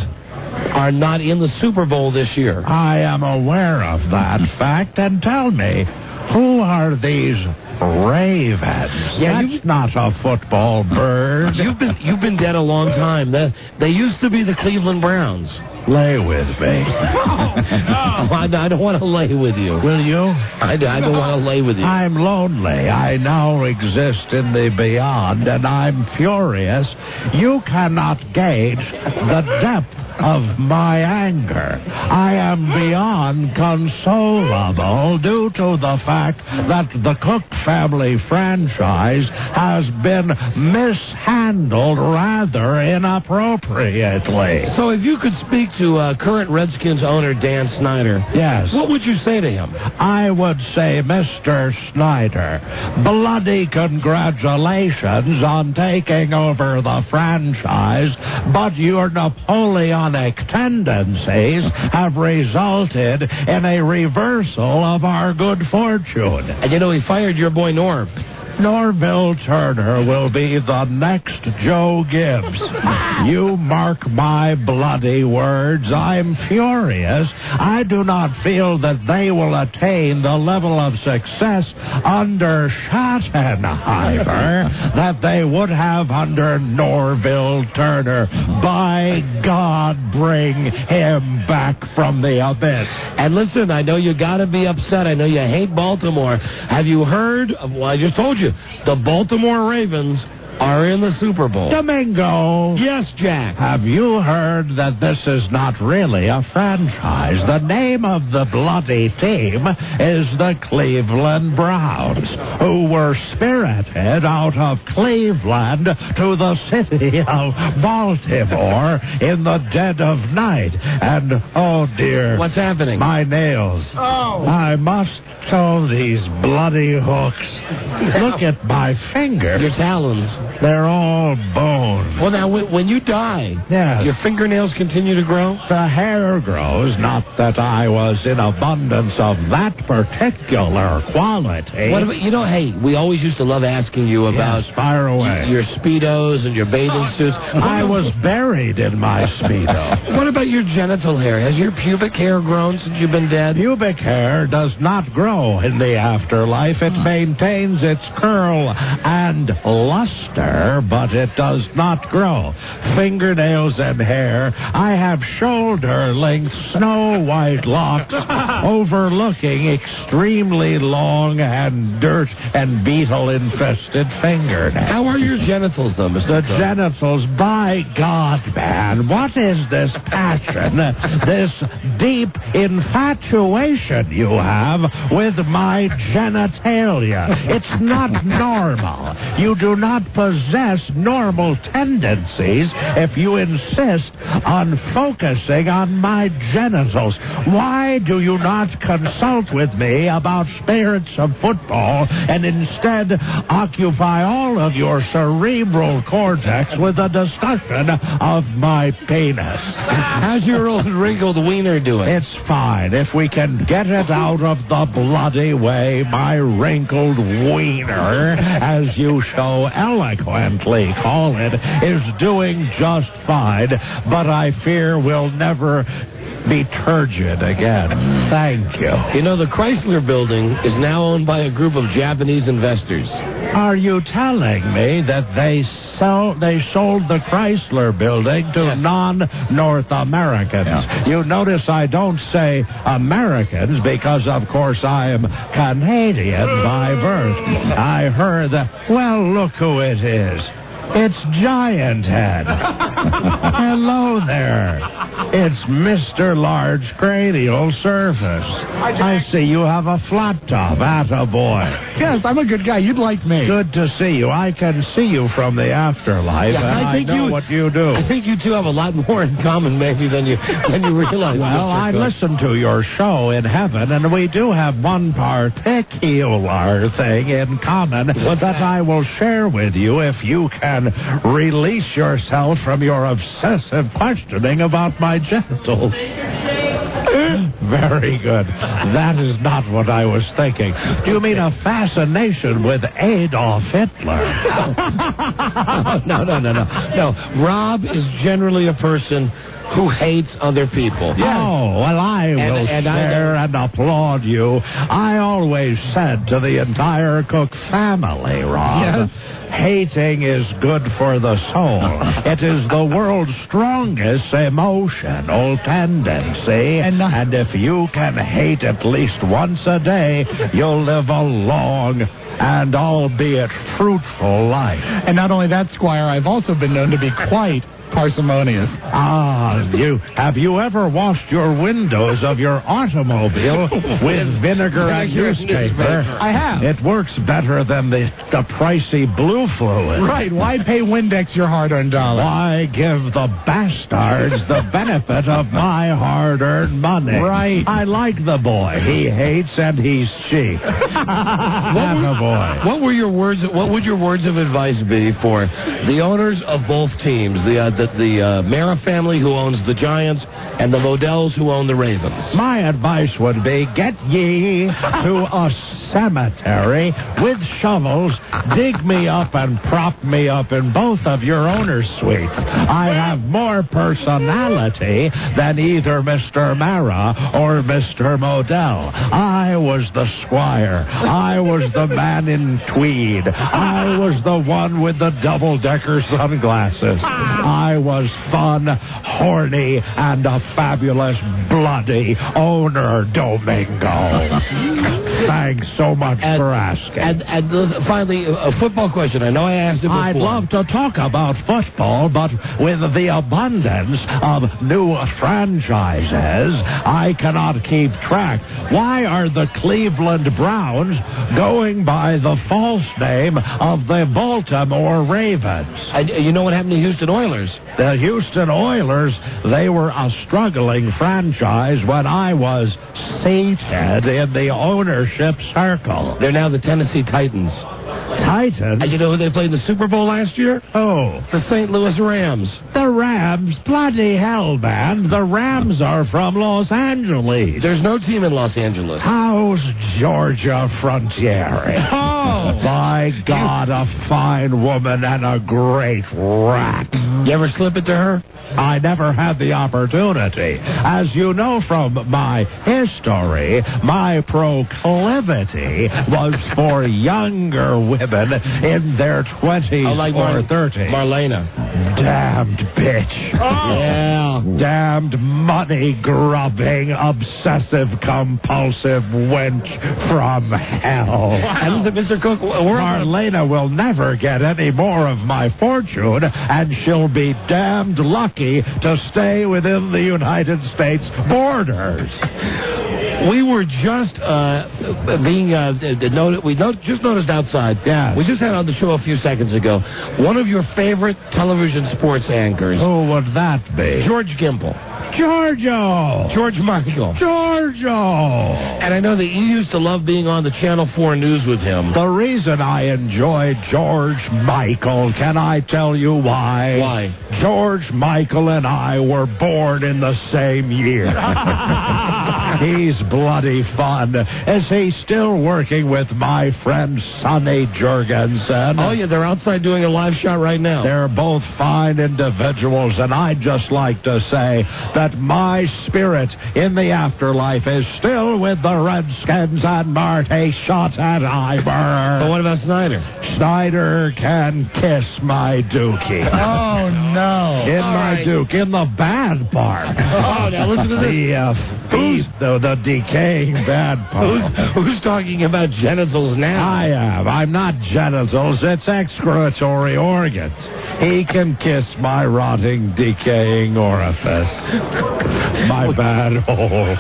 are not in the Super Bowl this year. I am aware of that fact, and tell me, who are these ravens? Yeah, That's not a football bird. You've been dead a long time. They used to be the Cleveland Browns. Lay with me. I don't want to lay with you. Will you? I don't want to lay with you. I'm lonely. I now exist in the beyond, and I'm furious. You cannot gauge the depth of my anger. I am beyond consolable due to the fact that the Cook family franchise has been mishandled rather inappropriately. So if you could speak to current Redskins owner Dan Snyder, yes, what would you say to him? I would say, Mr. Snyder, bloody congratulations on taking over the franchise, but your Napoleonic tendencies have resulted in a reversal of our good fortune. And you know, he fired your boy Norv. Norville Turner will be the next Joe Gibbs. You mark my bloody words. I'm furious. I do not feel that they will attain the level of success under Schottenheimer that they would have under Norville Turner. By God, bring him back from the abyss. And listen, I know you got to be upset. I know you hate Baltimore. Have you heard of, well, I just told you, the Baltimore Ravens are in the Super Bowl. Domingo. Yes, Jack. Have you heard that this is not really a franchise? The name of the bloody team is the Cleveland Browns, who were spirited out of Cleveland to the city of Baltimore in the dead of night. And, oh dear. What's happening? My nails. Oh. I must sew these bloody hooks. Look at my fingers. Your talons. They're all bone. Well, now, when you die, yes, your fingernails continue to grow? The hair grows, not that I was in abundance of that particular quality. What about, you know, hey, we always used to love asking you about fire away. Your Speedos and your bathing suits. I was buried in my Speedo. What about your genital hair? Has your pubic hair grown since you've been dead? Pubic hair does not grow in the afterlife. It maintains its curl and luster, but it does not grow. Fingernails and hair. I have shoulder-length, snow-white locks overlooking extremely long and dirt and beetle-infested fingernails. How are your genitals, though, Mr. The genitals, by God, man, what is this passion, this deep infatuation you have with my genitalia? It's not normal. You do not possess normal tendencies if you insist on focusing on my genitals. Why do you not consult with me about spirits of football and instead occupy all of your cerebral cortex with a discussion of my penis? How's your old wrinkled wiener doing? It's fine. If we can get it out of the bloody way, my wrinkled wiener, as you so eloquently call it, is doing just fine, but I fear we'll never be turgid again. Thank you. You know, the Chrysler building is now owned by a group of Japanese investors. Are you telling me that they sold the Chrysler building to non-North Americans? Yeah. You notice I don't say Americans because, of course, I am Canadian by birth. I heard that. Well, look who it is. It's Giant Head. Hello there. It's Mr. Large Cranial Surface. I see you have a flat top. Attaboy. Yes, I'm a good guy. You'd like me. Good to see you. I can see you from the afterlife, and I know what you do. I think you two have a lot more in common, maybe, than you realize. Well, I listen to your show in heaven, and we do have one particular thing in common that I will share with you if you can release yourself from your your obsessive questioning about my genitals. Very good. That is not what I was thinking. Do you mean a fascination with Adolf Hitler? No. Rob is generally a person who hates other people. Yes. Oh, well, I will share and applaud you. I always said to the entire Cook family, Rob, hating is good for the soul. It is the world's strongest emotional tendency. And if you can hate at least once a day, you'll live a long and albeit fruitful life. And not only that, Squire, I've also been known to be quite parsimonious. Have you ever washed your windows of your automobile with vinegar and newspaper? I have. It works better than the pricey blue fluid. Right. Why pay Windex your hard-earned dollar? Why give the bastards the benefit of my hard-earned money? Right. I like the boy. He hates and he's cheap. What would your words of advice be for the owners of both teams, the Mara family who owns the Giants and the Modells who own the Ravens? My advice would be, get ye to a cemetery with shovels, dig me up and prop me up in both of your owner's suites. I have more personality than either Mr. Mara or Mr. Modell. I was the squire. I was the man in tweed. I was the one with the double-decker sunglasses. I was fun, horny, and a fabulous, bloody owner, Domingo. Thanks so much for asking. And finally, a football question. I know I asked it before. I'd love to talk about football, but with the abundance of new franchises, I cannot keep track. Why are the Cleveland Browns going by the false name of the Baltimore Ravens? And you know what happened to Houston Oilers? The Houston Oilers, they were a struggling franchise when I was seated in the ownership circle. They're now the Tennessee Titans. Titans? And you know who they played in the Super Bowl last year? Oh. The St. Louis Rams. The Rams? Bloody hell, man. The Rams are from Los Angeles. There's no team in Los Angeles. How's Georgia Frontiere? Oh! By God, a fine woman and a great rat. You ever slip it to her? I never had the opportunity. As you know from my history, my proclivity was for younger women in their 20s or 30s. Marlena. Damned bitch. Oh. Yeah. Damned money-grubbing, obsessive-compulsive wench from hell. And Mr. Cook, Marlena will never get any more of my fortune, and she'll be damned lucky to stay within the United States borders. We were just just noticed outside. Yeah. We just had on the show a few seconds ago one of your favorite television sports anchors. Who would that be? George Gimple. Giorgio! George Michael. Giorgio! And I know that you used to love being on the Channel 4 News with him. The reason I enjoy George Michael, can I tell you why? Why? George Michael and I were born in the same year. He's bloody fun. Is he still working with my friend Sonny Jurgensen? Oh, yeah, they're outside doing a live shot right now. They're both fine individuals, and I'd just like to say that my spirit in the afterlife is still with the Redskins and Marty Schottenheimer. But what about Snyder? Snyder can kiss my dookie. Oh, no. Duke, in the bad part. Oh, now listen to this. The decaying bad part. Who's talking about genitals now? I am. I'm not genitals. It's excretory organs. He can kiss my rotting, decaying orifice. My bad hole.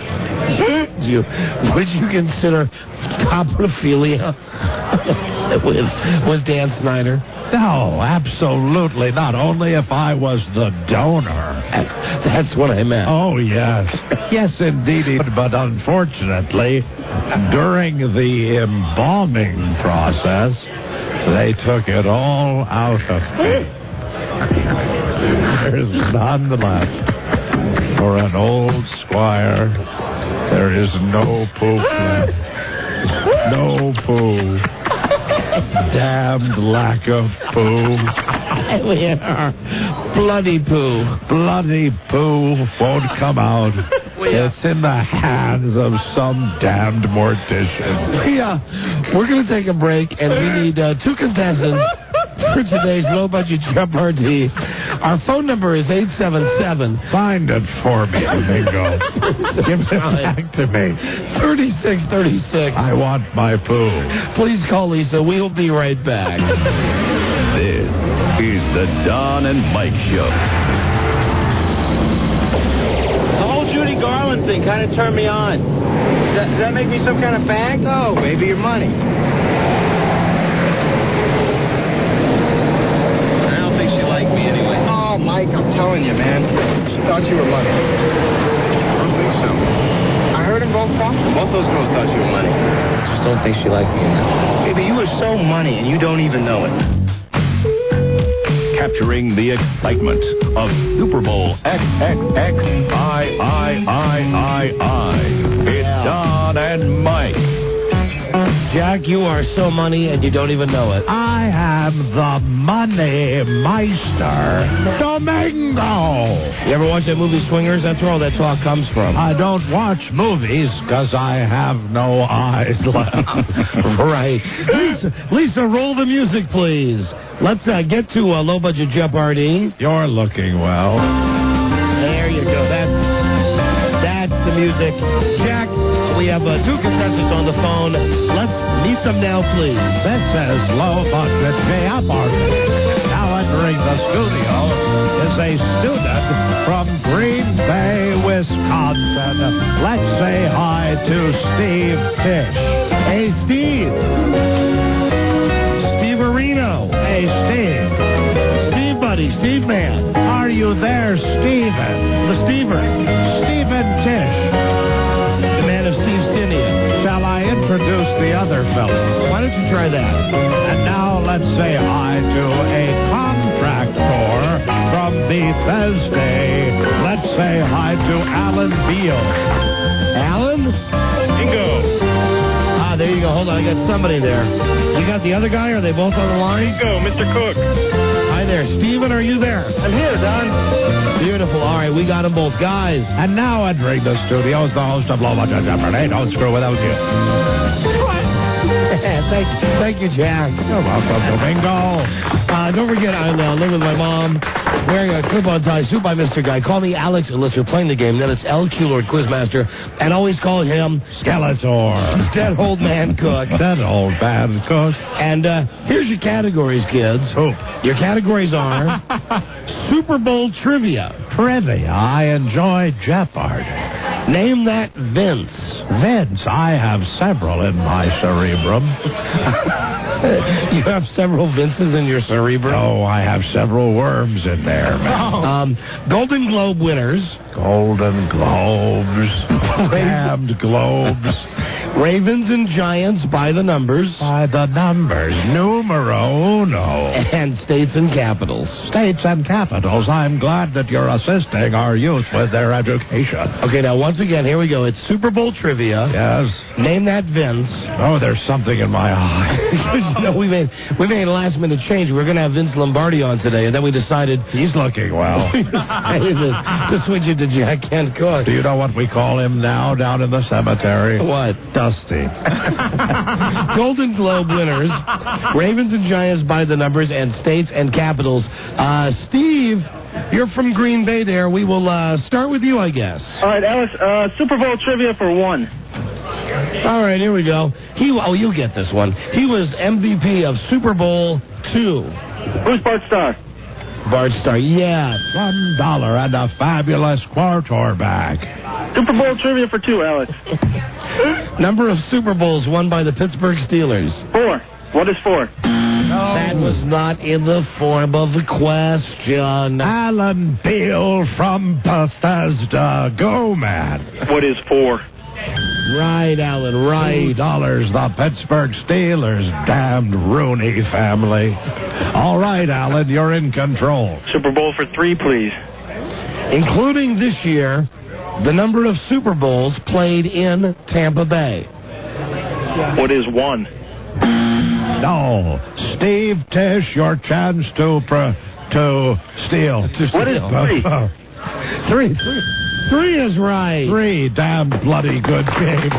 Would you consider coprophilia with Dan Snyder? No, absolutely not. Only if I was the donor. That's what I meant. Oh, yes. Yes, indeed. But unfortunately, during the embalming process, they took it all out of me. There's none left. For an old squire, there is no poop left. No poo. Damned lack of poo. We are bloody poo. Bloody poo won't come out. It's in the hands of some damned mortician. Yeah, we're going to take a break, and we need 2 contestants for today's low-budget Jeopardy. Our phone number is 877. Find it for me, Domingo. Give it back to me. 3636. I want my poo. Please call Lisa. We'll be right back. This is the Don and Mike Show. The whole Judy Garland thing kind of turned me on. Does that make me some kind of fag? Oh, maybe your money. I don't think she liked me anyway. Oh, Mike, I'm telling you, man. She thought you were money. I don't think so. I heard them both talk. Both those girls thought you were money. I just don't think she liked me enough. Baby, you were so money and you don't even know it. Capturing the excitement of Super Bowl XXXIIIII. It's Don and Mike. Jack, you are so money and you don't even know it. I am the Money Meister, Domingo. You ever watch that movie Swingers? That's where all that talk comes from. I don't watch movies because I have no eyes left. Right. Lisa, roll the music, please. Let's get to low-budget Jeopardy. You're looking well. There you go. That's the music. Jack, we have 2 contestants on the phone. Let's meet them now, please. This is low-budget Jeopardy. Now entering the studio is a student from Green Bay, Wisconsin. Let's say hi to Steve Fish. Hey, Steve. Steve Areno. Hey, Steve. Steve, buddy. Steve, man. Are you there, Steven? The Stever. Stephen Tish. The man of Steve Stinia. Shall I introduce the other fellow? Why don't you try that? And now let's say hi to a contractor from Bethesda. Let's say hi to Alan Beal. Alan? Bingo. There you go. Hold on. I got somebody there. You got the other guy? Are they both on the line? Bingo, Mr. Cook. Hi there. Steven, are you there? I'm here, Don. Beautiful. All right. We got them both. Guys. And now entering the studio is the host of Low Budget Jeopardy. Don't screw without you. Thank you, Jack. You're welcome, Domingo. Don't forget, I'm living with my mom, wearing a clip-on tie, suit by Mr. Guy. Call me Alex unless you're playing the game. Then it's L. Q. Quizmaster. And always call him Skeletor. Dead Old Man Cook. Dead Old Man Cook. And here's your categories, kids. Oh. Your categories are Super Bowl trivia. Trivia. I enjoy Jeopardy. Name that Vince. Vince, I have several in my cerebrum. You have several Vinces in your cerebrum? Oh, I have several worms in there, man. Golden Globe winners. Golden Globes. Damned Globes. Ravens and Giants by the numbers. By the numbers. Numero uno. And states and capitals. States and capitals. I'm glad that you're assisting our youth with their education. Okay, now once again, here we go. It's Super Bowl trivia. Yes. Name that Vince. Oh, there's something in my eye. No, we made a last-minute change. We were going to have Vince Lombardi on today, and then we decided... He's looking well. to switch it to Jack Kent Cook. Do you know what we call him now down in the cemetery? What? Dusty. Golden Globe winners, Ravens and Giants by the numbers, and states and capitals. Steve, you're from Green Bay there. We will start with you, I guess. All right, Alice, Super Bowl trivia for 1. All right, here we go. You'll get this one. He was MVP of Super Bowl II. Who's Bart Starr? Bart Starr, yeah. $1 and a fabulous quarterback. Super Bowl trivia for 2, Alice. Number of Super Bowls won by the Pittsburgh Steelers. 4. What is 4? No. That was not in the form of the question. Alan Beal from Bethesda. Go, man. What is 4? Right, Alan, right. $2, the Pittsburgh Steelers, damned Rooney family. All right, Alan, you're in control. Super Bowl for 3, please. Including this year, the number of Super Bowls played in Tampa Bay. What is 1? No. Steve Tisch, your chance to steal. What is 3? 3 is right. 3, damn bloody good game.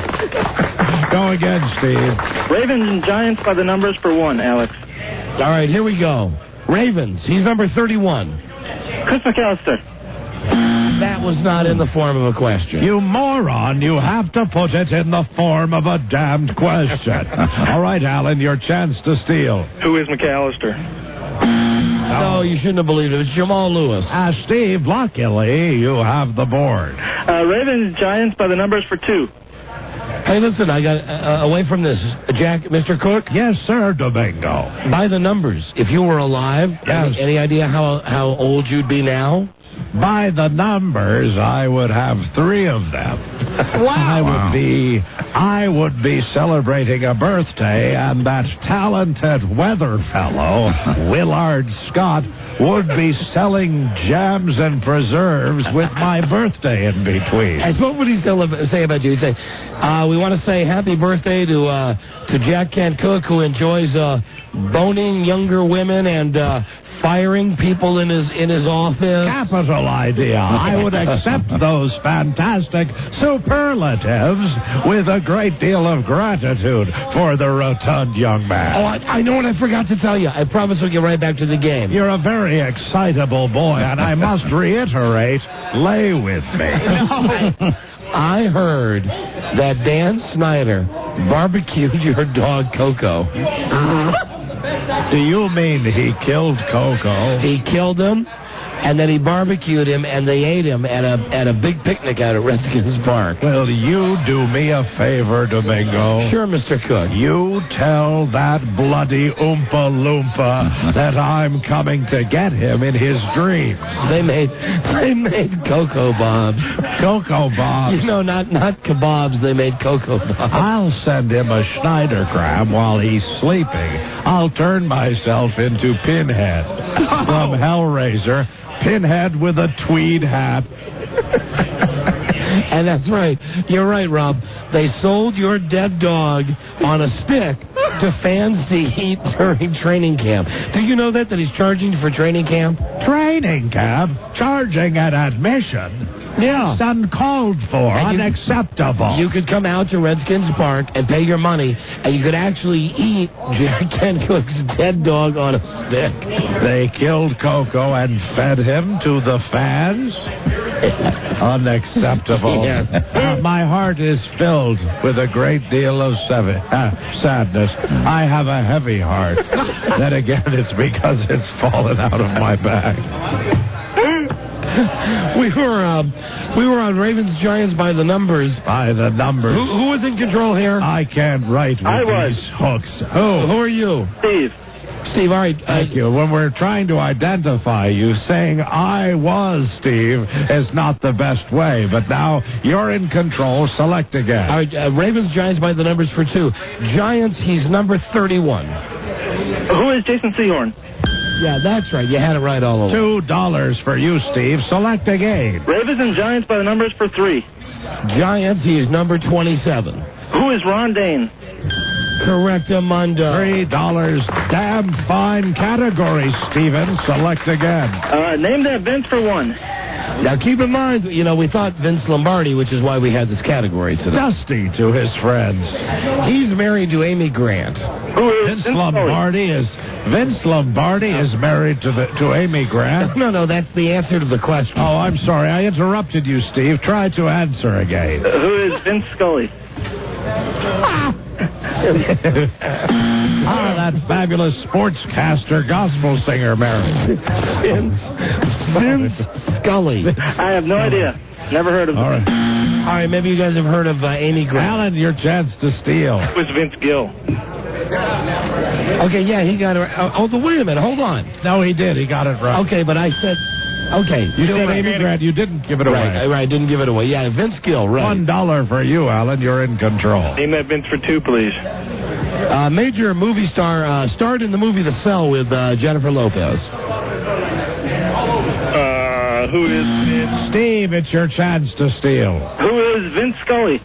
Go again, Steve. Ravens and Giants by the numbers for 1, Alex. All right, here we go. Ravens, he's number 31. Chris McAllister. That was not in the form of a question. You moron, you have to put it in the form of a damned question. All right, Alan, your chance to steal. Who is McAllister? No, you shouldn't have believed it. It's Jamal Lewis. Steve, luckily, you have the board. Ravens Giants by the numbers for 2. Hey, listen, I got away from this. Jack, Mr. Cook? Yes, sir, Domingo. By the numbers, if you were alive, yes. Any idea how old you'd be now? By the numbers, I would have 3 of them. Wow. I would be celebrating a birthday, and that talented weather fellow, Willard Scott, would be selling jams and preserves with my birthday in between. And what would he say about you? He'd say, we want to say happy birthday to Jack Kent Cook, who enjoys boning younger women and firing people in his office. Capital idea. I would accept those fantastic superlatives with a great deal of gratitude for the rotund young man. Oh, I know what I forgot to tell you. I promise we'll get right back to the game. You're a very excitable boy, and I must reiterate, lay with me. I heard that Dan Snyder barbecued your dog, Coco. Do you mean he killed Coco? He killed him, and then he barbecued him, and they ate him at a big picnic out at Redskins Park. Will you do me a favor, Domingo? Sure, Mr. Cook. You tell that bloody Oompa Loompa that I'm coming to get him in his dreams. They made Cocoa Bobs. Cocoa Bobs? You know, not kebabs. They made Cocoa Bobs. I'll send him a Schneidergram while he's sleeping. I'll turn myself into Pinhead from Hellraiser. Pinhead with a tweed hat. And that's right. You're right, Rob. They sold your dead dog on a stick to fans to eat during training camp. Do you know that he's charging for training camp? Training camp? Charging an admission? Yeah. It's uncalled for, unacceptable. You could come out to Redskins Park and pay your money, and you could actually eat Jack Kent Cook's dead dog on a stick. They killed Coco and fed him to the fans? Unacceptable. Yes. My heart is filled with a great deal of sadness. I have a heavy heart. Then again, it's because it's fallen out of my back. We were on Ravens Giants by the numbers. By the numbers. Who was in control here? I can't write with these hooks. Who are you? Steve, all right. Thank you. When we're trying to identify you, saying I was Steve is not the best way. But now you're in control. Select again. All right, Ravens Giants by the numbers for 2. Giants, he's number 31. Who is Jason Sehorn? Yeah, that's right. You had it right all over. $2 for you, Steve. Select again. Ravens and Giants by the numbers for 3. Giants, he is number 27. Who is Ron Dane? Correctamundo. $3. Damn fine category, Steven. Select again. Name that Vince for 1. Now, keep in mind, we thought Vince Lombardi, which is why we had this category today. Dusty to his friends. He's married to Amy Grant. Who is Vince Lombardi is married to Amy Grant. No, that's the answer to the question. Oh, I'm sorry. I interrupted you, Steve. Try to answer again. Who is Vince Scully? That fabulous sportscaster, gospel singer married. Vince Scully. I have no idea. Never heard of him. All right, maybe you guys have heard of Amy Grant. Alan, your chance to steal. It was Vince Gill. Okay, yeah, he got it right. Oh, wait a minute. Hold on. No, he did. He got it right. Okay, but I said Okay. You said Amy Grant. You didn't give it away. Right, didn't give it away. Yeah, Vince Gill, right. $1 for you, Alan. You're in control. Name that Vince for 2, please. Major movie star starred in the movie The Cell with Jennifer Lopez. Who is Vince? Steve, it's your chance to steal. Who is Vince Scully?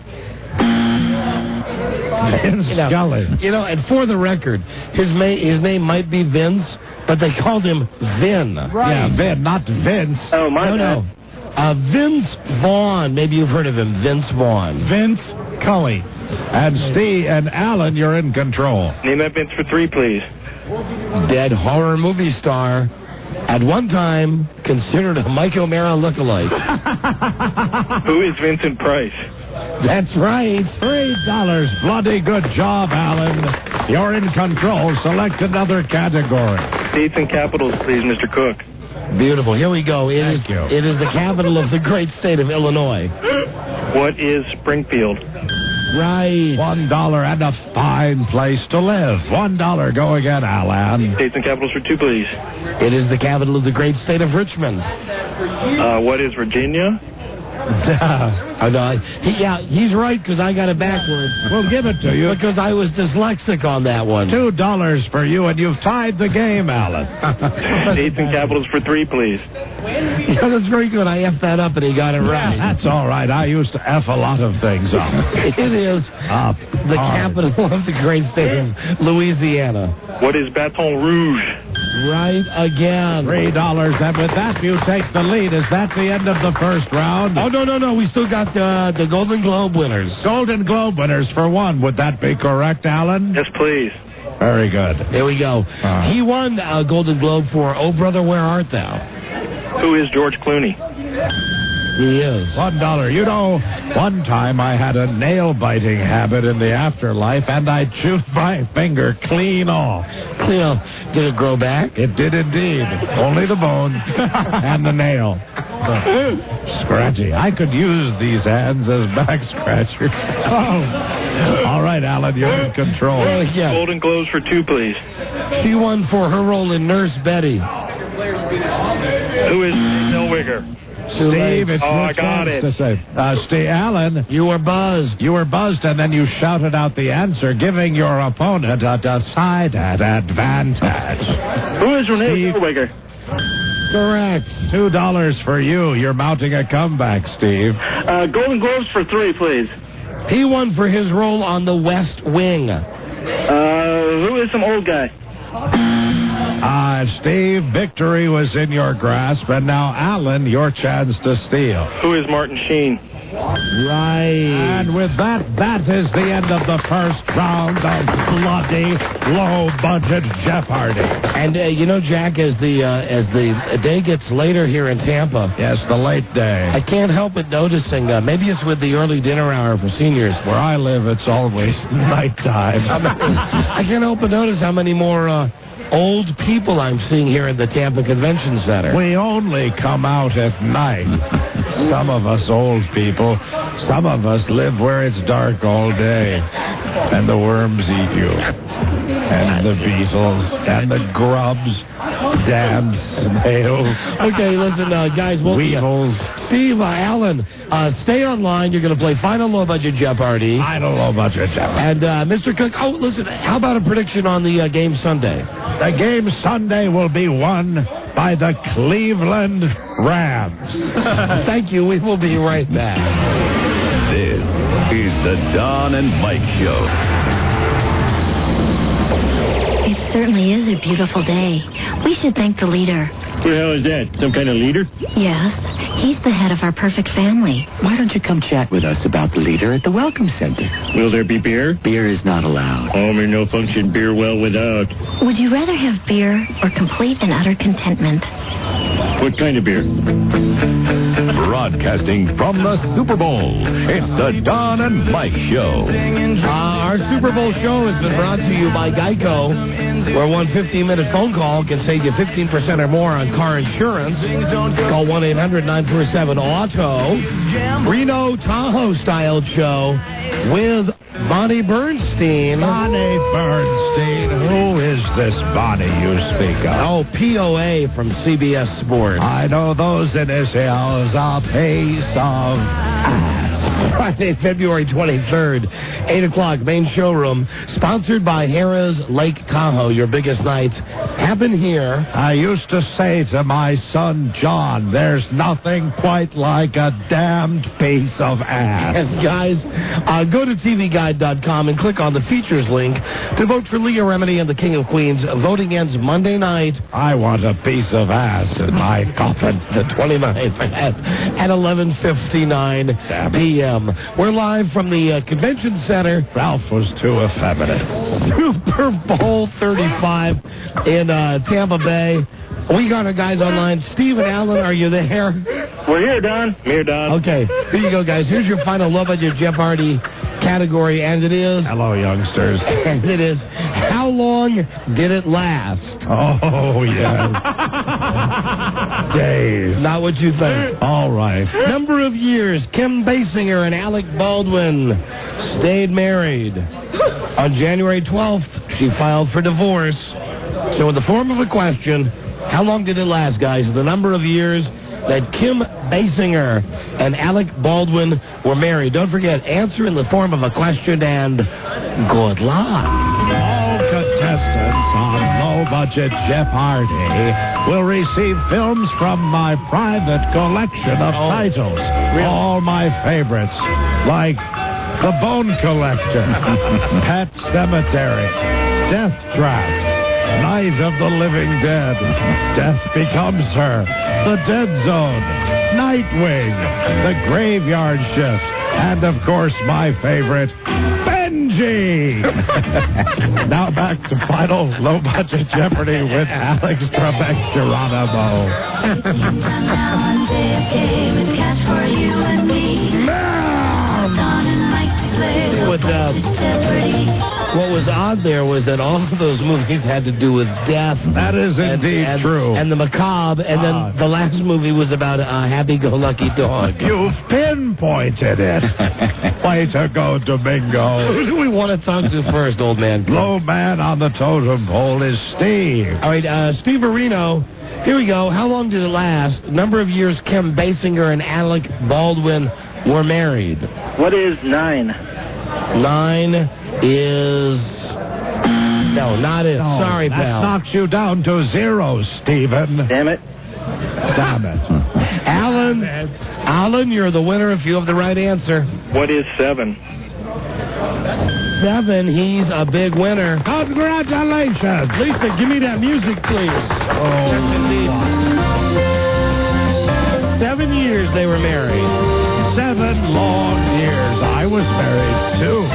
Vince Scully. You know, and for the record, his name might be Vince, but they called him Vin. Right. Yeah, Vin, not Vince. Oh, my bad. No. Vince Vaughn. Maybe you've heard of him. Vince Vaughn. Vince Scully. And Steve and Alan, you're in control. Name that Vince for 3, please. Dead horror movie star. At one time, considered a Mike O'Mara lookalike. Who is Vincent Price? That's right. $3. Bloody good job, Alan. You're in control. Select another category. States and capitals, please, Mr. Cook. Beautiful. Here we go. Thank you. It is the capital of the great state of Illinois. What is Springfield? Right. $1 and a fine place to live. $1. Go again, Alan. States and capitals for 2, please. It is the capital of the great state of Richmond. What is Virginia? He's right because I got it backwards. We'll give it to you. Because I was dyslexic on that one. $2 for you, and you've tied the game, Alan. States and capitals for 3, please. Yeah, that's very good. I effed that up, and he got it right. That's all right. I used to F a lot of things up. It is the capital of the great state of Louisiana. What is Baton Rouge? Right again. $3, and with that, you take the lead. Is that the end of the first round? Oh, no. We still got the Golden Globe winners. Golden Globe winners for 1. Would that be correct, Alan? Yes, please. Very good. Here we go. He won a Golden Globe for Oh, Brother, Where Art Thou? Who is George Clooney? He is. $1. You know, one time I had a nail-biting habit in the afterlife, and I chewed my finger clean off. Clean off. Did it grow back? It did indeed. Only the bone and the nail. Scratchy. I could use these hands as back scratchers. Oh. All right, Alan, you're in control. Yeah. Golden Globes for 2, please. She won for her role in Nurse Betty. Who is Zellweger? Steve, it's I got it. Steve, Alan. You were buzzed. You were buzzed, and then you shouted out the answer, giving your opponent a decided advantage. Who is Renee Zellweger? Correct. $2 for you. You're mounting a comeback, Steve. Golden Globes for 3, please. He won for his role on The West Wing. Who is some old guy? Steve, victory was in your grasp, and now, Alan, your chance to steal. Who is Martin Sheen? Right. And with that is the end of the first round of bloody low-budget Jeopardy. And Jack, as the day gets later here in Tampa. Yes, the late day. I can't help but noticing. Maybe it's with the early dinner hour for seniors. Where I live, it's always nighttime. I can't help but notice how many more old people I'm seeing here at the Tampa Convention Center. We only come out at night. Some of us old people, some of us live where it's dark all day. And the worms eat you. And the beetles. And the grubs. Damn snails. Okay, listen, guys. Weevils. Steve, Alan, stay online. You're going to play Final Low Budget Jeopardy. Final Low Budget Jeopardy. And Mr. Cook, listen, how about a prediction on the game Sunday? The game Sunday will be won by the Cleveland Rams. Thank you. We will be right back. This is the Don and Mike Show. It certainly is a beautiful day. We should thank the leader. Who the hell is that? Some kind of leader? Yes. He's the head of our perfect family. Why don't you come chat with us about the leader at the Welcome Center? Will there be beer? Beer is not allowed. Home or no function, beer well without. Would you rather have beer or complete and utter contentment? What kind of beer? Broadcasting from the Super Bowl, it's the Don and Mike Show. Our Super Bowl show has been brought to you by Geico, where one 15-minute phone call can save you 15% or more on car insurance. Call 1-800-947-AUTO. Reno Tahoe-styled show with Bonnie Bernstein. Bonnie Bernstein. Who is this Bonnie you speak of? Oh, POA from CBS Sports. I know those initials. A piece of Friday, February 23rd, 8 o'clock, main showroom, sponsored by Harrah's Lake Tahoe. Your biggest nights happen here. I used to say to my son John, there's nothing quite like a damned piece of ass. And guys, go to tvguide.com and click on the features link to vote for Leah Remini and the King of Queens. Voting ends Monday night. I want a piece of ass in my coffin. The 29th at 11:59 p.m. We're live from the convention center. Ralph was too effeminate. Super Bowl 35 in Tampa Bay. We got our guys online. Steve and Alan, are you there? We're here, Don. I'm here, Don. Okay, here you go, guys. Here's your final Love on Your Jeopardy category, and it is... Hello, youngsters. And it is, how long did it last? Oh, yeah. Days. Not what you think. All right. Number of years, Kim Basinger and Alec Baldwin stayed married. On January 12th, she filed for divorce. So in the form of a question, how long did it last, guys? The number of years that Kim Basinger and Alec Baldwin were married. Don't forget, answer in the form of a question and good luck. All contestants on Low Budget Jeopardy will receive films from my private collection of titles. All my favorites, like The Bone Collector, Pet Cemetery, Death Trap, Night of the Living Dead, Death Becomes Her, The Dead Zone, Nightwing, The Graveyard Shift, and, of course, my favorite, Benji! Now back to final low-budget Jeopardy with Alex Trebek Geronimo. What was odd there was that all of those movies had to do with death. That is indeed true. And the macabre, and then the last movie was about a happy-go-lucky dog. You've pinpointed it. Way to go, Domingo. Who do we want to talk to first, old man? Low man on the totem pole is Steve. All right, Steve Areno. Here we go. How long did it last? Number of years Kim Basinger and Alec Baldwin were married. What is 9? 9 is... No, not it. No, sorry, that pal. knocks you down to 0, Stephen. Damn it. Damn it. Alan, you're the winner if you have the right answer. What is 7? 7, he's a big winner. Congratulations. Lisa, give me that music, please. Oh, indeed. 7 years they were married. 7 long years. I was married, too.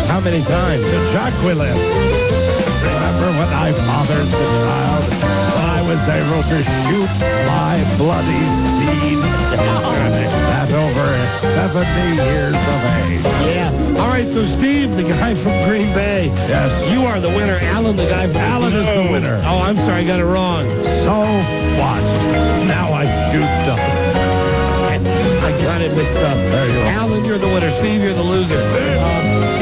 How many times? To Jacqueline. Remember when I fathered the child? When I was able to shoot my bloody seed? That over 70 years of age. Yeah. All right, so Steve, the guy from Green Bay. Yes. You are the winner. Alan, the guy from... Alan is the winner. Oh, I'm sorry, I got it wrong. So what? Now I shoot them. I got it mixed up. There you are. Alan, you're the winner. Steve, you're the loser.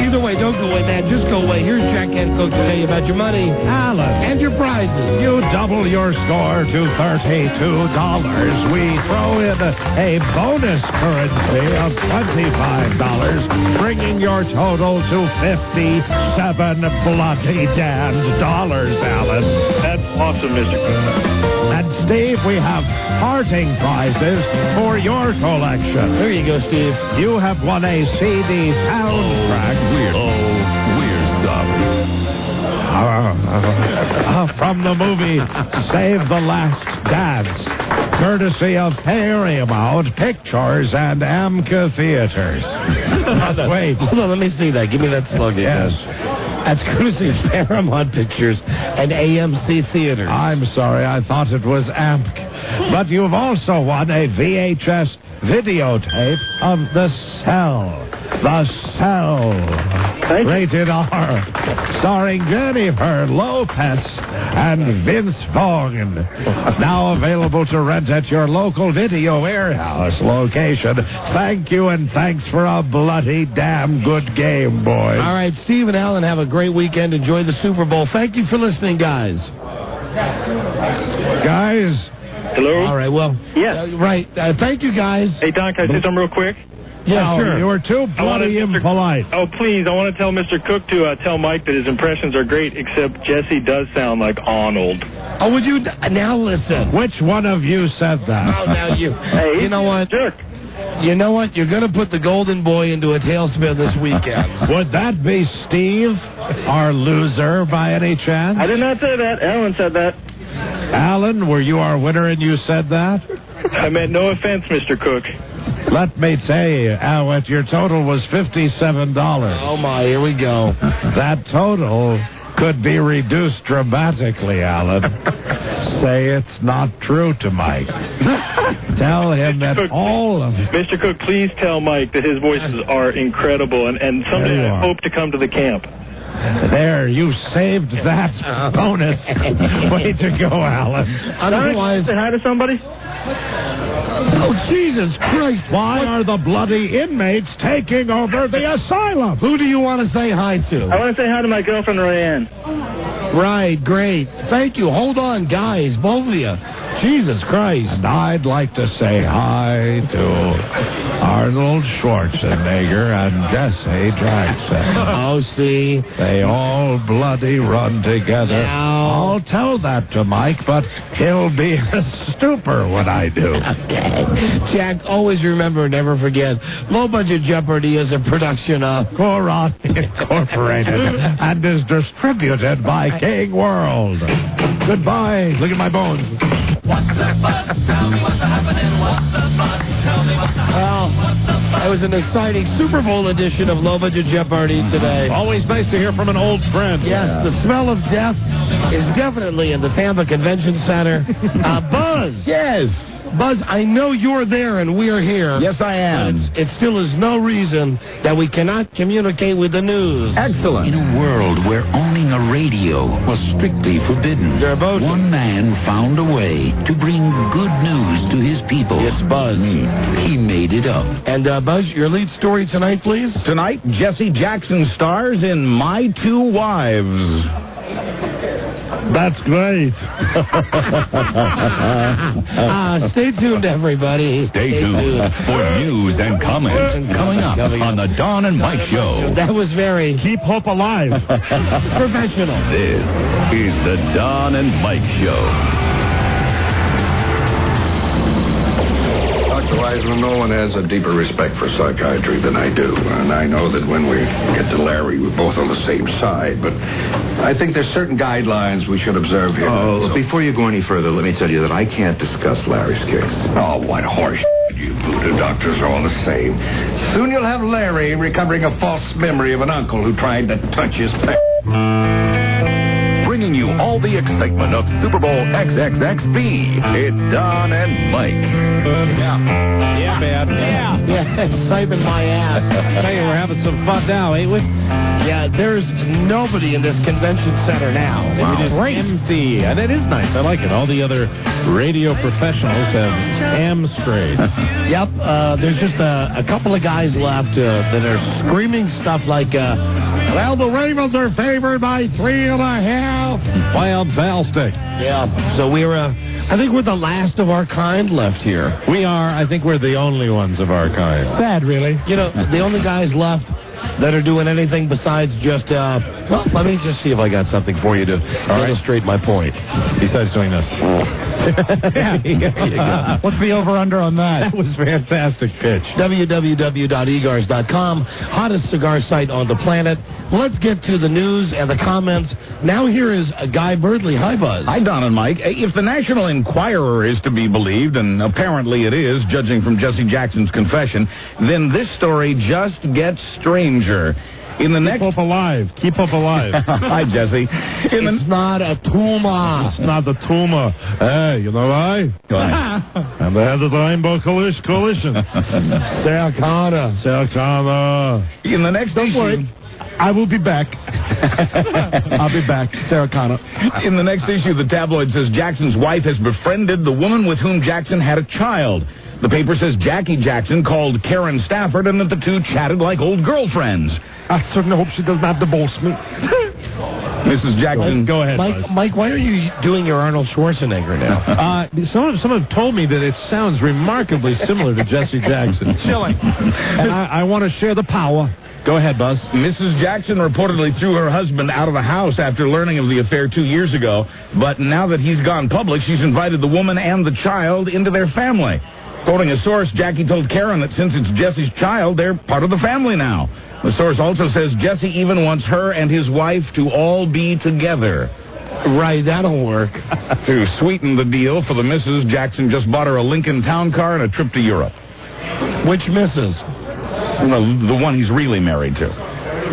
Either way, don't go away, man. Just go away. Here's Jack Hancock to tell you about your money. Alan. And your prizes. You double your score to $32. We throw in a bonus currency of $25, bringing your total to $57 bloody damned dollars, Alan. That's awesome, Mr. And Steve, we have parting prizes for your collection. There you go, Steve. You have won a CD soundtrack. Weird stuff. From the movie Save the Last Dance, courtesy of Paramount Pictures and Amphitheaters. Wait. Hold on, let me see that. Give me that slug. Yes. That's courtesy of Paramount Pictures and AMC Theaters. I'm sorry, I thought it was AMC. But you've also won a VHS videotape of The Cell. The Cell. Rated R. Starring Jennifer Lopez and Vince Vaughn. Now available to rent at your local video warehouse location. Thank you and thanks for a bloody damn good game, boys. All right, Steve and Alan, have a great weekend. Enjoy the Super Bowl. Thank you for listening, guys. Guys. Hello? All right, well. Yes. Right. Thank you, guys. Hey, Don, can I say something real quick? Yeah, sure. You were too bloody impolite. Oh, please, I want to tell Mr. Cook to tell Mike that his impressions are great, except Jesse does sound like Arnold. Oh, would you... Now listen. Which one of you said that? Oh, now you... Hey, you know what? Jerk. You know what? You're going to put the golden boy into a tailspin this weekend. Would that be Steve, our loser, by any chance? I did not say that. Alan said that. Alan, were you our winner and you said that? I meant no offense, Mr. Cook. Let me say, Alwyn, your total was $57. Oh, my, here we go. That total could be reduced dramatically, Alan. Say it's not true to Mike. Tell him that Cook, all of... Mr. Cook, please tell Mike that his voices are incredible, and someday I hope to come to the camp. There, you saved that bonus. Way to go, Alan. Otherwise, say hi to somebody. Oh, Jesus Christ. Why are the bloody inmates taking over the asylum? Who do you want to say hi to? I want to say hi to my girlfriend, Rayanne. Right, great. Thank you. Hold on, guys, both of you. Jesus Christ. And I'd like to say hi to Arnold Schwarzenegger and Jesse Jackson. Oh, see? They all bloody run together. Now. I'll tell that to Mike, but he'll be a stupor when I do. Okay. Jack, always remember, never forget, Low Budget Jeopardy is a production of Koran Incorporated and is distributed by King World. Goodbye. Look at my bones. Well, it was an exciting Super Bowl edition of Low Budget Jeopardy today. Always nice to hear from an old friend. Yes, the smell of death is definitely in the Tampa Convention Center. Buzz! Yes. Buzz, I know you're there and we're here. Yes, I am. It still is no reason that we cannot communicate with the news. Excellent. In a world where owning a radio was strictly forbidden, one man found a way to bring good news to his people. It's Buzz. He made it up. And, Buzz, your lead story tonight, please? Tonight, Jesse Jackson stars in My Two Wives. That's great. Stay tuned, everybody. Stay tuned for news and comments coming up on the Don and Mike Show. That was very... Keep hope alive. Professional. This is the Don and Mike Show. Dr. Wiseman, no one has a deeper respect for psychiatry than I do. And I know that when we get to Larry, we're both on the same side. But I think there's certain guidelines we should observe here. Oh, before you go any further, let me tell you that I can't discuss Larry's case. Oh, what horse you Buddha doctors are all the same. Soon you'll have Larry recovering a false memory of an uncle who tried to touch his pet. Bringing you all the excitement of Super Bowl XXXB. It's Don and Mike. Yeah, man. Yeah, excitement my ass. I tell you, we're having some fun now, ain't we? Yeah, there's nobody in this convention center now. It is empty, and it is nice. I like it. All the other radio professionals have hamstrayed. Yep, there's just a couple of guys left that are screaming stuff like, well, the Ravens are favored by 3.5. Wild foul stick. Yeah, so I think we're the last of our kind left here. We are. I think we're the only ones of our kind. Sad, really. You know, the only guys left that are doing anything besides just, well, let me just see if I got something for you to illustrate my point. Besides doing this. There you go. What's the over-under on that? That was fantastic pitch. www.egars.com, hottest cigar site on the planet. Let's get to the news and the comments. Now here is Guy Birdley. Hi, Buzz. Hi, Don and Mike. If the National Enquirer is to be believed, and apparently it is, judging from Jesse Jackson's confession, then this story just gets stranger. In the next... Keep up alive. Keep up alive. Hi, Jesse. It's not a tumor. It's not a tumor. Hey, you know why? And they had the Rainbow Coalition. Sarah Connor. In the next Don't issue... worry. I will be back. I'll be back. Sarah Connor. In the next issue, the tabloid says Jackson's wife has befriended the woman with whom Jackson had a child. The paper says Jackie Jackson called Karen Stafford and that the two chatted like old girlfriends. I certainly hope she does not divorce me. Mrs. Jackson, go ahead, Mike, why are you doing your Arnold Schwarzenegger now? Someone told me that it sounds remarkably similar to Jesse Jackson. Chilling. And I want to share the power. Go ahead, Buzz. Mrs. Jackson reportedly threw her husband out of the house after learning of the affair 2 years ago. But now that he's gone public, she's invited the woman and the child into their family. Quoting a source, Jackie told Karen that since it's Jesse's child, they're part of the family now. The source also says Jesse even wants her and his wife to all be together. Right, that'll work. To sweeten the deal for the missus, Jackson just bought her a Lincoln Town Car and a trip to Europe. Which missus? No, the one he's really married to.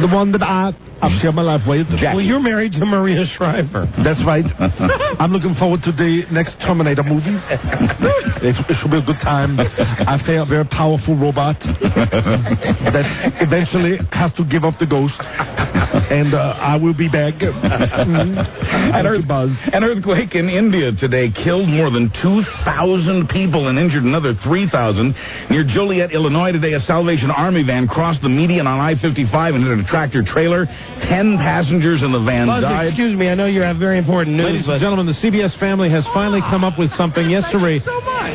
The one that I've shared my life with. Well, you're married to Maria Shriver. That's right. I'm looking forward to the next Terminator movie. It should be a good time. I play a very powerful robot that eventually has to give up the ghost. And I will be back. An earthquake in India today killed more than 2,000 people and injured another 3,000. Near Joliet, Illinois today, a Salvation Army van crossed the median on I-55 and hit a tractor trailer. 10 passengers in the van died. Excuse me, I know you have very important news. Ladies and gentlemen, the CBS family has finally come up with something yesterday.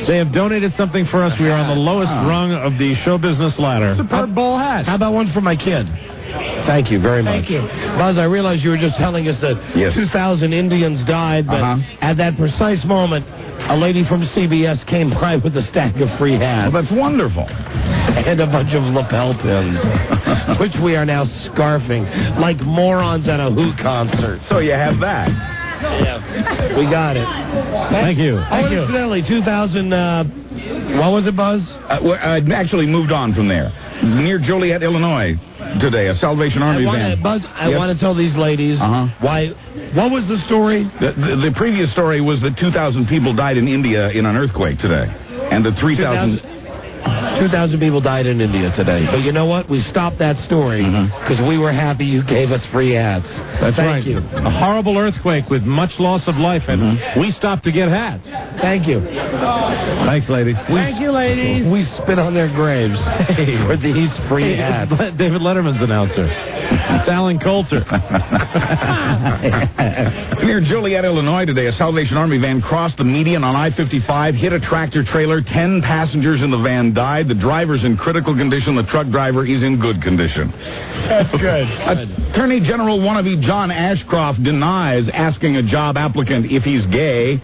They have donated something for us. We are on the lowest rung of the show business ladder. Superbowl hat. How about one for my kid? Thank you very much. Thank you. Buzz, I realize you were just telling us that 2,000 Indians died, but at that precise moment, a lady from CBS came by with a stack of free hats. Well, that's wonderful. And a bunch of lapel pins, which we are now scarfing like morons at a Who concert. So you have that. Yeah, we got it. Thank you. Incidentally, 2000, what was it, Buzz? I actually moved on from there. Near Joliet, Illinois, today, a Salvation Army van. Buzz, I want to tell these ladies why. What was the story? The previous story was that 2,000 people died in India in an earthquake today, and the 3,000... 2,000 people died in India today. But you know what? We stopped that story because we were happy you gave us free hats. That's Thank you. A horrible earthquake with much loss of life, and we stopped to get hats. Thank you. Thanks, ladies. Thank you, ladies. We spit on their graves for these free hats. David Letterman's announcer. It's Alan Coulter. Near Joliet, Illinois today, a Salvation Army van crossed the median on I-55, hit a tractor trailer. 10 passengers in the van died. The driver's in critical condition. The truck driver is in good condition. That's good. Attorney General wannabe John Ashcroft denies asking a job applicant if he's gay.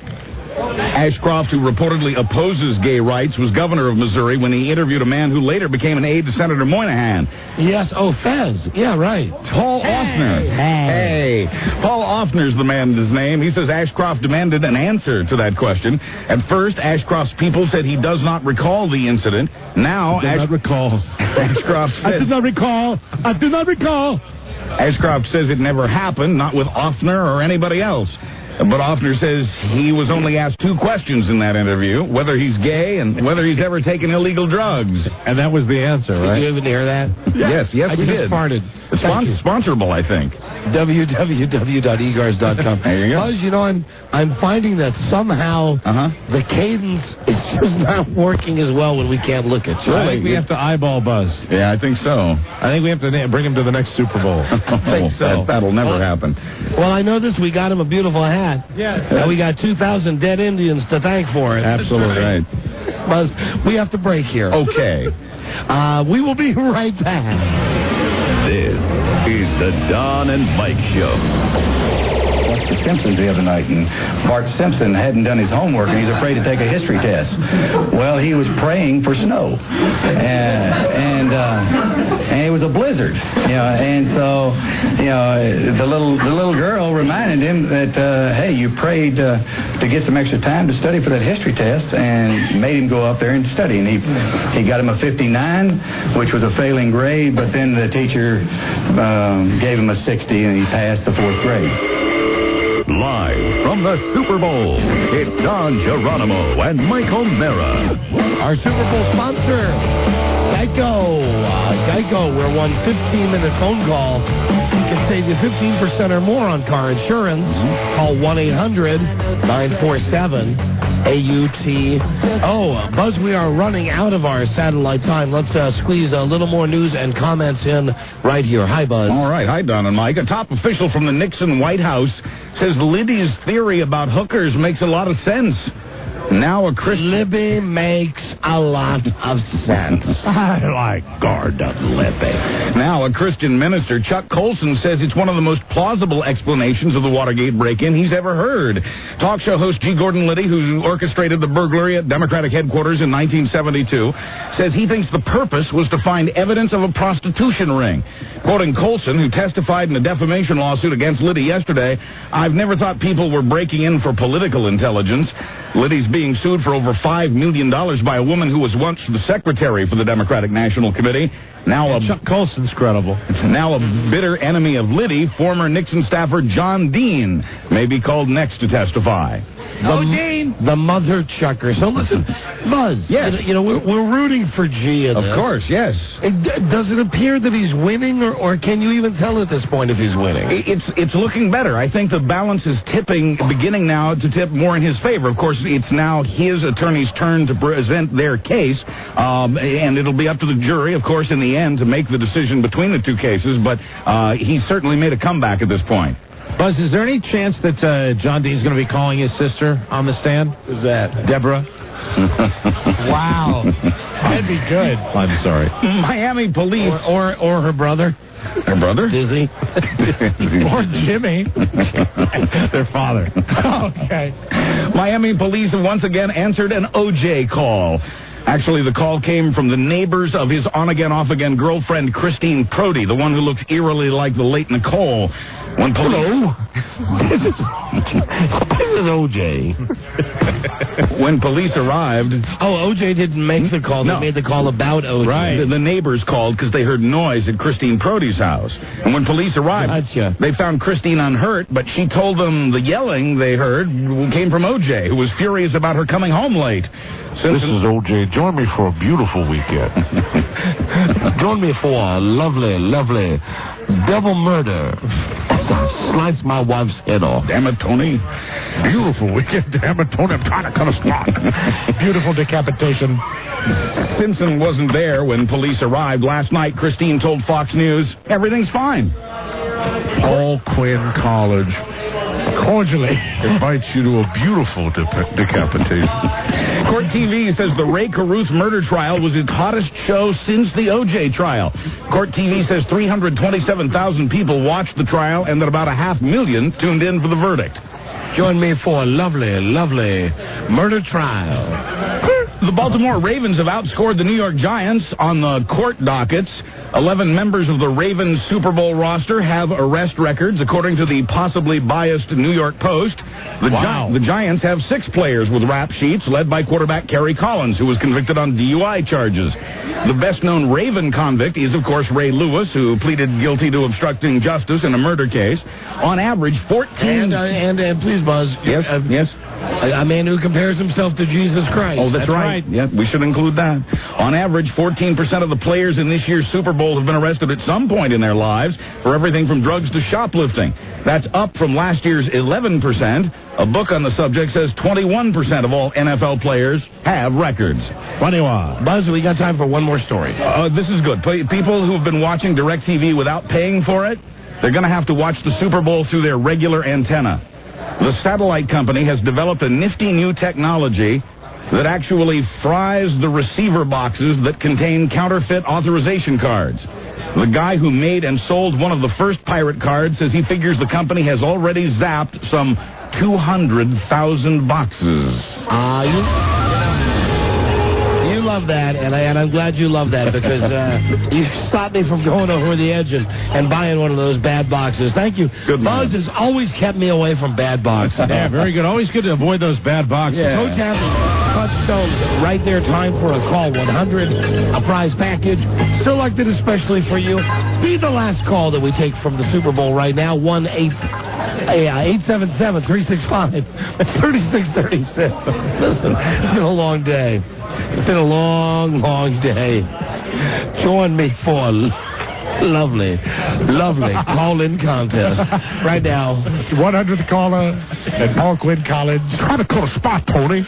Ashcroft, who reportedly opposes gay rights, was governor of Missouri when he interviewed a man who later became an aide to Senator Moynihan. Yes, Fez. Yeah, right. Paul Offner. Hey. Paul Offner's the man's name. He says Ashcroft demanded an answer to that question. At first, Ashcroft's people said he does not recall the incident. Now, I do not recall. Ashcroft says... I do not recall. I do not recall. Ashcroft says it never happened, not with Offner or anybody else. But Offner says he was only asked 2 questions in that interview, whether he's gay and whether he's ever taken illegal drugs. And that was the answer, right? Did you even hear that? Yes, I we did. just farted. It's sponsorable, I think. www.egars.com. There you go. Buzz, you know, I'm finding that somehow the cadence is just not working as well when we can't look at you. I think we have to eyeball Buzz. Yeah, I think so. I think we have to bring him to the next Super Bowl. I think so. That'll never happen. Well, I know this. We got him a beautiful hat. Yeah. And we got 2,000 dead Indians to thank for it. Absolutely right. Buzz, we have to break here. Okay. We will be right back. This is the Don and Mike Show. The Simpsons the other night, and Bart Simpson hadn't done his homework, and he's afraid to take a history test. Well, he was praying for snow, and it was a blizzard, and so, the little girl reminded him that, hey, you prayed to get some extra time to study for that history test, and made him go up there and study, and he got him a 59, which was a failing grade, but then the teacher gave him a 60, and he passed the 4th grade. Live from the Super Bowl, it's Don Geronimo and Mike O'Mara. Our Super Bowl sponsor, Geico. Geico, where one 15-minute phone call can save you 15% or more on car insurance. Call 1-800-947-AUTO. Buzz, we are running out of our satellite time. Let's squeeze a little more news and comments in right here. Hi, Buzz. All right. Hi, Don and Mike. A top official from the Nixon White House says Liddy's theory about hookers makes a lot of sense. Now a Christian... Libby makes a lot of sense. I like Gordon Libby. Now a Christian minister, Chuck Colson, says it's one of the most plausible explanations of the Watergate break-in he's ever heard. Talk show host G. Gordon Liddy, who orchestrated the burglary at Democratic headquarters in 1972, says he thinks the purpose was to find evidence of a prostitution ring. Quoting Colson, who testified in a defamation lawsuit against Liddy yesterday, "I've never thought people were breaking in for political intelligence." Liddy's being sued for over $5 million by a woman who was once the secretary for the Democratic National Committee. Now Chuck Colson's credible. Now a bitter enemy of Liddy, former Nixon staffer John Dean, may be called next to testify. The mother chucker. So listen, Buzz. Yes. We're rooting for G in this. Of course, yes. Does it appear that he's winning, or can you even tell at this point if he's winning? It's looking better. I think the balance is beginning now to tip more in his favor. Of course, it's now his attorney's turn to present their case, and it'll be up to the jury, of course, in the end to make the decision between the two cases, but he's certainly made a comeback at this point. Buzz, is there any chance that John Dean's going to be calling his sister on the stand? Who's that? Deborah? Wow. That'd be good. I'm sorry. Miami police. Or her brother. Her brother? Dizzy. Or Jimmy. Their father. Okay. Miami police have once again answered an O.J. call. Actually, the call came from the neighbors of his on-again, off-again girlfriend, Christine Prody, the one who looks eerily like the late Nicole. Hello? This is O.J. When police arrived... Oh, O.J. didn't make the call. No. They made the call about O.J. Right. The neighbors called because they heard noise at Christine Prody's house. And when police arrived, they found Christine unhurt, but she told them the yelling they heard came from O.J., who was furious about her coming home late. This is O.J. Join me for a beautiful weekend. Join me for a lovely, lovely double murder. Slice my wife's head off. Damn it, Tony. Beautiful weekend. Damn it, Tony. I'm trying to cut a slot. Beautiful decapitation. Simpson wasn't there when police arrived. Last night, Christine told Fox News, everything's fine. Paul Quinn College cordially invites you to a beautiful decapitation. Court TV says the Ray Caruth murder trial was its hottest show since the O.J. trial. Court TV says 327,000 people watched the trial and that about 500,000 tuned in for the verdict. Join me for a lovely, lovely murder trial. The Baltimore Ravens have outscored the New York Giants on the court dockets. 11 members of the Ravens Super Bowl roster have arrest records, according to the possibly biased New York Post. The Giants have 6 players with rap sheets, led by quarterback Kerry Collins, who was convicted on DUI charges. The best-known Raven convict is, of course, Ray Lewis, who pleaded guilty to obstructing justice in a murder case. On average, 14... And please, Buzz. Yes, yes. A man who compares himself to Jesus Christ. Oh, that's right. Yeah, we should include that. On average, 14% of the players in this year's Super Bowl have been arrested at some point in their lives for everything from drugs to shoplifting. That's up from last year's 11%. A book on the subject says 21% of all NFL players have records. 21. Buzz, we got time for one more story. This is good. People who have been watching DirecTV without paying for it, they're going to have to watch the Super Bowl through their regular antenna. The satellite company has developed a nifty new technology that actually fries the receiver boxes that contain counterfeit authorization cards. The guy who made and sold one of the first pirate cards says he figures the company has already zapped some 200,000 boxes. You love that, and I'm glad you love that because you stopped me from going over the edge and buying one of those bad boxes. Thank you. Good Bugs has always kept me away from bad boxes. Yeah, very good. Always good to avoid those bad boxes. Yeah. Coach Touchstone, right there, time for a call 100, a prize package. Selected especially for you. Be the last call that we take from the Super Bowl right now, 877-365-3636. Listen, it's been a long day. It's been a long, long day. Join me for lovely call-in contest. Right now, 100th caller at Parkwood College. Try to call a spot, Tony.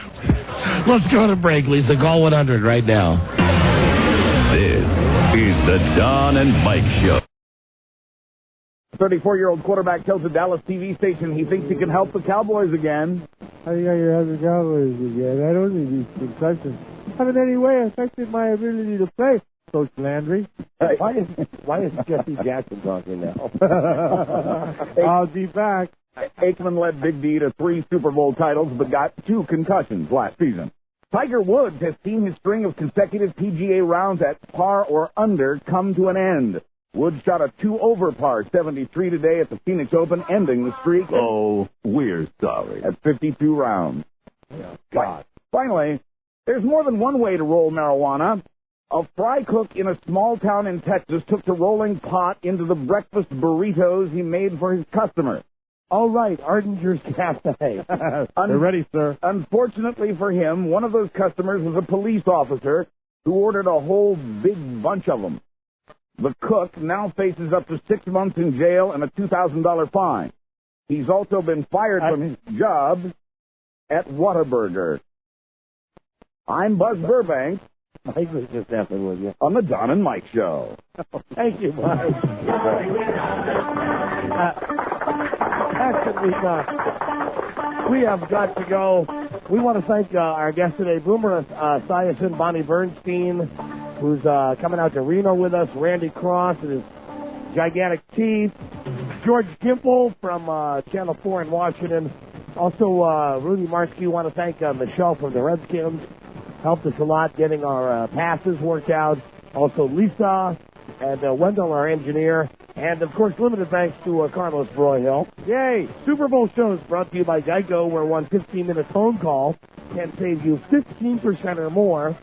Let's go to break, Lisa. Call 100 right now. This is the Don and Mike Show. 34-year-old quarterback tells a Dallas TV station he thinks he can help the Cowboys again. How do you help the Cowboys again? I don't need these concussions. Haven't any way affected my ability to play, Coach Landry. Why is Jesse Jackson talking now? I'll be back. Aikman led Big D to 3 Super Bowl titles, but got 2 concussions last season. Tiger Woods has seen his string of consecutive PGA rounds at par or under come to an end. Woods shot a 2-over par 73 today at the Phoenix Open, ending the streak. Oh, we're sorry. At 52 rounds. God. Finally, there's more than one way to roll marijuana. A fry cook in a small town in Texas took the rolling pot into the breakfast burritos he made for his customers. All right, Ardinger's Cafe. They're ready, sir. Unfortunately for him, one of those customers was a police officer who ordered a whole big bunch of them. The cook now faces up to 6 months in jail and a $2,000 fine. He's also been fired from his job at Whataburger. I'm Buzz Burbank. Mike was just effing with you. On the Don and Mike Show. Thank you, Mike. That should be done. We have got to go. We want to thank our guest today, Boomer Esiason, Bonnie Bernstein, who's coming out to Reno with us, Randy Cross and his gigantic teeth, George Gimple from Channel 4 in Washington. Also, Rudy Marsky. We want to thank Michelle from the Redskins. Helped us a lot getting our passes worked out. Also, Lisa and Wendell, our engineer. And, of course, limited thanks to Carlos Broyhill. Yay! Super Bowl shows brought to you by Geico, where one 15-minute phone call can save you 15% or more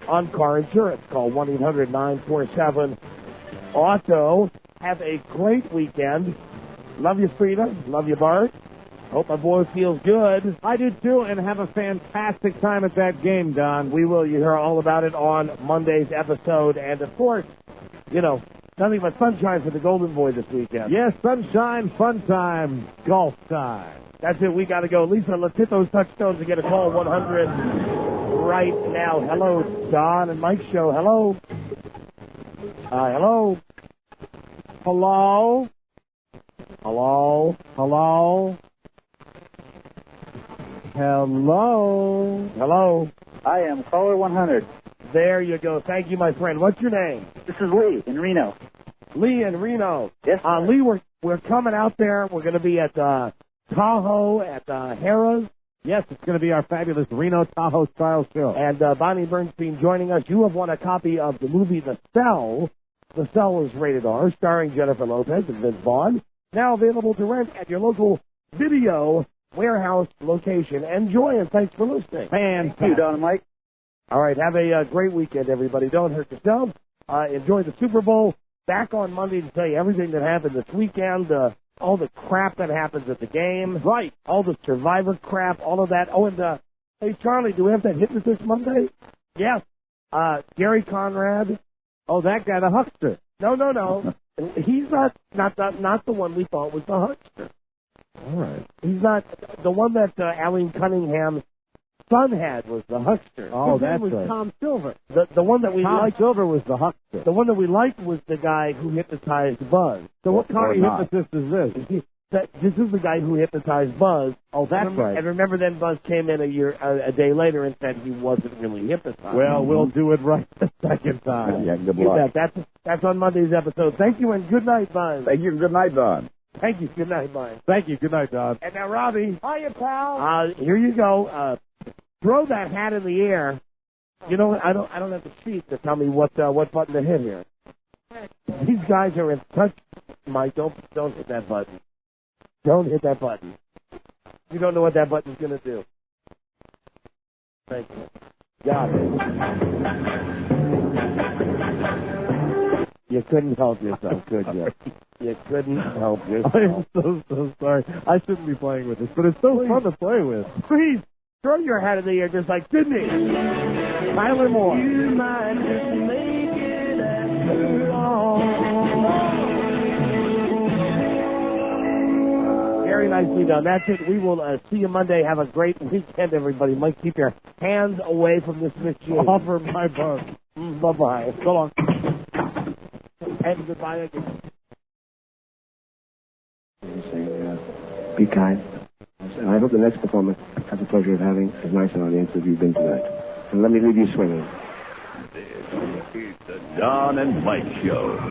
on car insurance. Call 1-800-947-AUTO. Have a great weekend. Love you, Frida. Love you, Bart. Hope my boy feels good. I do, too, and have a fantastic time at that game, Don. We will. You hear all about it on Monday's episode. And, of course, you know, nothing but sunshine for the Golden Boy this weekend. Yes, sunshine, fun time, golf time. That's it. We got to go. Lisa, let's hit those touchstones and get a call 100 right now. Hello, Don and Mike Show. Hello. Hello. Hello. Hello. Hello. Hello. Hello. I am caller 100. There you go. Thank you, my friend. What's your name? This is Lee in Reno. Lee in Reno. Yes. Lee, we're coming out there. We're going to be at Tahoe at Harrah's. Yes, it's going to be our fabulous Reno Tahoe style show. And Bonnie Bernstein joining us. You have won a copy of the movie The Cell. The Cell is rated R, starring Jennifer Lopez and Vince Vaughn. Now available to rent at your local video warehouse location. Enjoy, and thanks for listening. Thank you, Don and Mike. All right, have a great weekend, everybody. Don't hurt yourself. Enjoy the Super Bowl. Back on Monday to tell you everything that happened this weekend, all the crap that happens at the game. Right. All the Survivor crap, all of that. Oh, and, hey, Charlie, do we have that hypnotist Monday? Yes. Gary Conrad. Oh, that guy, the huckster. No. He's not the one we thought was the huckster. All right. He's not the one that Aline Cunningham's son had was the huckster. Oh, that was right. Tom Silver. The one that we liked. Silver was the huckster. The one that we liked was the guy who hypnotized Buzz. So what kind of hypnotist is this? this is the guy who hypnotized Buzz. Oh, that's right. And remember, then Buzz came in a day later and said he wasn't really hypnotized. Well, we'll do it right the second time. Yeah, good luck. That's on Monday's episode. Thank you and good night, Buzz. Thank you and good night, Don. Thank you. Good night, Buzz. Thank you. Good night, Don. And now, Robbie. Hiya, pal. Here you go. Throw that hat in the air. You know, I don't have the sheet to tell me what button to hit here. These guys are in touch. Mike, don't hit that button. Don't hit that button. You don't know what that button's going to do. Thank you. Got it. You couldn't help yourself, could you? You couldn't help yourself. I'm so sorry. I shouldn't be playing with this, but it's so fun to play with. Please, throw your hat in the air just like Sydney. Tyler Moore. You might just make it after all. Very nicely done. That's it. We will see you Monday. Have a great weekend, everybody. Mike, keep your hands away from this machine. Offer my bunk. Bye-bye. So long. And goodbye again. Be kind. And I hope the next performance I have the pleasure of having as nice an audience as you've been tonight. And let me leave you swinging. This is the Don and Mike Show.